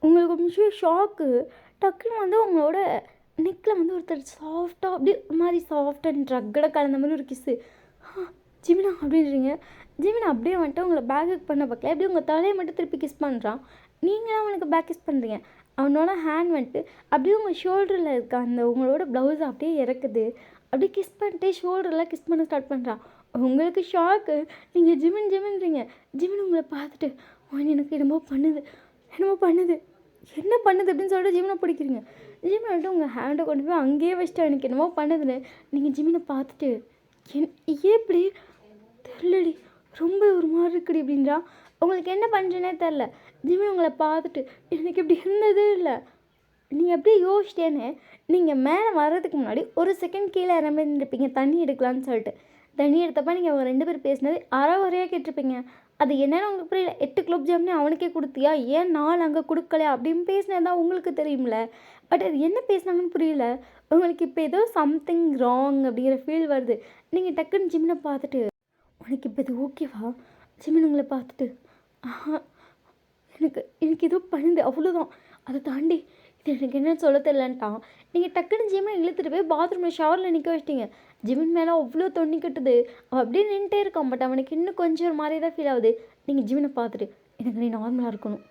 உங்களுக்கு ஒரு நிமிஷம் ஷாக்கு. டக்குன்னு வந்து உங்களோட நெக்கில் வந்து ஒருத்தர் சாஃப்டாக அப்படியே ஒரு மாதிரி சாஃப்ட் அண்ட் ட்ரக்கடை கலந்த மாதிரி ஒரு கிஸ்ஸு. ஜிமினா அப்படின்றீங்க. ஜிமினா அப்படியே வந்துட்டு உங்களை பேக்குக்கு பண்ண பார்க்கல, அப்படியே உங்கள் தலையை மட்டும் திருப்பி கிஸ் பண்ணுறான். நீங்களும் அவனுக்கு பேக் கிஸ் பண்ணுறீங்க. அவனோட ஹேண்ட் வந்துட்டு அப்படியே உங்கள் ஷோல்டரில் இருக்க அந்த உங்களோட ப்ளவுஸ் அப்படியே இறக்குது. அப்படியே கிஸ் பண்ணிட்டு ஷோல்டர்லாம் கிஸ் பண்ண ஸ்டார்ட் பண்ணுறான். உங்களுக்கு ஷாக்கு. நீங்கள் ஜிமின்றீங்க. ஜிமின் உங்களை பார்த்துட்டு எனக்கு என்னமோ பண்ணுது என்ன பண்ணுது அப்படின்னு சொல்லிட்டு ஜிமினை பிடிக்கிறீங்க. ஜிமின் வந்துட்டு உங்கள் ஹேண்டை கொண்டு போய் அங்கேயே வச்சுட்டு எனக்கு என்னமோ பண்ணுதுன்னு நீங்கள் ஜிமினை பார்த்துட்டு ஏன் இப்படி தெரியலடி ரொம்ப ஒரு மாதிரி இருக்குடி அப்படின்றா. உங்களுக்கு என்ன பண்ணுறேனே தெரில. ஜிமின் உங்களை பார்த்துட்டு எனக்கு இப்படி இருந்ததே இல்லை. நீங்கள் அப்படியே யோசிச்சிட்டேன்னு நீங்கள் மேலே வர்றதுக்கு முன்னாடி ஒரு செகண்ட் கீழே இறம்பிருப்பீங்க தண்ணி எடுக்கலான்னு சொல்லிட்டு. தண்ணி எடுத்தப்ப நீங்கள் அவங்க 2 பேர் பேசினது அரையாக கேட்டிருப்பீங்க. அது என்னென்னு உங்களுக்கு புரியல. 8 குலோப் ஜாமுனே அவனுக்கே கொடுத்தியா, ஏன் 4 அங்கே கொடுக்கலையா அப்படின்னு பேசினது தான் உங்களுக்கு தெரியும்ல. பட் அது என்ன பேசினாங்கன்னு புரியல. உங்களுக்கு இப்போ ஏதோ சம்திங் ராங் அப்படிங்கிற ஃபீல் வருது. நீங்கள் டக்குன்னு ஜிமினை பார்த்துட்டு உனக்கு இப்போ இது ஓகேவா? ஜிமின் உங்களை பார்த்துட்டு எனக்கு ஏதோ பண்ணுது அவ்வளோதான், அதை தாண்டி இது எனக்கு என்னன்னு சொல்ல தெரியலன்ட்டான். நீங்கள் டக்குன்னு ஜிமினை இழுத்துட்டு போய் பாத்ரூமில் ஷவரில் நிற்க வச்சிட்டிங்க. ஜிமின் மேலே அவ்வளோ தொண்ணி கட்டுது. அவன் அப்படியே நின்றுட்டே இருக்கான். பட் அவனுக்கு இன்னும் கொஞ்சம் ஒரு மாதிரி தான் ஃபீல் ஆகுது. நீங்கள் ஜிமினை பார்த்துட்டு எனக்கு நீ நார்மலாக இருக்கணும்,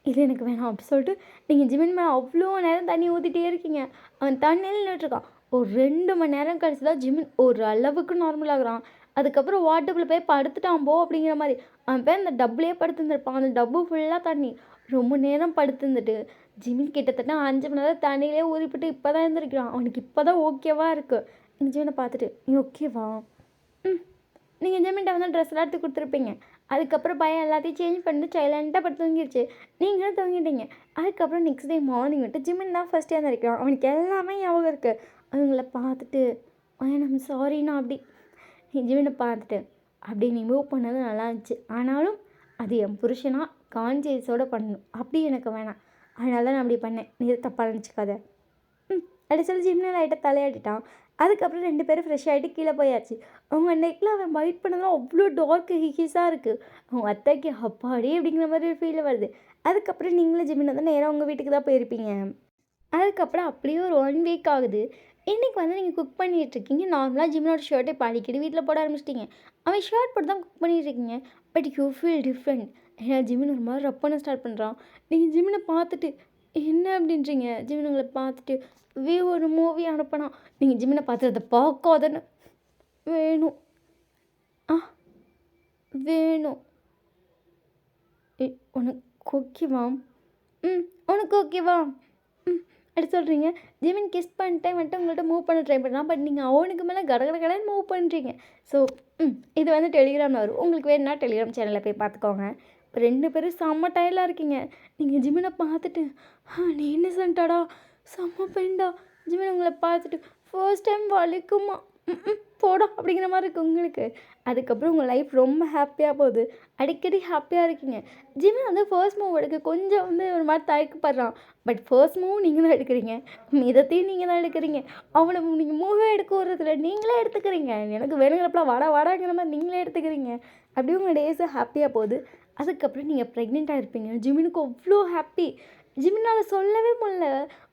இது எனக்கு வேணாம் அப்படி சொல்லிட்டு நீங்கள் ஜிமின் மேலே அவ்வளோ நேரம் தண்ணி ஊற்றிட்டே இருக்கீங்க. அவன் தண்ணியில் நின்றுட்டுருக்கான். ஒரு 2 மணி நேரம் கழிச்சு தான் ஜிமின் ஒரு அளவுக்கு நார்மலாகிறான். அதுக்கப்புறம் வாட்டருக்குள்ளே போய் படுத்துட்டான் போ அப்படிங்கிற மாதிரி. அவன் போய் அந்த டப்புலேயே படுத்துருந்துருப்பான். அந்த டப்பு ஃபுல்லாக தண்ணி. ரொம்ப நேரம் படுத்துருந்துட்டு ஜிமின் கிட்டத்தட்ட 5 மணி நேரம் தண்ணியிலே ஊறிப்பிட்டு இப்போ தான் இருந்திருக்கிறான். அவனுக்கு இப்போ தான் ஓகேவா இருக்குது. நீங்கள் ஜிமினை பார்த்துட்டு நீ ஓகேவா? நீங்கள் ஜிமின்ட்ட வந்து ட்ரெஸ்லாம் எடுத்து கொடுத்துருப்பீங்க. அதுக்கப்புறம் பையன் எல்லாத்தையும் சேஞ்ச் பண்ணிட்டு சைலண்ட்டாக படுத்து தூங்கிடுச்சு. நீங்களும் தூங்கிட்டீங்க. அதுக்கப்புறம் நெக்ஸ்ட் டே மார்னிங் வந்துட்டு ஜிமின் தான் ஃபஸ்ட் டே இருக்கிறான். அவனுக்கு எல்லாமே ஞாபகம் இருக்குது. அவங்கள பார்த்துட்டு நம்ம சாரிண்ணா அப்படி ஜிமினை பார்த்துட்டு அப்படி நீ மூவ் பண்ணது நல்லா இருந்துச்சு. ஆனாலும் அது என் புருஷனாக கான்சியஸோடு பண்ணணும், அப்படி எனக்கு வேணாம். அதனால தான் நான் அப்படி பண்ணேன், நீ தப்பாக நினச்சிக்காத. அப்படி சொல்லி ஜிமினை லைட்டாக தலையாடிட்டான். அதுக்கப்புறம் 2 பேரும் ஃப்ரெஷ் ஆகிட்டு கீழே போயாச்சு. அவங்க நெக்கில் அவன் பைட் பண்ணதெல்லாம் அவ்வளோ டார்க் ஹிஸாக இருக்குது. அவங்க அத்தைக்கு அப்பாடி அப்படிங்கிற மாதிரி ஒரு ஃபீல் வருது. அதுக்கப்புறம் நீங்களும் ஜிமின் வந்து நேராக உங்கள் வீட்டுக்கு தான் போயிருப்பீங்க. அதுக்கப்புறம் அப்படியே ஒரு 1 வீக் ஆகுது. இன்றைக்கி வந்து நீங்கள் குக் பண்ணிகிட்ருக்கீங்க. நார்மலாக ஜிமினோட ஷர்ட்டை இப்போ அடிக்கடி வீட்டில் போட ஆரம்பிச்சிட்டிங்க. அவன் ஷர்ட் போட்டு தான் குக் பண்ணிகிட்ருக்கீங்க. But you feel different. ஏன்னா ஜிமின் ஒரு மாதிரி ரப் பண்ண ஸ்டார்ட் பண்ணுறான். நீங்கள் ஜிமினை பார்த்துட்டு என்ன அப்படின்றீங்க. ஜிமின் உங்களை பார்த்துட்டு ஒரு மூவி அனுப்பினா நீங்கள் ஜிமினை பார்த்து அதை பார்க்காதன்னு வேணும் வேணும் உனக்கு ஓகேவா? உனக்கு ஓகேவா? அப்படி சொல்கிறீங்க. ஜிமின் கிஸ் பண்ணிட்டே வந்துட்டு உங்கள்கிட்ட மூவ் பண்ண ட்ரை பண்ணுறான். பட் நீங்கள் அவனுக்கு மேலே கடகடன்னு மூவ் பண்ணுறீங்க. ஸோ இது வந்து டெலிகிராமில் வரும். உங்களுக்கு வேணுன்னா டெலிகிராம் சேனலில் போய் பார்த்துக்கோங்க. இப்போ 2 பேரும் செம்ம டயர்டாக இருக்கீங்க. நீங்கள் ஜிமினை பார்த்துட்டு நீ இன்னசென்ட்டாடா, செம்ம பெயிண்டா. ஜிமின் உங்களை பார்த்துட்டு ஃபர்ஸ்ட் டைம் வலிக்குமா போடா அப்படிங்கிற மாதிரி இருக்குது உங்களுக்கு. அதுக்கப்புறம் உங்கள் லைஃப் ரொம்ப ஹாப்பியாக போகுது. அடிக்கடி ஹாப்பியாக இருக்கீங்க. ஜிமின் வந்து ஃபர்ஸ்ட் மூவ் எடுக்க கொஞ்சம் வந்து ஒரு மாதிரி தயக்கப்படுறான். பட் ஃபர்ஸ்ட் மூவ் நீங்கள் தான் எடுக்கிறீங்க, மிதத்தையும் நீங்கள் தான் எடுக்கிறீங்க. அவனை நீங்கள் மூவே எடுக்க விடுறதில்ல, நீங்களே எடுத்துக்கிறீங்க. எனக்கு வேணுங்கிறப்பலாம் வாடாங்கிற மாதிரி நீங்களே எடுத்துக்கிறீங்க. அப்படியே உங்கள் டேஸு ஹாப்பியாக போகுது. அதுக்கப்புறம் நீங்கள் ப்ரெக்னெண்ட்டாக இருப்பீங்க. ஜிமினுக்கு அவ்வளோ ஹாப்பி. ஜிமினால் சொல்லவே முடியல.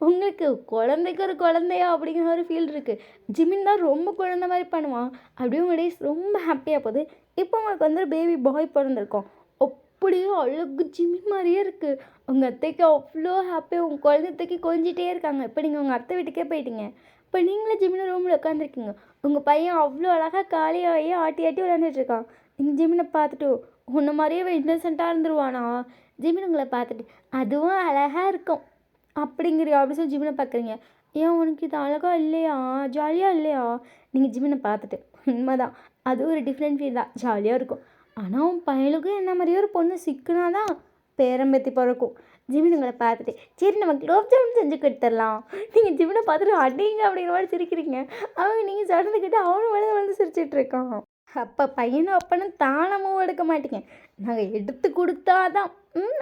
உங்களுக்கு குழந்தைக்கு ஒரு குழந்தையா அப்படிங்கிற மாதிரி ஃபீல் இருக்குது. ஜிமின் தான் ரொம்ப குழந்த மாதிரி பண்ணுவான். அப்படியே உங்கள் டேஸ் ரொம்ப ஹாப்பியாக போகுது. இப்போ உங்களுக்கு வந்து பேபி பாய் பிறந்திருக்கோம். அப்படியே அழகு ஜிமின் மாதிரியே இருக்குது. உங்கள் அத்தைக்கு அவ்வளோ ஹாப்பியாக உங்கள் குழந்தைக்கு கொஞ்சிட்டே இருக்காங்க. இப்போ நீங்கள் உங்கள் அத்தை வீட்டுக்கே போயிட்டீங்க. இப்போ நீங்களே ஜிமினை ரூமில் உட்காந்துருக்கீங்க. உங்கள் பையன் அவ்வளோ அழகாக காலியாகி ஆட்டி விளையாண்டுட்டுருக்கான். நீங்கள் ஜிமினை பார்த்துட்டு உன்ன மாதிரியே இன்னசென்ட்டாக இருந்துருவானா? ஜிமின் உங்களை பார்த்துட்டு அதுவும் அழகாக இருக்கும் அப்படிங்கிறியா அப்படி சொல்லி ஜிமினை பார்க்குறீங்க. ஏன் உனக்கு இது அழகாக இல்லையா, ஜாலியாக இல்லையா? நீங்கள் ஜிமினை பார்த்துட்டு உண்மைதான், அது ஒரு டிஃப்ரெண்ட் ஃபீல் தான், ஜாலியாக இருக்கும். ஆனால் உன் பையனுக்கும் என்ன மாதிரியே ஒரு பொண்ணு சிக்கினா தான் பேரம்பேத்தி பிறக்கும். ஜிமின் உங்களை பார்த்துட்டு சரி நம்ம குலோப் ஜாமுன் செஞ்சு கொடுத்துடலாம். நீங்கள் ஜிமினை பார்த்துட்டு அடிங்க அப்படிங்கிற மாதிரி சிரிக்கிறீங்க. அவங்க நீங்கள் சொல்கிறதுக்கிட்ட அவனும் வந்து சிரிச்சிட்ருக்கான். அப்போ பையனும் அப்பனும் தானே மூவ் எடுக்க மாட்டீங்க, நாங்கள் எடுத்து கொடுத்தா தான்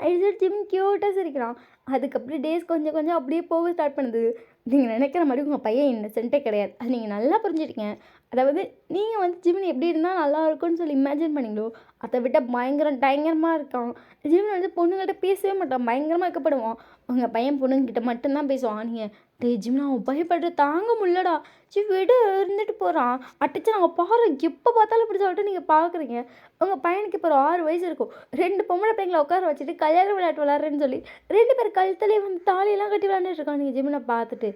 எடுத்துட்டு ஜிமின் க்யூட்டாக சிரிக்கிறான். அதுக்கப்புறம் டேஸ் கொஞ்சம் அப்படியே போக ஸ்டார்ட் பண்ணுது. நீங்கள் நினைக்கிற மாதிரி உங்கள் பையன் இன்னசென்ட்டே கிடையாது. அது நீங்கள் நல்லா புரிஞ்சுட்டீங்க. அதாவது நீங்கள் வந்து ஜிமின் எப்படி இருந்தால் நல்லா இருக்கும்னு சொல்லி இமேஜின் பண்ணிங்களோ அதை விட பயங்கரமாக இருக்கான். ஜிமின் வந்து பொண்ணுங்கள்கிட்ட பேசவே மாட்டான், பயங்கரமாக வைக்கப்படுவான். உங்கள் பையன் பொண்ணுங்கிட்ட மட்டும்தான் பேசுவான். நீங்கள் ஜிமின் அவன் பயப்படுற தாங்க முடியலடா, விடு இருந்துட்டு போகிறான் அட்டிச்சு நாங்கள் பாரு எப்போ பார்த்தாலும் இப்படி சொல்லிட்டு நீங்கள் பார்க்குறீங்க. உங்கள் பையனுக்கு இப்போ ஒரு 6 வயசு இருக்கும். 2 பொம்பளை பையங்களை உட்கார வச்சுட்டு கல்யாண விளையாட்டு விளாட்றேன்னு சொல்லி 2 பேர் கழுத்துலேயே வந்து தாலியெல்லாம் கட்டி விளையாண்டுட்டு இருக்கான். நீங்கள் ஜிமினை பார்த்துட்டு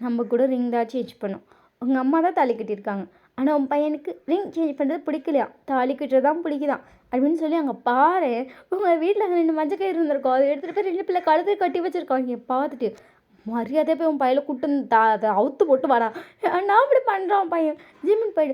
நம்ம கூட ரிங் தான் சேஞ்ச் பண்ணோம். உங்கள் அம்மா தான் தாலி கட்டியிருக்காங்க. ஆனால் உன் பையனுக்கு ரிங் சேஞ்ச் பண்ணுறது பிடிக்கலையா, தாலி கட்டுறது தான் பிடிக்குதான் அப்படின்னு சொல்லி அங்கே பாரு. உங்கள் வீட்டில் 2 மஞ்சள் கயிறு இருந்திருக்கோம், அதை எடுத்துகிட்டு போய் 2 பிள்ளை கழுத்தை கட்டி வச்சுருக்காங்க பார்த்துட்டு. மரியாதையாக போய் உன் பையில கூட்டு வந்து அதை அவுத்து போட்டு வாடா. நான் இப்படி பண்ணுறான் பையன். ஜிம்முன்னு போயிடு.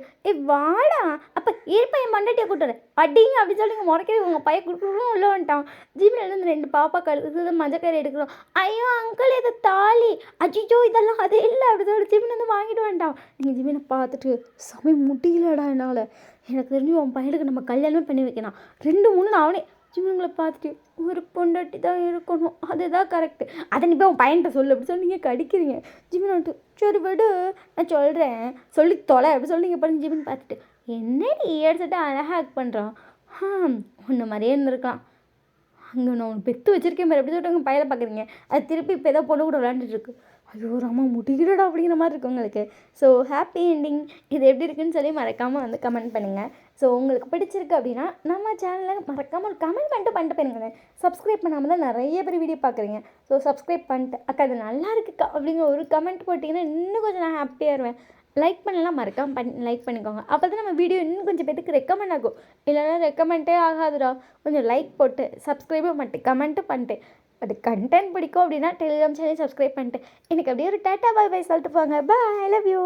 வாடா அப்போ பையன் மண்டட்டியை கூட்டுற அடிங்க அப்படின்னு சொல்லி இங்கே முறைக்கிறது. உங்கள் பையன் கொடுக்கணும் உள்ள வந்துட்டான். ஜிம்மிலேருந்து 2 பாப்பா கழுத்து மஞ்சக்கயிறு எடுக்கிறோம். ஐயோ அங்கிள் இது தாலி, அஜிஜோ இதெல்லாம் அது இல்லை அப்படி சொல்லி ஜிம்மிலேருந்து வாங்கிட்டு வந்துட்டான். நீங்கள் ஜிம்மினை பார்த்துட்டு சாமி முடியலடா என்னால், எனக்கு தெரிஞ்சு உன் பையனுக்கு நம்ம கல்யாணமே பண்ணி வைக்கலாம். 2 3 நான் அவனே ஜிம்முங்களை பார்த்துட்டு ஒரு பொண்டாட்டி தான் இருக்கணும், அதுதான் கரெக்டு, அதை நீ போய் உன் பையன்கிட்ட சொல்லு அப்படி சொல்லி நீங்கள் கடிக்கிறீங்க. ஜிமின் வந்துட்டு சரி விடு நான் சொல்கிறேன் சொல்லி தொலை அப்படி சொல்லி நீங்கள் பண்ணி ஜிமின் பார்த்துட்டு என்னடி எடுத்துட்டு அழகாக ஆக்ட் பண்ணுறான். உன்ன மாதிரியே இருந்திருக்கலாம், அங்கே நான் உன்னை பெற்று வச்சிருக்கேன் மாதிரி எப்படி சொல்லிட்டு உங்கள் பையனை பார்க்குறீங்க. அது திருப்பி இப்போ ஏதோ பொண்ணு கூட விளையாண்டுட்டு இருக்கு. ஐயோ ராமா முடிகிறடா அப்படிங்கிற மாதிரி இருக்கு உங்களுக்கு. ஸோ ஹாப்பி எண்டிங் இது எப்படி இருக்குன்னு சொல்லி மறக்காமல் வந்து கமெண்ட் பண்ணுங்கள். ஸோ உங்களுக்கு பிடிச்சிருக்கு அப்படின்னா நம்ம சேனலில் மறக்காமல் கமெண்ட் பண்ணிட்டு போயிருங்க. சப்ஸ்கிரைப் பண்ணாமல் தான் நிறைய பேர் வீடியோ பார்க்குறீங்க. ஸோ சப்ஸ்கிரைப் பண்ணிட்டு அக்கா அது நல்லா இருக்குக்கா அப்படிங்கிற ஒரு கமெண்ட் போட்டிங்கன்னா இன்னும் கொஞ்சம் நான் ஹாப்பியாக இருவேன். லைக் பண்ணலாம் மறக்காமல் லைக் பண்ணிக்கோங்க. அப்போ தான் நம்ம வீடியோ இன்னும் கொஞ்சம் பேருக்கு ரெக்கமெண்ட் ஆகும். இல்லைன்னா ரெக்கமெண்ட்டே ஆகாதுடா. கொஞ்சம் லைக் போட்டு சப்ஸ்கிரைபும் பண்ணிட்டு கமெண்ட்டும் பண்ணிட்டு அது கண்டென்ட் பிடிக்கும் அப்படின்னா டெலிகிராம் சேனல் சப்ஸ்கிரைப் பண்ணிட்டு எனக்கு அப்படியே ஒரு டாட்டா பாய் பாய் சொல்லிட்டு போங்க. பாய், ஐ லவ் யூ.